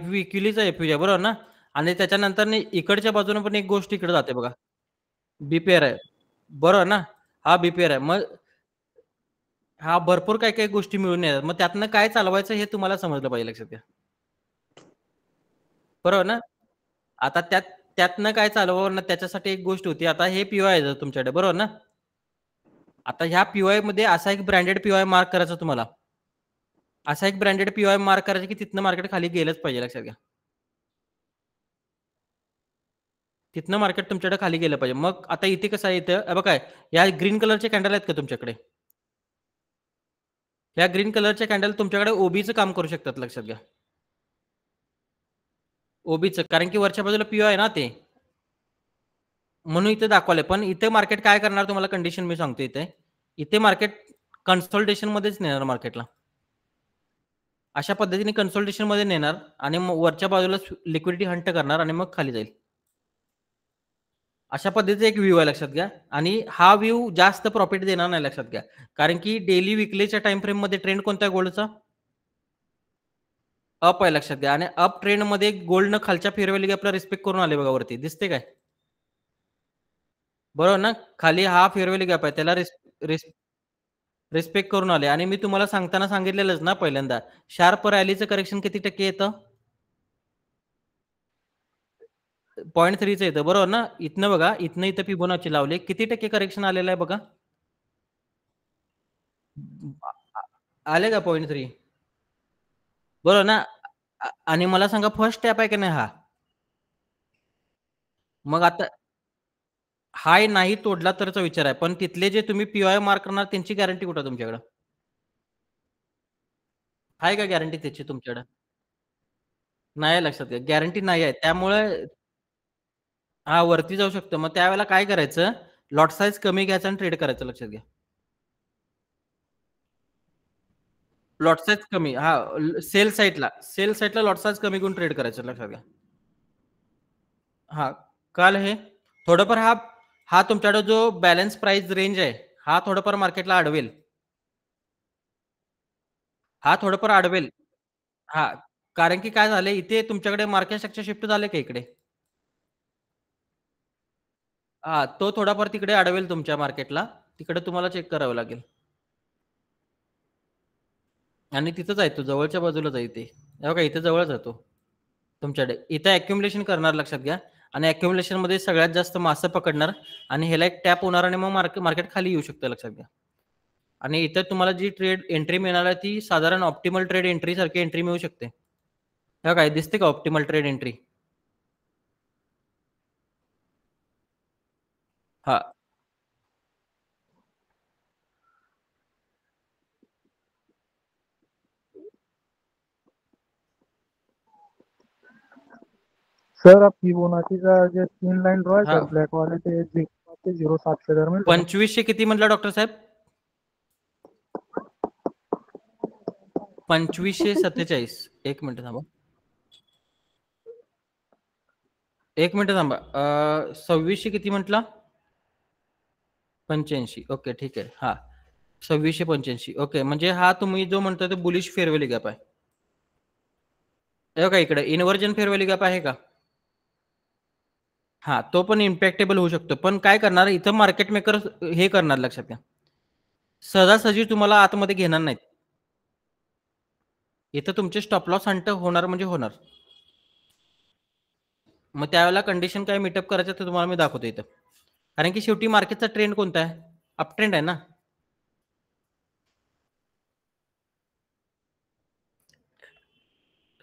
विक्युलीचा एफयूजी आहे, बरोबर ना? आणि त्याच्यानंतर इकडच्या बाजूने पण एक गोष्ट इकडे जाते बघा, बीपीआर आहे, बरोबर ना? बीपीआर आहे. मग भरपूर काय गोष्टी मिळून येतात, मग त्यातनं काय चालवायचं हे तुम्हाला समजलं पाहिजे, लक्षात घ्या, बरोबर ना? आता त्यातनं काय चालवावं ना, त्याच्यासाठी एक गोष्ट होती. आता हे पीओआय आहे तुमच्याकडे, बरोबर ना? आता ह्या पीओआय मध्ये असा एक ब्रँडेड पीओआय मार्क करायचा तुम्हाला, असा एक ब्रँडेड पीओआय मार्क करायचा की तिथनं मार्केट खाली गेलंच पाहिजे, लक्षात घ्या. तिथनं मार्केट तुमच्याकडे खाली गेलं पाहिजे. मग आता इथे कसं आहे, इथं बघा या ग्रीन कलरचे कॅन्डल आहेत का तुमच्याकडे? या ग्रीन कलरचे कॅन्डल तुमच्याकडे ओबीचं काम करू शकतात, लक्षात घ्या. ओबीचं, कारण की वरच्या बाजूला पीओ आहे ना ते, म्हणून इथे दाखवलंय. पण इथे मार्केट काय करणार तुम्हाला कंडिशन मी सांगतो. इथे मार्केट कन्सोल्टेशन मध्येच नेणार मार्केटला. अशा पद्धतीने कन्सोल्टेशन मध्ये नेणार आणि मग वरच्या बाजूला लिक्विडिटी हंट करणार आणि मग खाली जाईल. अशा पद्धतीचा एक व्ह्यू आहे, लक्षात घ्या. आणि हा व्ह्यू जास्त प्रॉफिट देणार नाही, लक्षात घ्या. कारण की डेली विकलीच्या टाइम फ्रेम मध्ये ट्रेंड कोणता आहे गोल्डचा? अप आहे, लक्षात घ्या. आणि अप ट्रेंड मध्ये गोल्डनं खालच्या फेअरव्हॅल्यू गॅपला रिस्पेक्ट करून आले बघा वरती, दिसते काय? बरोबर ना? खाली हा फेअरव्हॅल्यू गॅप आहे, त्याला रिस्पेक्ट करून आले. आणि मी तुम्हाला सांगताना सांगितलेलंच ना पहिल्यांदा, शार्प रॅलीचं करेक्शन किती टक्के येतं? 0.3चं येतं, बरोबर ना? इथनं बघा, इथं फिबोनाची लावले, किती टक्के करेक्शन आलेलं आहे बघा. आले का 0.3? बरोबर ना? आणि मला सांगा फर्स्ट स्टेप आहे की नाही हा? मग आता हाय नाही तोडला तरचा विचार आहे, पण तिथले जे तुम्ही पीओआय मार्क करणार त्यांची गॅरंटी कुठं तुमच्याकडे आहे का? गॅरंटी त्याची तुमच्याकडे नाही, लक्षात घ्या. गॅरंटी नाही आहे, त्यामुळे हा वरती जाऊ शकतो. मग त्यावेळेला काय करायचं, लॉट साईज कमी घ्यायचं आणि ट्रेड करायचं, लक्षात घ्या. लॉट साईज कमी, हा सेल साईडला लॉट साईज कमी करून ट्रेड करायचं, लक्षात घ्या. हा काल हे थोडंफार हा तुमच्याकडे जो बॅलन्स प्राइस रेंज आहे हा थोडंफार मार्केटला अडवेल. हा, कारण की काय झालंय इथे तुमच्याकडे मार्केट स्ट्रक्चर शिफ्ट झाले का इकडे? हा, तो थोडाफार तिकडे अडवेल तुमच्या मार्केटला, तिकडे तुम्हाला चेक करावं लागेल. आणि तिथंच आहे तो, जवळच्या बाजूलाच आहे ते, बघा इथे जवळच आहे तो तुमच्याकडे. इथं अॅक्युमुलेशन करणार, लक्षात घ्या. आणि अॅक्युमुलेशन मध्ये सगळ्यात जास्त मासं पकडणार आणि ह्याला एक टॅप होणार आणि मग मार्केट खाली येऊ शकतं, लक्षात घ्या. आणि इथं तुम्हाला जी ट्रेड एंट्री मिळणार आहे ती साधारण ऑप्टिमल ट्रेड एंट्री सारखी एंट्री मिळू शकते. हे काय दिसते का ऑप्टिमल ट्रेड एंट्री? हा, सर आप फिबोनाचीचा जे 3 लाईन ड्रॉ आहे हा. सर ब्लॅक वाले ते 0.700 दरम्यान 2500 किती म्हटलं डॉक्टर साहेब? 2547. एक मिनिट थांबा, 2600 किती म्हटला? 85. ओके, ठीक आहे. हा 2685. ओके, म्हणजे हा तुम्ही जो म्हणता तो बुलिश फेअरव्हॅल्यू गॅप आहे. हे का इकडे इन्व्हर्जन फेअरव्हॅल्यू गॅप आहे का? हा, तो पण इम्पॅक्टेबल होऊ शकतो. पण काय करणार इथं मार्केट मेकर हे करणार, लक्षात घ्या, सहजासहजी तुम्हाला आतमध्ये घेणार नाहीत. इथं तुमचे स्टॉप लॉस हंट होणार म्हणजे होणार. मग त्यावेळेला कंडिशन काय मीटअप करायचं ते तुम्हाला मी दाखवतो इथं. कारण की शेवटी मार्केटचा ट्रेंड कोणता आहे? अप ट्रेंड आहे ना.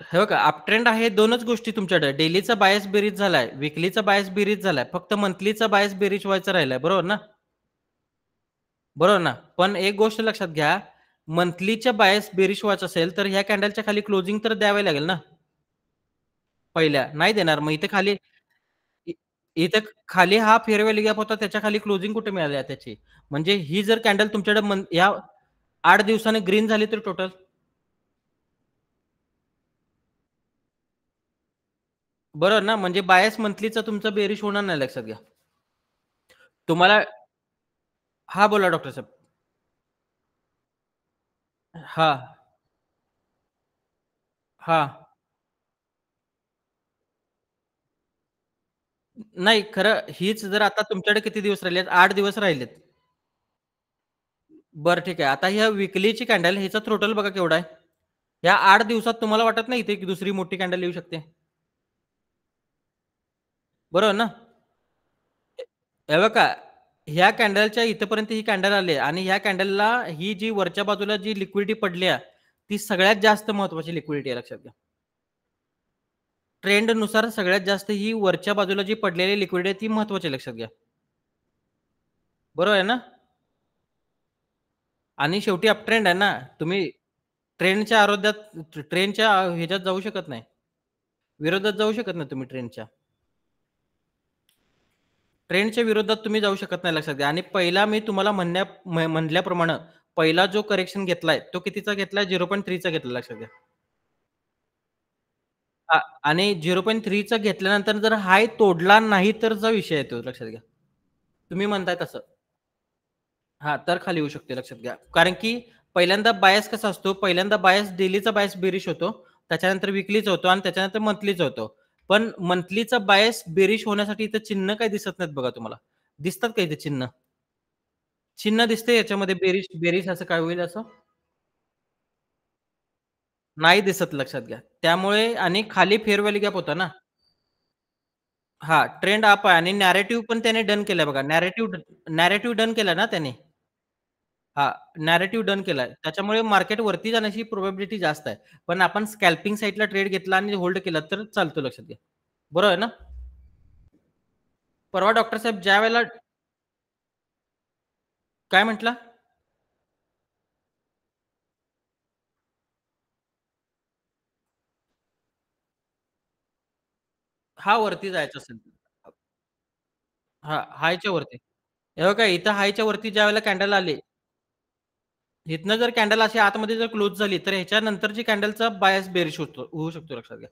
हे बघा अप ट्रेंड आहे, दोनच गोष्टी तुमच्याकडे, डेलीचा बायस बेरीज झालाय, विकलीचा बायस बेरीज झालाय, फक्त मंथलीचा बायस बेरीज व्हायचा राहिलाय, बरोबर ना? बरोबर ना? पण एक गोष्ट लक्षात घ्या, मंथलीच्या बायस बेरीज व्हायचं असेल तर ह्या कॅन्डलच्या खाली क्लोजिंग तर द्यावे लागेल ना. पहिल्या नाही देणार. मग इथं खाली हा फेअरव्हॅल्यू गॅप होता, त्याच्या खाली क्लोजिंग कुठे मिळाली त्याची? म्हणजे ही जर कॅन्डल तुमच्याकडे या 8 दिवसाने ग्रीन झाली तर टोटल बरोबर ना, म्हणजे बायस मंथलीचा तुमचा बेरिश होणार नाही, लक्षात घ्या तुम्हाला. हा बोला डॉक्टर साहेब. हा हा नाही, खरं हीच जर आता तुमच्याकडे किती दिवस राहिलेत? 8 दिवस राहिलेत. बरं ठीक आहे. आता ह्या विकलीची कॅन्डल ह्याचा थ्रोटल बघा केवढा आहे. या 8 दिवसात तुम्हाला वाटत नाही इथे की दुसरी मोठी कॅन्डल येऊ शकते? बरोबर ना? हे बघा ह्या कॅन्डलच्या इथपर्यंत ही कॅन्डल आली आणि ह्या कॅन्डलला ही जी वरच्या बाजूला जी लिक्विडिटी पडली आहे ती सगळ्यात जास्त महत्वाची लिक्विडिटी आहे, लक्षात घ्या. ट्रेंड नुसार सगळ्यात जास्त ही वरच्या बाजूला जी पडलेली लिक्विडिटी आहे ती महत्वाची लक्षात घ्या. बरोबर आहे ना? आणि शेवटी अप ट्रेंड आहे ना, तुम्ही ट्रेंडच्या ट्रेंडच्या ह्याच्यात जाऊ शकत नाही, विरोधात जाऊ शकत नाही तुम्ही ट्रेंडच्या विरोधात तुम्ही जाऊ शकत नाही लक्षात घ्या. आणि पहिला मी तुम्हाला म्हणल्याप्रमाणे पहिला जो करेक्शन घेतलाय तो कितीचा घेतलाय? 0.3चा घेतला लक्षात घ्या. आणि 0.3चा घेतल्यानंतर जर हाय तोडला नाही तरचा विषय येतो लक्षात घ्या. तुम्ही म्हणताय तसं तर खाली येऊ शकते लक्षात घ्या. कारण की पहिल्यांदा बायस कसा असतो, पहिल्यांदा बायस डेलीचा बायस बेरिश होतो, त्याच्यानंतर विकलीचा होतो आणि त्याच्यानंतर मंथलीचा होतो. पण मंथलीचा बायस बेरिश होण्यासाठी इथं चिन्ह काही दिसत नाहीत बघा. तुम्हाला दिसतात का इथे चिन्ह दिसते याच्यामध्ये? बेरिश असं काय होईल असं नाही दिसत लक्षात घ्या. त्यामुळे आणि खाली फेअर व्हॅल्यू गॅप होता ना. ट्रेंड अप आहे आणि नॅरेटिव्ह पण त्याने डन केलाय बघा. नॅरेटिव्ह डन केलाय ना त्याने. नॅरेटिव्ह डन केलाय. त्याच्यामुळे मार्केट वरती जाण्याची प्रोबॅबिलिटी जास्त आहे. पण आपण स्कॅल्पिंग साईडला ट्रेड घेतला आणि होल्ड केला तर चालतो लक्षात घ्या. बरोबर आहे ना? परवा डॉक्टर साहेब ज्या वेळेला काय म्हटला? वरती जायचं असेल हायच्या वरती. हे बघा इथं हायच्या वरती ज्या वेळेला कॅन्डल आली, इथनं जर कॅन्डल अशी आतमध्ये जर क्लोज झाली तर ह्याच्यानंतरची कॅन्डलचा बायस बेरिश होऊ शकतो लक्षात घ्या.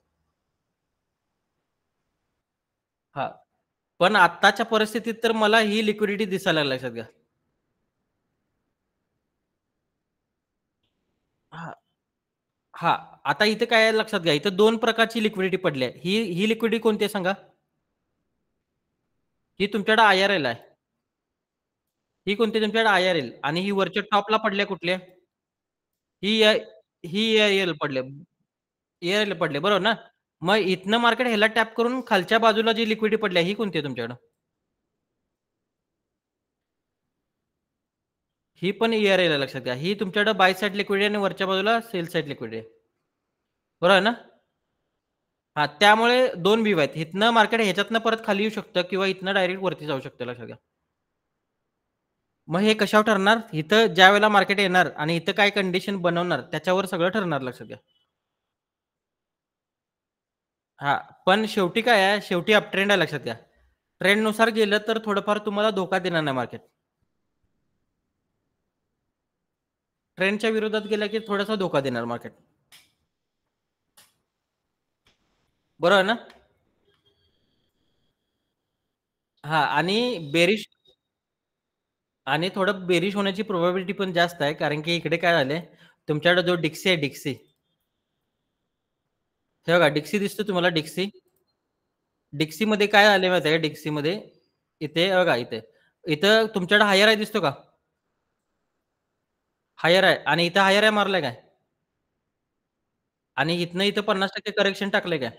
पण आत्ताच्या परिस्थितीत तर मला ही लिक्विडिटी दिसायला लागली लक्षात घ्या. आता इथे काय आहे लक्षात घ्या. इथं 2 प्रकारची लिक्विडिटी पडली आहे. ही लिक्विडिटी कोणती आहे सांगा? ही तुमच्याकडे IRL आहे. ही कोणती तुमच्याकडे IRL आणि ही वरच्या टॉपला पडल्या कुठल्या? ही ARL पडले बरोबर ना? मग इथनं मार्केट ह्याला टॅप करून खालच्या बाजूला जी लिक्विडिटी पडली ही कोणती आहे तुमच्याकडे? ही पण ARL आहे लक्षात घ्या. ही तुमच्याकडे बाय साइड लिक्विडिटी आणि वरच्या बाजूला सेल साइड लिक्विडिटी आहे. बरोबर आहे ना? त्यामुळे 2 व्ह्यू आहेत. इथनं मार्केट ह्याच्यातनं परत खाली येऊ शकतं किंवा इथनं डायरेक्ट वरती जाऊ शकतं लक्षात घ्या. मग हे कशावर ठरणार? इथं ज्या वेळेला मार्केट येणार आणि इथं काय कंडिशन बनवणार त्याच्यावर सगळं ठरणार लक्षात घ्या. पण शेवटी काय आहे? शेवटी अप ट्रेंड आहे लक्षात घ्या. ट्रेंड नुसार गेलं तर थोडंफार तुम्हाला धोका देणार नाही मार्केट. ट्रेंडच्या विरोधात गेला की थोडासा धोका देणार मार्केट. बरोबर ना? आणि थोडं बेरिश होण्याची प्रोबॅबिलिटी पण जास्त आहे. कारण की इकडे काय झालंय, तुमच्याकडे जो डिक्सी आहे हे बघा डिक्सी दिसतो तुम्हाला. डिक्सी मध्ये काय आले माहिती आहे? डिक्सी मध्ये इथे बघा इथं तुमच्याकडे हायर आहे दिसतो का? हायर आहे आणि इथं हायर आहे मारलाय काय? आणि इथनं इथं 50% करेक्शन टाकलंय काय?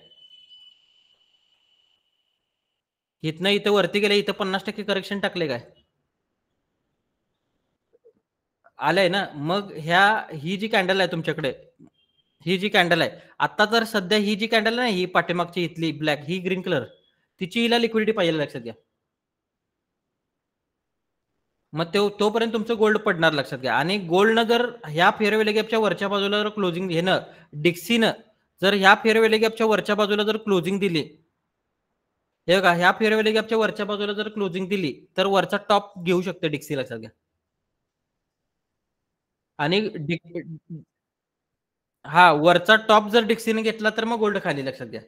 इथनं इथं वरती गेले, इथं 50% करेक्शन टाकले काय? आलंय ना? मग ही जी कॅन्डल आहे तुमच्याकडे, ही जी कॅन्डल आहे आता तर सध्या ही जी कॅन्डल आहे ही पाठीमागची इथली ब्लॅक, ही ग्रीन कलर, तिची हिला लिक्विडिटी पाहिजे लक्षात घ्या. मग तोपर्यंत तुमचं गोल्ड पडणार लक्षात घ्या. आणि गोल्डनं जर ह्या फेअर व्हॅल्यू गॅपच्या वरच्या बाजूला जर क्लोजिंग डिक्सीनं जर ह्या फेअर व्हॅल्यू गॅपच्या वरच्या बाजूला जर क्लोजिंग दिली, हे बघा ह्या फेअर व्हॅल्यू गॅपच्या वरच्या बाजूला जर क्लोजिंग दिली तर वरचा टॉप घेऊ शकते डिक्सी लक्षात घ्या. आणि वरचा टॉप जर डिक्सीने घेतला तर मग गोल्ड खाली लक्षात घ्या.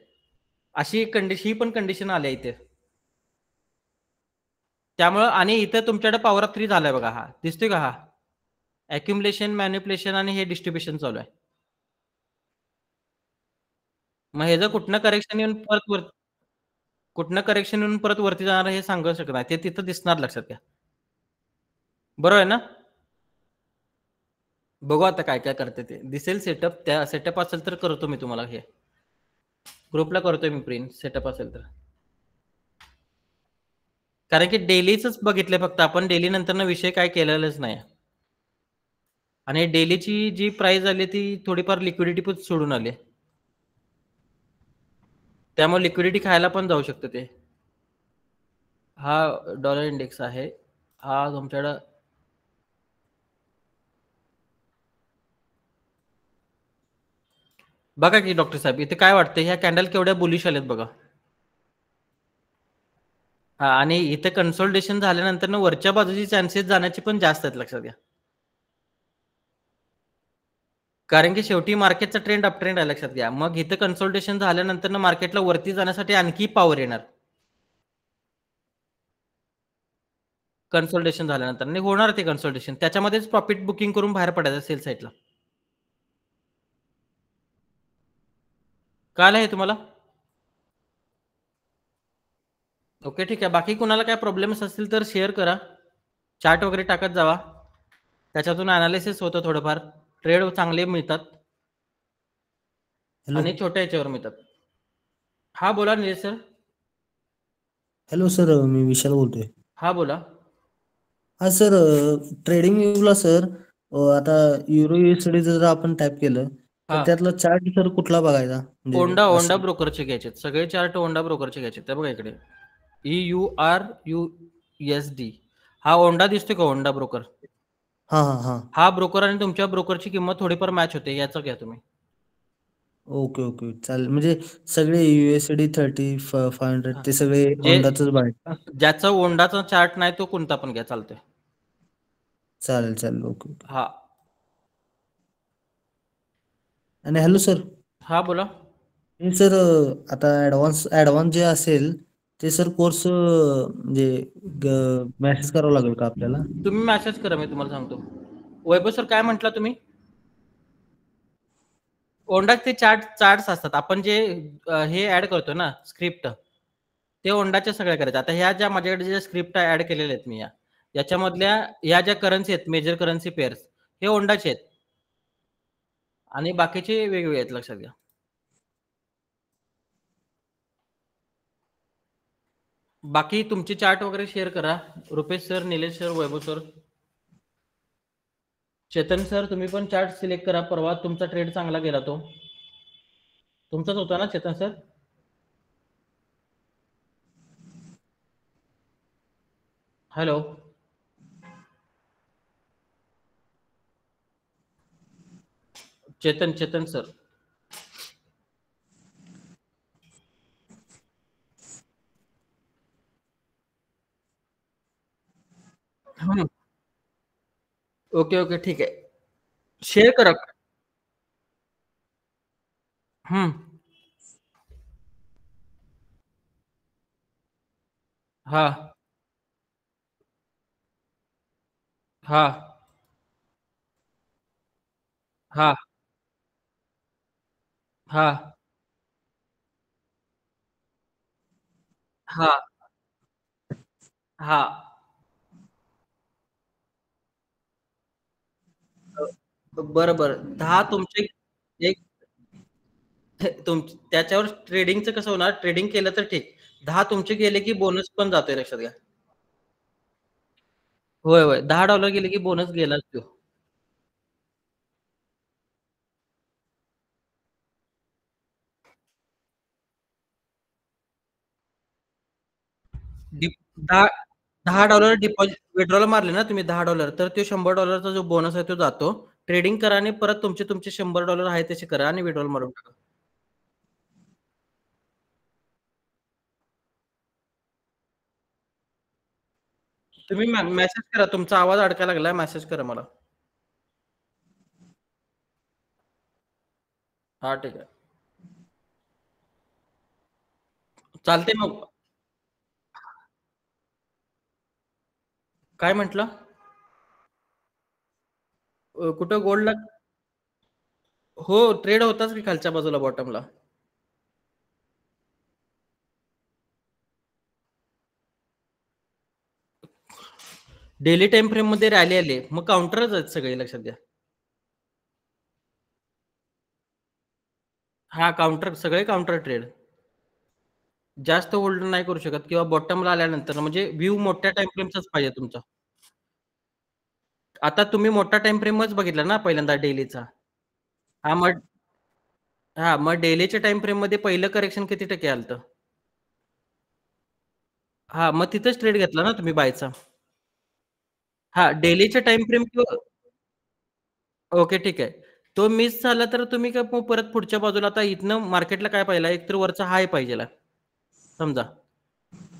अशी ही पण कंडिशन आली इथे. त्यामुळं आणि इथं तुमच्याकडे पॉवर ऑफ 3 झालाय बघा. दिसतोय का? अक्युमुलेशन, मॅनिप्युलेशन आणि हे डिस्ट्रीब्युशन चालू आहे. मग हे जर कुठनं करेक्शन येऊन परत वरती जाणार हे सांगू शकत नाही. ते तिथं दिसणार लक्षात घ्या. बरोबर आहे ना? बघू आता काय काय करते ते. दिसेल सेटअप. त्या सेटअप असेल तर करतो मी तुम्हाला. हे ग्रुपला करतोय मी प्रिंट सेटअप असेल तर. कारण की डेलीच बघितलंय फक्त आपण. डेली नंतर विषय काय केलेलाच नाही. आणि डेलीची जी प्राइस आली ती थोडीफार लिक्विडिटी पण सोडून आली. त्यामुळे लिक्विडिटी खायला पण जाऊ शकतं ते. हा डॉलर इंडेक्स आहे. हा तुमच्याकडं बघा की डॉक्टर साहेब, इथे काय वाटतं ह्या कॅन्डल केवढ्या बुलिश आल्यात बघा. हा, आणि इथे कन्सोलिडेशन झाल्यानंतर ना वरच्या बाजूची चान्सेस जाण्याचे पण जास्त आहेत, लक्षात घ्या. कारण की शेवटी मार्केटचा ट्रेंड अपट्रेंड आहे, लक्षात घ्या. मग इथे कन्सोलिडेशन झाल्यानंतर ना मार्केटला वरती जाण्यासाठी आणखी पॉवर येणार. कन्सोलिडेशन झाल्यानंतर आणि होणार ते कन्सोलिडेशन, त्याच्यामध्येच प्रॉफिट बुकिंग करून बाहेर पडायचं सेल साईडला. कळलं आहे तुम्हाला? ओके, ठीक आहे. बाकी कुणाला काय प्रॉब्लेम्स असतील तर शेअर करा, चार्ट वगैरे टाकत जावा, त्याच्यातून अनालिसिस होतं थोडंफार. ट्रेड चांगले मिळतात आणि छोट्या याच्यावर मिळतात. हा बोला निलेश सर. हॅलो सर, मी विशाल बोलतोय. हा बोला. हा सर, ट्रेडिंग व्ह्यूला सर आता युरो USD जर आपण टाईप केलं तर हा. त्यातला चार्ट सर कुठला बघायचा? म्हणजे ओंडा असं ब्रोकरचे घ्यायचे, सगळे चार्ट ओंडा ब्रोकरचे घ्यायचे. ते बघा इकडे EURUSD हा ओंडा दिसतोय का, ओंडा ब्रोकर. हा हा हा हा ब्रोकर आणि तुमच्या ब्रोकरची किंमत थोडीफार मॅच होते, याचा घ्या तुम्ही. ओके ओके चालेल. म्हणजे सगळे USD 3500 ते सगळे जे ओंडाच बघायचं. ज्याचा ओंडाचा चार्ट नाही तो कोणता पण घ्या, चालतोय. चालेल चालेल, ओके ओके. हा. आणि हॅलो सर. हा बोला. सर आता ऍडव्हान्स जे असेल ते सर कोर्स म्हणजे मेसेज करावं लागेल का आपल्याला? तुम्ही मेसेज करा, मी तुम्हाला सांगतो. वैभव सर काय म्हटला तुम्ही? ओंडात ते चार्ट्स असतात, आपण जे हे ऍड करतो ना स्क्रिप्ट, ते ओंडाच्या सगळ्या करायच्या. आता ह्या ज्या माझ्याकडे ज्या स्क्रिप्ट ऍड केलेल्या आहेत मी, याच्यामधल्या ह्या ज्या करन्सी आहेत, मेजर करन्सी पेअर्स, हे ओंडाचे आहेत आणि बाकीचे वेगवेगळे आहेत, लक्षात घ्या. बाकी तुमचे चार्ट वगैरे शेअर करा, रुपेश सर, निलेश सर, वैभव सर. चेतन सर, तुम्ही पण चार्ट सिलेक्ट करा. परवा तुमचा ट्रेड चांगला गेला, तो तुमचाच होता ना Chetan sir? Hello. Chetan sir. Okay okay, ठीक आहे. शेअर करा. हा हा हा हा हा हा बरं बरं. 10 तुमचे एक त्याच्यावर ट्रेडिंगचं कसं होणार, ट्रेडिंग केलं तर ठीक. 10 तुमचे गेले की बोनस पण जातोय, लक्षात घ्या. होय होय, $10 गेले की बोनस गेलाच तो. $10 डिपॉझिट विड्रॉल मारले ना तुम्ही $10, तर तो $100 जो बोनस आहे तो जातो. ट्रेडिंग करा आणि परत तुमचे $100 आहे तसे करा आणि विड्रॉल मारून टाका. तुम्ही मेसेज करा, तुमचा आवाज अडकायला लागलाय, मेसेज करा मला. हा ठीक आहे, चालते. मग काय म्हटलं? कुठं गोल्डला? हो, ट्रेड होताच की खालच्या बाजूला बॉटमला. डेली टाइम फ्रेम मध्ये रॅली आले, मग काउंटरच आहेत सगळे, लक्षात घ्या. हा काउंटर, सगळे काउंटर ट्रेड. जास्त होल्ड नाही करू शकत, किंवा बॉटमला आल्यानंतर म्हणजे व्ह्यू मोठ्या टाइम फ्रेमचाच पाहिजे तुमचा. आता तुम्ही मोठा टाइम फ्रेमच बघितला ना पहिल्यांदा डेलीचा. हा मग हा मग डेलीच्या टाइम फ्रेम मध्ये पहिलं करेक्शन किती टक्के आलं? हा मग तिथंच ट्रेड घेतला ना तुम्ही बायचा? हा डेलीच्या टाइम फ्रेम किंवा ओके ठीक आहे. तो मिस झाला तर तुम्ही काय मग परत पुढच्या बाजूला आता इथनं मार्केटला काय पाहिजे, एक तर वरचा हाय पाहिजेला समजा.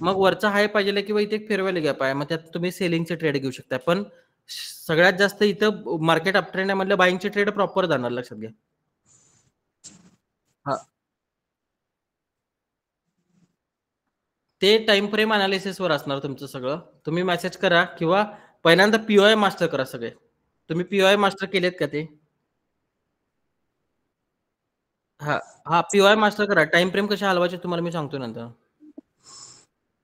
मग वरचा हाय पाहिजेला किंवा इथे एक फेअर व्हॅल्यू गॅप आहे, मग त्यात तुम्ही सेलिंगचे ट्रेड घेऊ शकता. पण सगळ्यात जास्त इथं मार्केट अपट्रेंड आहे म्हटलं बाईंगचे ट्रेड प्रॉपर जाणार, लक्षात घ्या. हा ते टाइम फ्रेम अनालिसिस वर असणार तुमचं सगळं. तुम्ही मेसेज करा किंवा पहिल्यांदा पीओआय मास्टर करा सगळे. तुम्ही पीओआय मास्टर केलेत का ते? हा हा पीओआय मास्टर करा. टाइम फ्रेम कशा हलवायचे तुम्हाला मी सांगतो नंतर.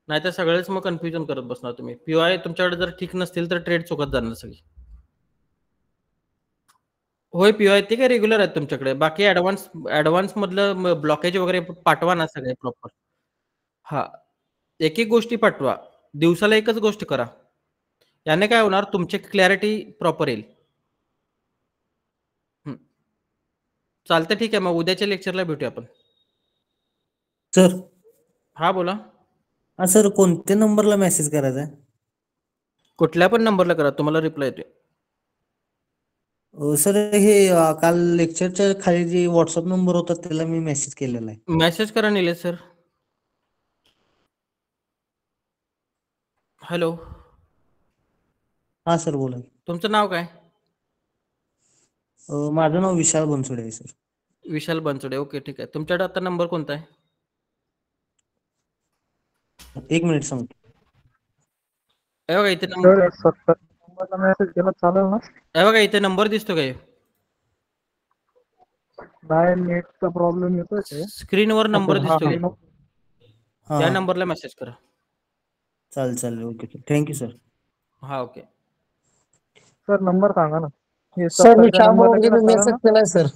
नाहीतर सगळेच मग कन्फ्युजन करत बसणार तुम्ही. पीओआय तुमच्याकडे जर ठीक नसतील तर ट्रेड चुकत जाणार सगळी. होय पीओआय ते काय रेग्युलर आहेत तुमच्याकडे. बाकी ऍडव्हान्स मधलं ब्लॉकेज वगैरे पाठवा ना सगळे प्रॉपर. हा एक एक गोष्टी पाठवा. दिवसाला एकच गोष्ट करा. याने काय होणार, तुमची क्लॅरिटी प्रॉपर येईल. चालतं ठीक आहे. मग उद्याच्या लेक्चरला भेटूया आपण. सर हा बोला. हा सर कोणत्या नंबरला मेसेज करायचा आहे? कुठल्या पण नंबरला करा, तुम्हाला रिप्लाय येते. सर हे काल लेक्चरच्या खाली जे व्हॉट्सअप नंबर होता त्याला मी मेसेज केलेला आहे. मेसेज करा निलेश सर. हॅलो हा सर बोला. तुमचं नाव काय? माझं नाव विशाल बनसोडे आहे सर. विशाल बनसोडे. ओके ठीक आहे. तुमच्याकडे आता नंबर कोणता आहे? एक मिनिट सांगतो. हे बघा इथे नंबर. सर 70 नंबरला मेसेज केला चालेल ना? हे बघा इथे नंबर दिसतो काय? नाही नेटचा प्रॉब्लेम येतोय. स्क्रीनवर नंबर हा, दिसतो. हा. त्या नंबरला मेसेज करा. चालेल ओके थँक्यू सर. हा ओके. सर नंबर सांगा ना. हे सर मी 70 श्याम नंबरला रोडगे केला चालेल मेसेज ना? केलाय सर.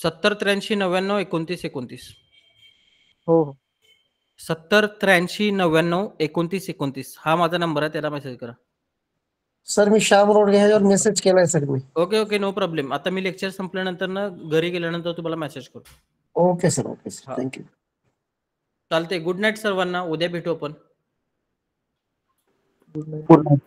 70 83 99 29 29. हो हो 70 83 99 29 29 हा माझा नंबर आहे, त्याला मेसेज करा. सर मी श्याम रोडगे ह्याच्यावर मेसेज केलाय सर मी. Okay no problem. आता मी लेक्चर संपल्यानंतर ना घरी गेल्यानंतर तुम्हाला मेसेज करतो. Okay sir thank you. चालते. गुड नाईट सर्वांना. उद्या भेटू आपण. Good night.